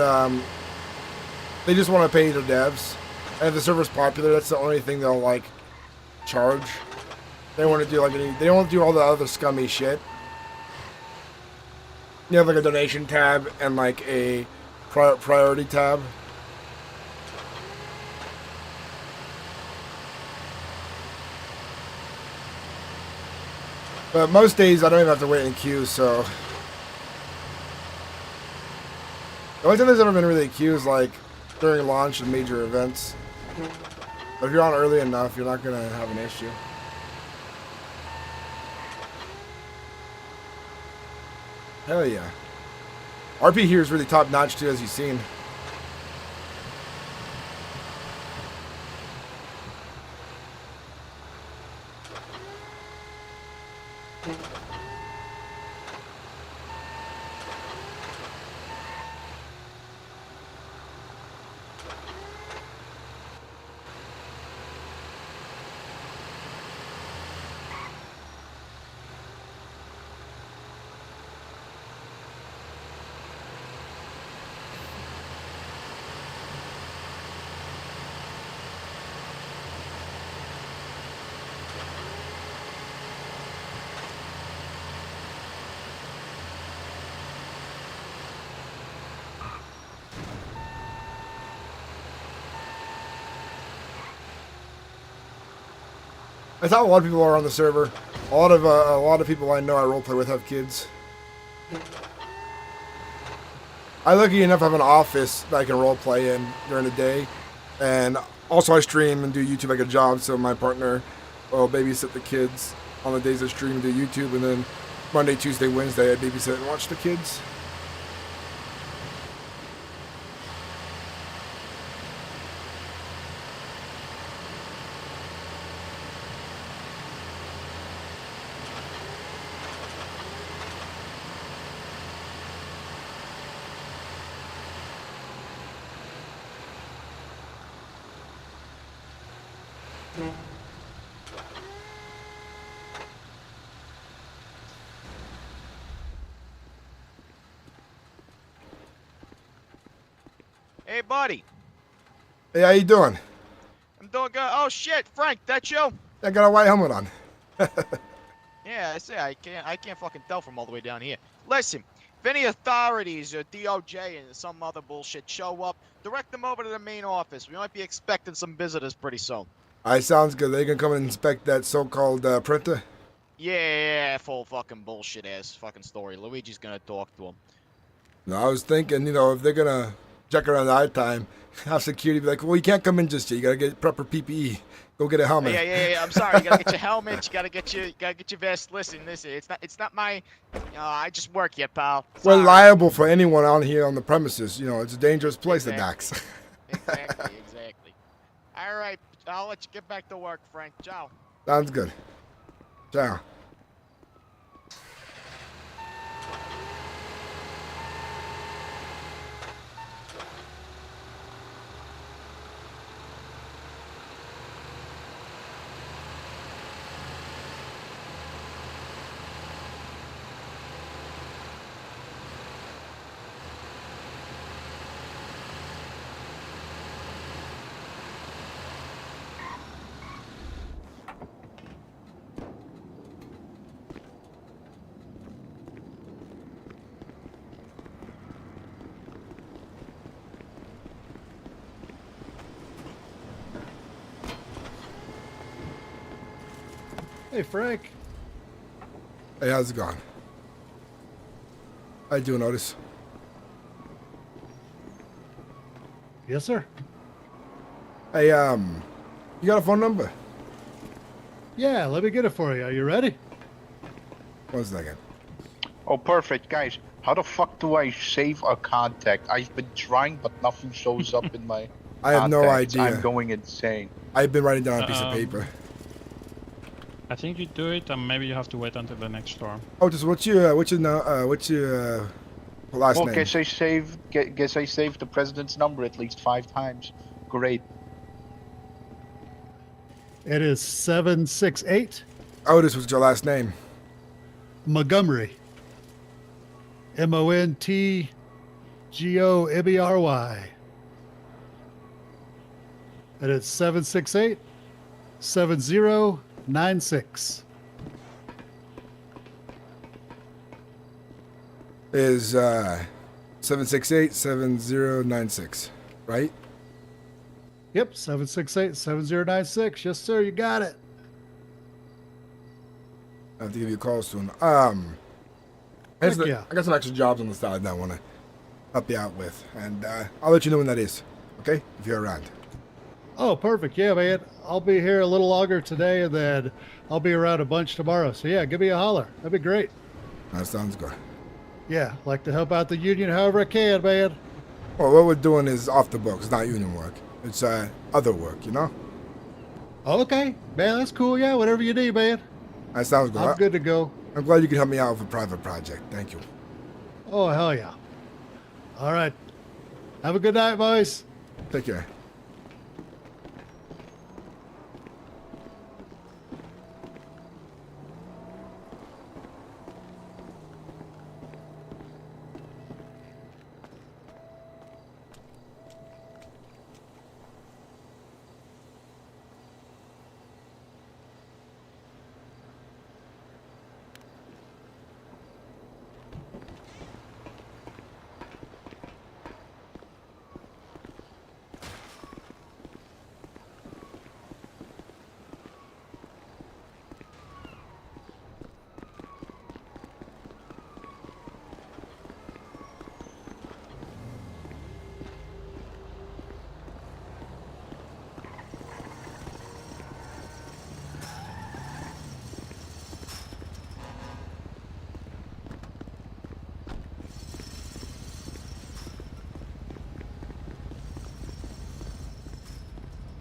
they just want to pay their devs, and if the server's popular, that's the only thing they'll like charge. They don't want to do like they don't want to do all the other scummy shit. You have like a donation tab and like a priority tab. But most days I don't even have to wait in queue, so. The only time there's ever been really a queue is like during launch and major events. But if you're on early enough, you're not going to have an issue. Hell yeah. RP here is really top notch too, as you've seen. That's how a lot of people are on the server. A lot of people I know I roleplay with have kids. I'm lucky enough to have an office that I can roleplay in during the day, and also I stream and do YouTube like a job. So my partner will babysit the kids on the days I stream and do YouTube, and then Monday, Tuesday, Wednesday I babysit and watch the kids. Hey, buddy. Hey, how you doing? I'm doing good. Oh shit, Frank, that you? I got a white helmet on. Yeah, I say I can't fucking tell from all the way down here. Listen, if any authorities or DOJ and some other bullshit show up, direct them over to the main office. We might be expecting some visitors pretty soon. All right, sounds good. They can come and inspect that so-called printer. Yeah, full fucking bullshit ass fucking story. Luigi's gonna talk to him. No, I was thinking, if they're gonna check around our time, have security be like, well, you can't come in just yet. You gotta get proper PPE. Go get a helmet. Yeah. I'm sorry. You gotta get your helmet. You gotta get your vest. Listen. It's not my. I just work here, pal. We're Sorry. liable for anyone on here on the premises. It's a dangerous place, the docks. Exactly. All right, I'll let you get back to work, Frank. Ciao. Sounds good. Ciao. Hey, Frank. Hey, how's it going? How you doing, Otis? Yes, sir. Hey, you got a phone number? Yeah, let me get it for you. Are you ready? 1 second. Oh, perfect, guys. How the fuck do I save a contact? I've been trying, but nothing shows up in my. I have no contacts. idea. I'm going insane. I've been writing down a piece of paper. I think you do it, and maybe you have to wait until the next storm. Otis, what's your last Well, name? guess I saved the president's number at least 5 times. Great. It is 768 Otis, what's your last name? Montgomery. Montgomery. And it's 768 7096. Is 768-7096, right? Yep, 768-7096. Yes, sir, you got it. I have to give you a call soon. I got some extra jobs on the side that I want to help you out with, and I'll let you know when that is, okay? If you're around. Oh, perfect. Yeah, man. I'll be here a little longer today, and then I'll be around a bunch tomorrow. So, yeah, give me a holler. That'd be great. That sounds good. Yeah, like to help out the union however I can, man. Well, what we're doing is off the books. It's not union work. It's other work, you know? Okay. Man, that's cool. Yeah, whatever you need, man. That sounds good. I'm good to go. I'm glad you could help me out with a private project. Thank you. Oh, hell yeah. All right. Have a good night, boys. Take care.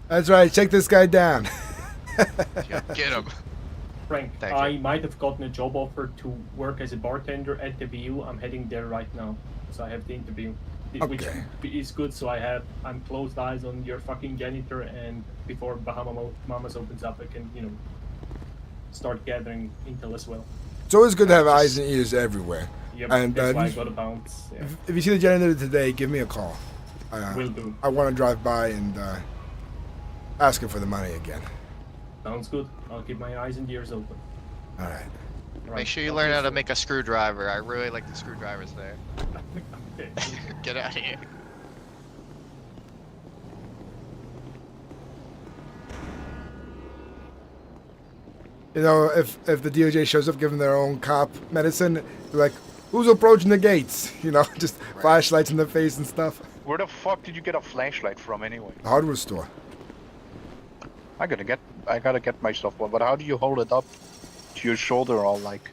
That's right. Check this guy down. Get him. Frank, I might have gotten a job offer to work as a bartender at the VU. I'm heading there right now, so I have the interview, which is good. So I'm closed eyes on your fucking janitor, and before Mamas opens up, I can start gathering intel as well. It's always good to have eyes and ears everywhere. Yep, And that's why I got a bounce. Yeah. if you see the janitor today, give me a call. Will do. I want to drive by and ask him for the money again. Sounds good. I'll keep my eyes and ears open. All right. Make sure you learn how to make a screwdriver. I really like the screwdrivers there. Okay. Get out of here. You know, if the DOJ shows up giving their own cop medicine, they're like, who's approaching the gates? You know, just flashlights in the face and stuff. Where the fuck did you get a flashlight from anyway? The hardware store. I gotta get myself one, but how do you hold it up to your shoulder all like?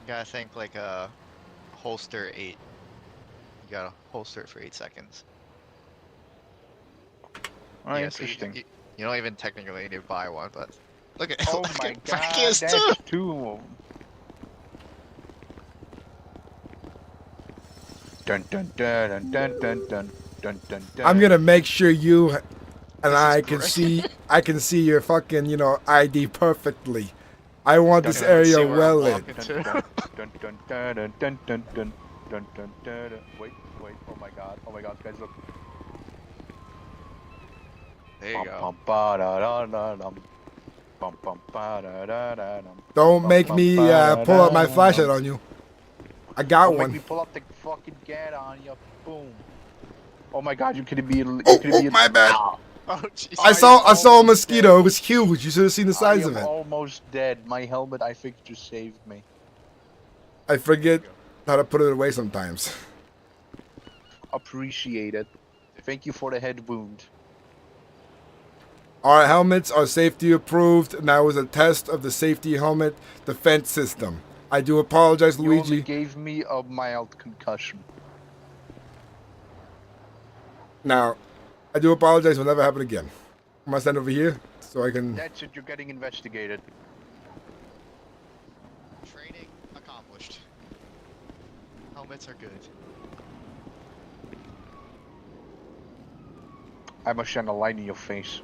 Gotta think like a holster 8. You gotta holster it for 8 seconds. Oh, So interesting. you don't even technically need to buy one, but look at Oh look my at god, Frankie has that's two. 2 of them. Dun dun dun dun dun dun dun dun dun. I'm gonna make sure you and I can see your fucking, you know, ID perfectly. I want this area well lit. Dun dun dun dun dun dun dun dun dun dun. Wait, oh my god, guys, look. There you go. Don't make me pull up my flashlight on you. I got Don't one. Make me pull up the fucking gat on you. Boom. Oh my god, you could be. My bad. Oh, I saw a mosquito. It was huge. You should have seen the size of I am it. almost dead. My helmet, I think, just saved me. I forget how to put it away sometimes. Appreciate it. Thank you for the head wound. Our helmets are safety approved, and that was a test of the safety helmet defense system. I do apologize, You only Luigi. gave me a mild concussion. Now, I do apologize. Will never happen again. I'm gonna stand over here so I can. That's it. You're getting investigated. Training accomplished. Helmets are good. I must shine a light in your face.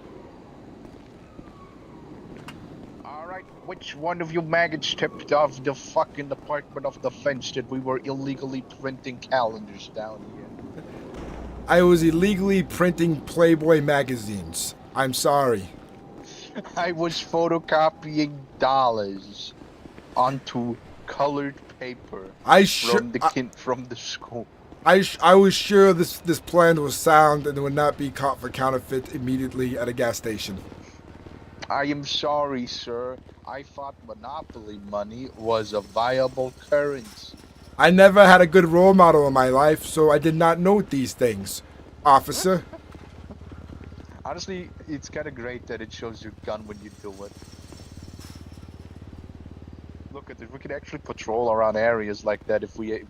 Alright, which one of you maggots tipped off the fucking Department of Defense that we were illegally printing calendars down here? I was illegally printing Playboy magazines. I'm sorry. I was photocopying dollars onto colored paper from the school. I was sure this plan was sound and would not be caught for counterfeit immediately at a gas station. I am sorry, sir. I thought monopoly money was a viable currency. I never had a good role model in my life, so I did not know these things, officer. Honestly, it's kind of great that it shows your gun when you do it. Look at it. We could actually patrol around areas like that if we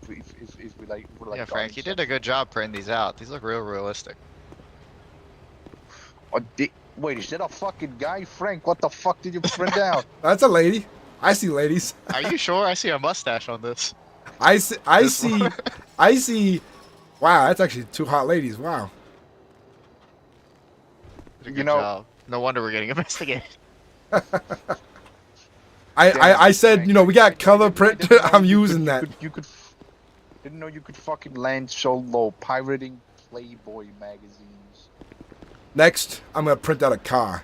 like. Yeah, Frank, you did a good job printing these out. These look real realistic. Wait, is that a fucking guy? Frank, what the fuck did you print out? That's a lady. I see ladies. Are you sure? I see a mustache on this. I see. Wow, that's actually 2 hot ladies. Wow. Good job. No wonder we're getting investigated. I said, you know, we got color print. I'm using that. Didn't know you could fucking land so low, pirating Playboy magazines. Next, I'm gonna print out a car.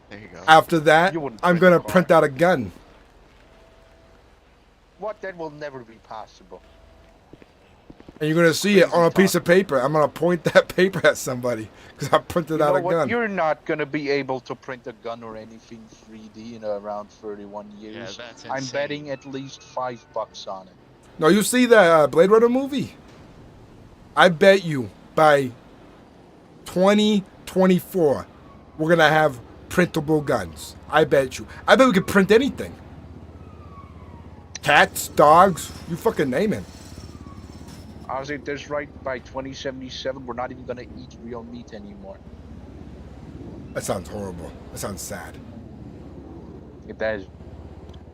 There you go. After that, I'm gonna print out a gun. What? That will never be possible. And you're gonna see it on a piece of paper. I'm gonna point that paper at somebody because I printed out a gun. You're not gonna be able to print a gun or anything 3D in around 31 years. Yeah, that's I'm insane. betting at least $5 on it. No, you see the Blade Runner movie? I bet you by 2024 we're gonna have printable guns. I bet you. I bet we could print anything. Cats, dogs, you fucking name it. Honestly, that's right. By 2077, we're not even gonna eat real meat anymore. That sounds horrible. That sounds sad. It does.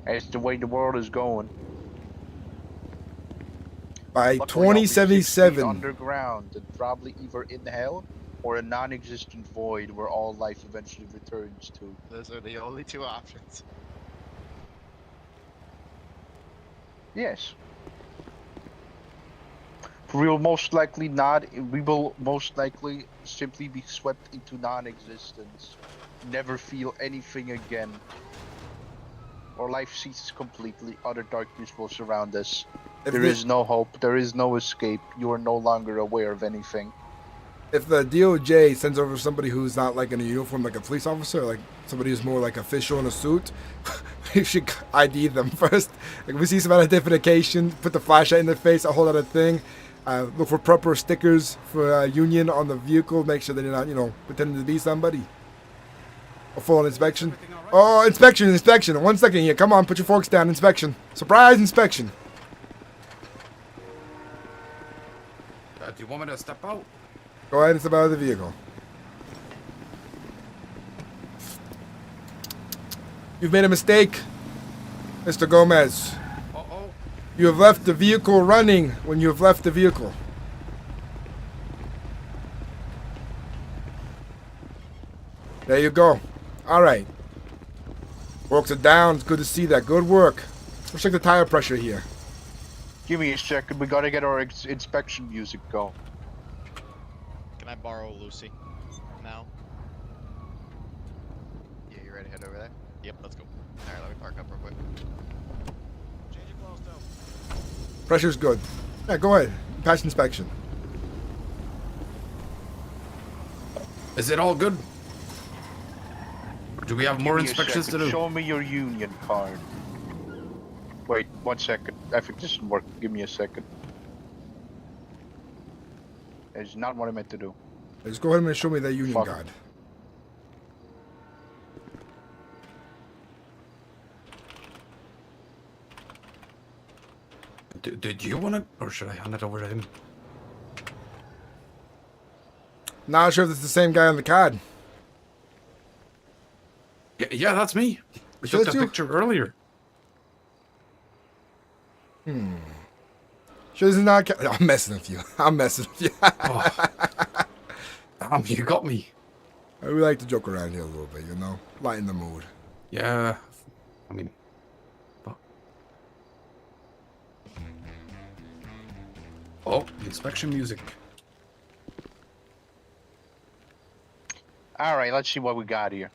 That's the way the world is going. By Luckily, I'll be 6 feet 2077. underground and probably either in hell or a non-existent void where all life eventually returns to. Those are the only 2 options. Yes. We will most likely not. We will most likely simply be swept into non-existence. Never feel anything again. Our life ceases completely. Utter darkness will surround us. There is no hope. There is no escape. You are no longer aware of anything. If the DOJ sends over somebody who's not like in a uniform, like a police officer, like somebody who's more like official in a suit, we should ID them first. Like if we see some identification, put the flashlight in their face, a whole other thing. Look for proper stickers for union on the vehicle. Make sure that you're not, you know, pretending to be somebody. A full inspection. Oh, inspection. 1 second here. Come on, put your forks down. Inspection. Surprise inspection. Do you want me to step out? Go ahead and step out of the vehicle. You've made a mistake, Mr. Gomez. Uh-oh. You have left the vehicle running when you have left the vehicle. There you go. All right. Forks are down. It's good to see that. Good work. Let's check the tire pressure here. Give me a second. We gotta get our inspection music going. Can I borrow Lucy now? Yeah, you ready to head over there? Yep, let's go. Alright, let me park up real quick. Change your clothes, though. Pressure's good. Yeah, go ahead. Pass inspection. Is it all good? Or do we have more Give me a inspections to second. do? Show me your union card. Wait, 1 second. I think this doesn't work. Give me a second. That's not what I meant to do. Just go ahead and show me that union card. Did you want it, or should I hand it over to him? Not sure if it's the same guy on the card. Yeah, that's me. We took the picture earlier. Sure this is not I'm messing with you. I'm messing with you. You got me. We like to joke around here a little bit, you know? Lighten the mood. Yeah. I mean... Oh, inspection music. Alright, let's see what we got here.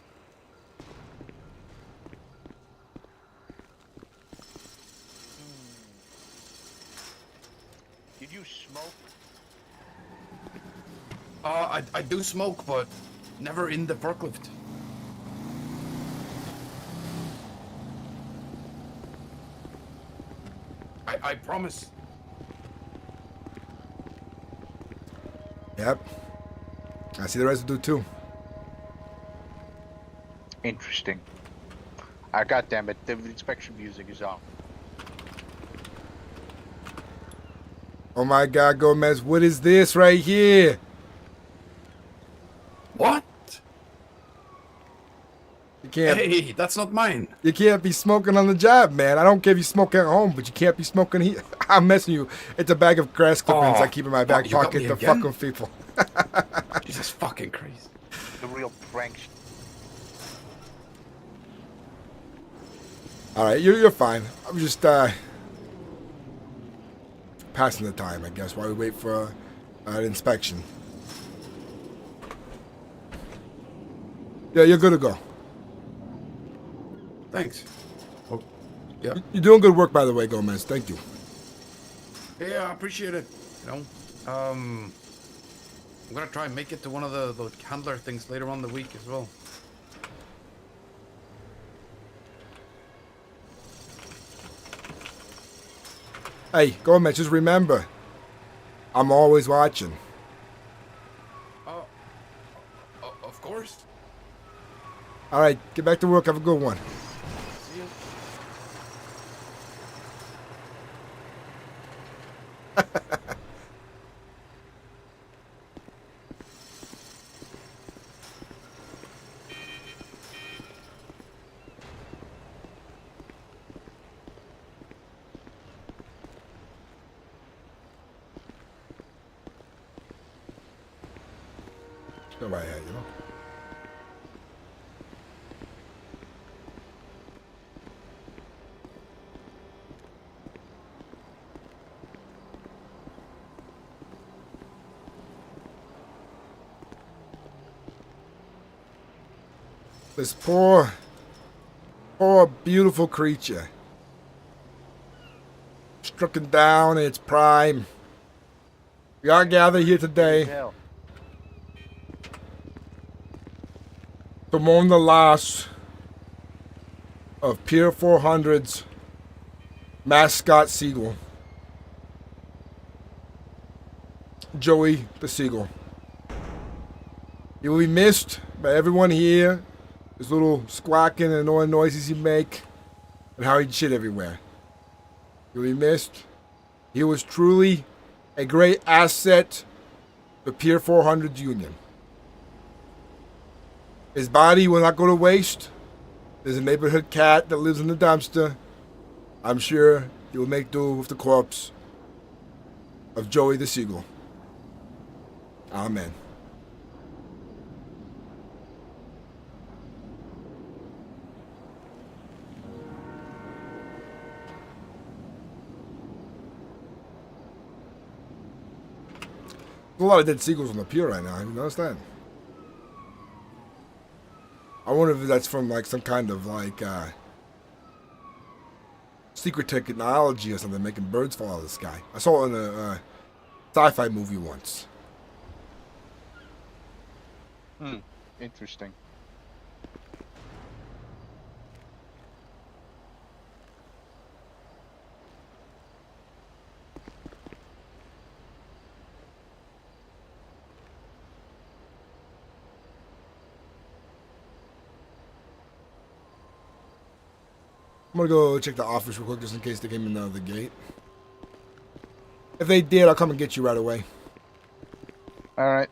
Did you smoke? I do smoke, but never in the forklift. I promise. Yep. I see the residue too. Interesting. Goddammit, the inspection music is on. Oh my God, Gomez, what is this right here? What? You can't. Hey, that's not mine. You can't be smoking on the job, man. I don't care if you smoke at home, but you can't be smoking here. I'm messing you. It's a bag of grass clippings I keep in my back you got pocket me to again? fuck with people. Jesus fucking Christ. The real prank. All right, you're fine. I'm just passing the time, I guess, while we wait for an inspection. Yeah, you're good to go. Thanks. Oh, yeah. You're doing good work, by the way, Gomez. Thank you. Yeah, I appreciate it. You know, I'm gonna try and make it to one of the handler things later on the week as well. Hey, Gomez, just remember, I'm always watching. Of course. All right, get back to work. Have a good one. See you. Nobody had, you know. This poor, beautiful creature. Stricken down in its prime. We are gathered here today to mourn the loss of Pier 400's mascot seagull, Joey the Seagull. He will be missed by everyone here. His little squawking and annoying noises he make, and how he'd shit everywhere. He'll be missed. He was truly a great asset to Pier 400's union. His body will not go to waste. There's a neighborhood cat that lives in the dumpster. I'm sure he will make do with the corpse of Joey the Seagull. Amen. There's a lot of dead seagulls on the pier right now. Have you noticed that? I wonder if that's from like some kind of like secret technology or something, making birds fall out of the sky. I saw it in a sci-fi movie once. Interesting. I'm gonna go check the office real quick just in case they came in the gate. If they did, I'll come and get you right away. All right.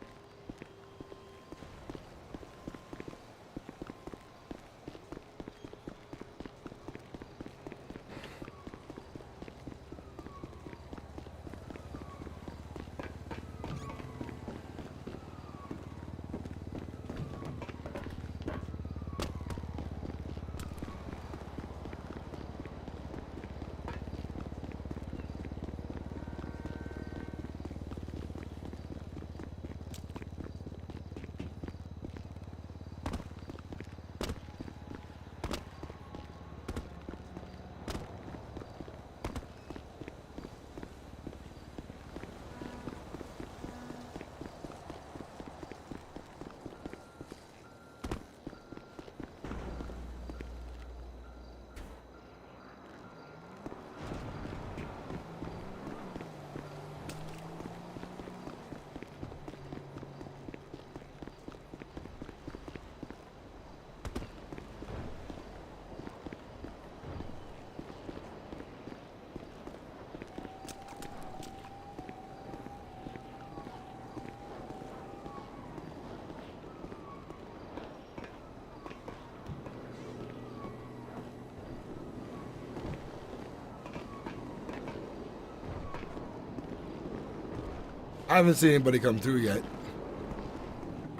I haven't seen anybody come through yet.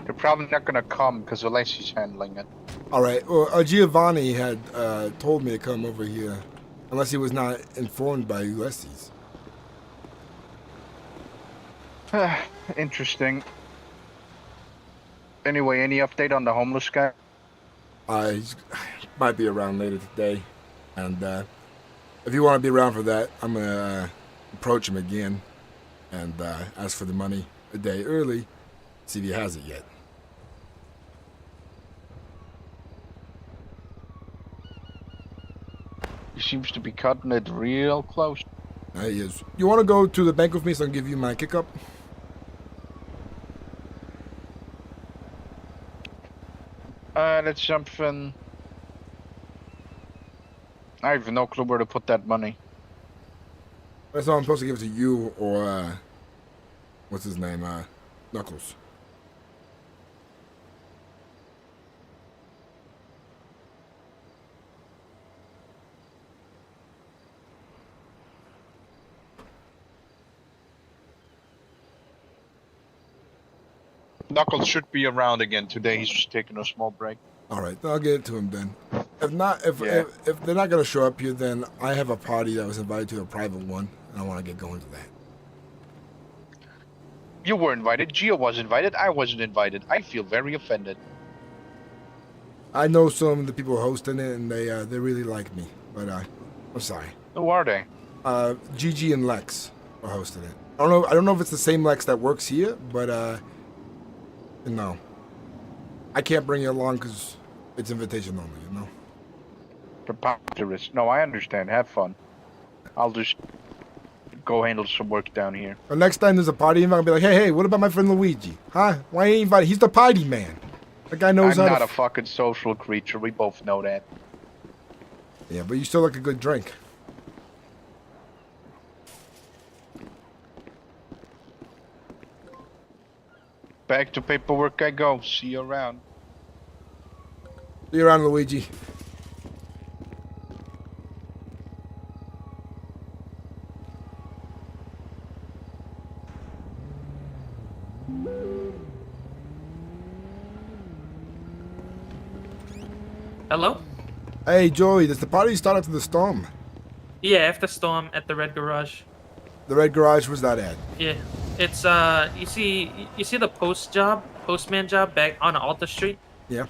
They're probably not gonna come because Alessi's handling it. All right. Well, Giovanni had told me to come over here, unless he was not informed by Ulysses. Interesting. Anyway, any update on the homeless guy? He might be around later today, and if you want to be around for that, I'm gonna approach him again and ask for the money a day early, see if he has it yet. He seems to be cutting it real close. He is. You want to go to the bank with me so I can give you my kick up? That's something. I have no clue where to put that money. That's all I'm supposed to give it to you or, what's his name? Knuckles. Knuckles should be around again today. He's just taking a small break. All right, I'll get it to him then. If not, if they're not gonna show up here, then I have a party that was invited to, a private one, and I want to get going to that. You were invited. Gio was invited. I wasn't invited. I feel very offended. I know some of the people hosting it, and they really like me. But I'm sorry. Who are they? Gigi and Lex are hosting it. I don't know if it's the same Lex that works here, but no. I can't bring you along because it's invitation only, you know? Preposterous. No, I understand. Have fun. I'll just go handle some work down here. But next time there's a party invite, I'll be like, hey, what about my friend Luigi? Huh? Why ain't he invited? He's the party man. That guy knows I'm how not to... a fucking social creature. We both know that. Yeah, but you still like a good drink. Back to paperwork I go. See you around. See you around, Luigi. Hello? Hey, Joey, does the party start after the storm? Yeah, after storm at the Red Garage. The Red Garage, where's that at? Yeah, it's you see the postman job back on Alta Street. Yeah.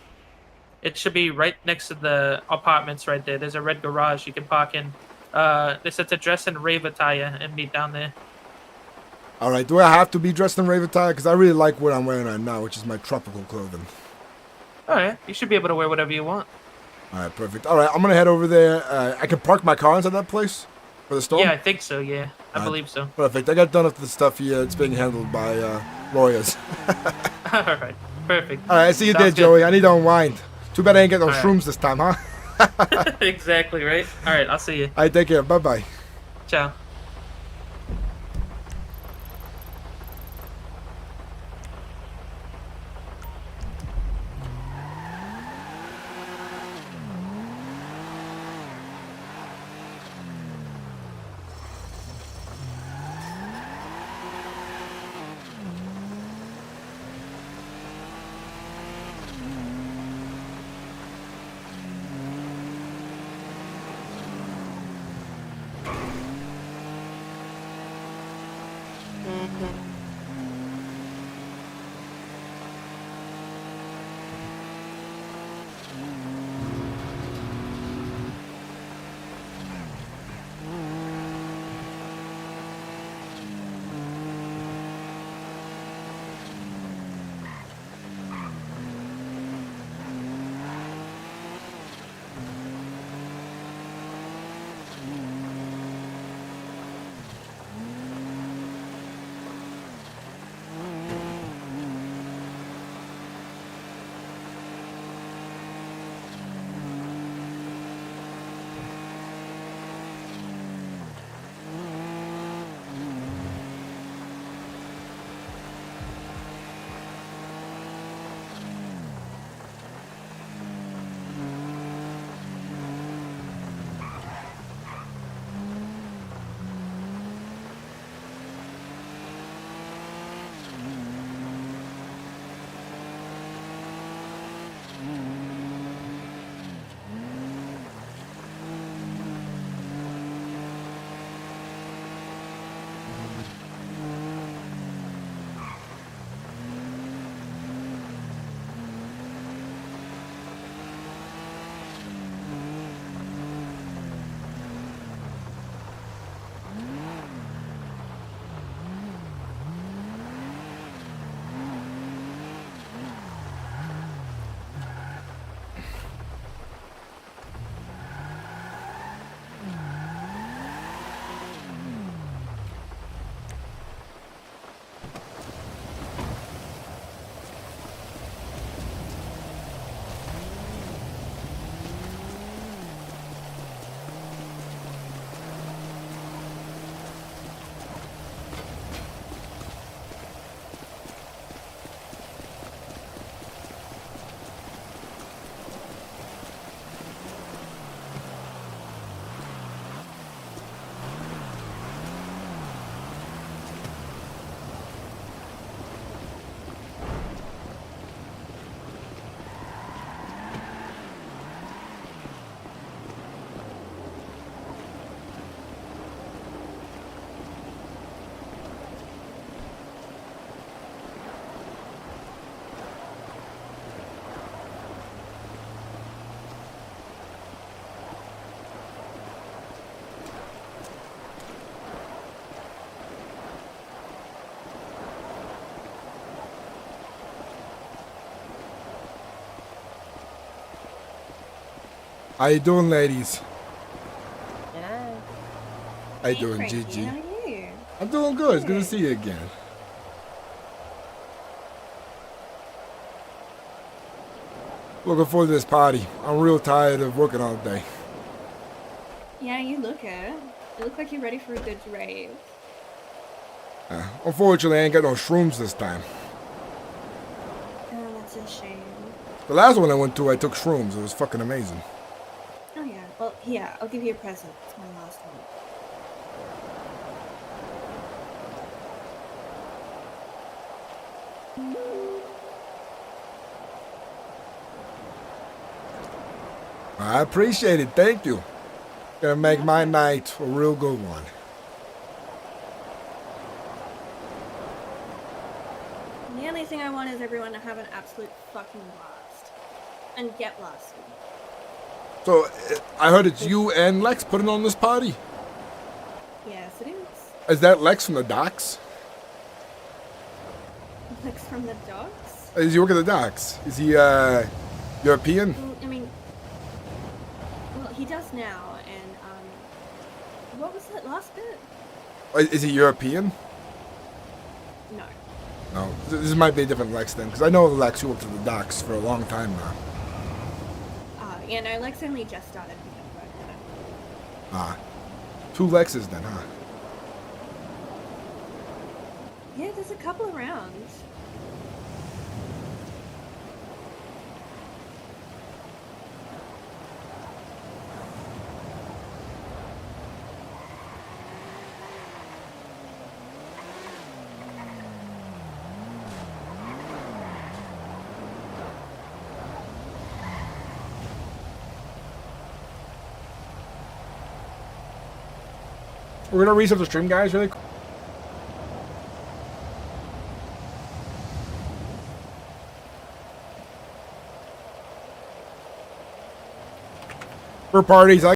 It should be right next to the apartments right there. There's a red garage you can park in. They said to dress in rave attire and meet down there. All right, do I have to be dressed in rave attire? Because I really like what I'm wearing right now, which is my tropical clothing. All right, you should be able to wear whatever you want. All right, perfect. All right, I'm going to head over there. I can park my car inside that place for the storm? Yeah, I think so, yeah. I believe so. Perfect. I got done with the stuff here. It's being handled by lawyers. All right, perfect. All right, I see you Sounds there, good. Joey. I need to unwind. Too bad I ain't get no All right. shrooms this time, huh? Exactly, right? All right, I'll see you. All right, take care. Bye-bye. Ciao. How you doing, ladies? Yeah. How you Hey, doing, Frankie, Gigi? how are you? I'm doing good. It's good to see you again. Looking forward to this party. I'm real tired of working all day. Yeah, you look it. You look like you're ready for a good rave. Unfortunately, I ain't got no shrooms this time. Oh, that's a shame. The last one I went to, I took shrooms. It was fucking amazing. Oh yeah. Well, yeah, I'll give you a present. It's my last one. I appreciate it. Thank you. Gonna make my night a real good one. The only thing I want is everyone to have an absolute fucking blast. And get blasted. So, I heard it's you and Lex putting on this party. Yes, it is. Is that Lex from the docks? Lex from the dogs? Does he work at the docks? Is he, European? Well, I mean, well, he does now, and, what was that last bit? Is he European? No. No. This might be a different Lex then, because I know the Lex who worked at the docks for a long time now. Yeah, no, Lex only just started picking up work with him. Ah. 2 Lexes then, huh? Yeah, there's a couple around. We're gonna reset the stream, guys, really quick. For parties,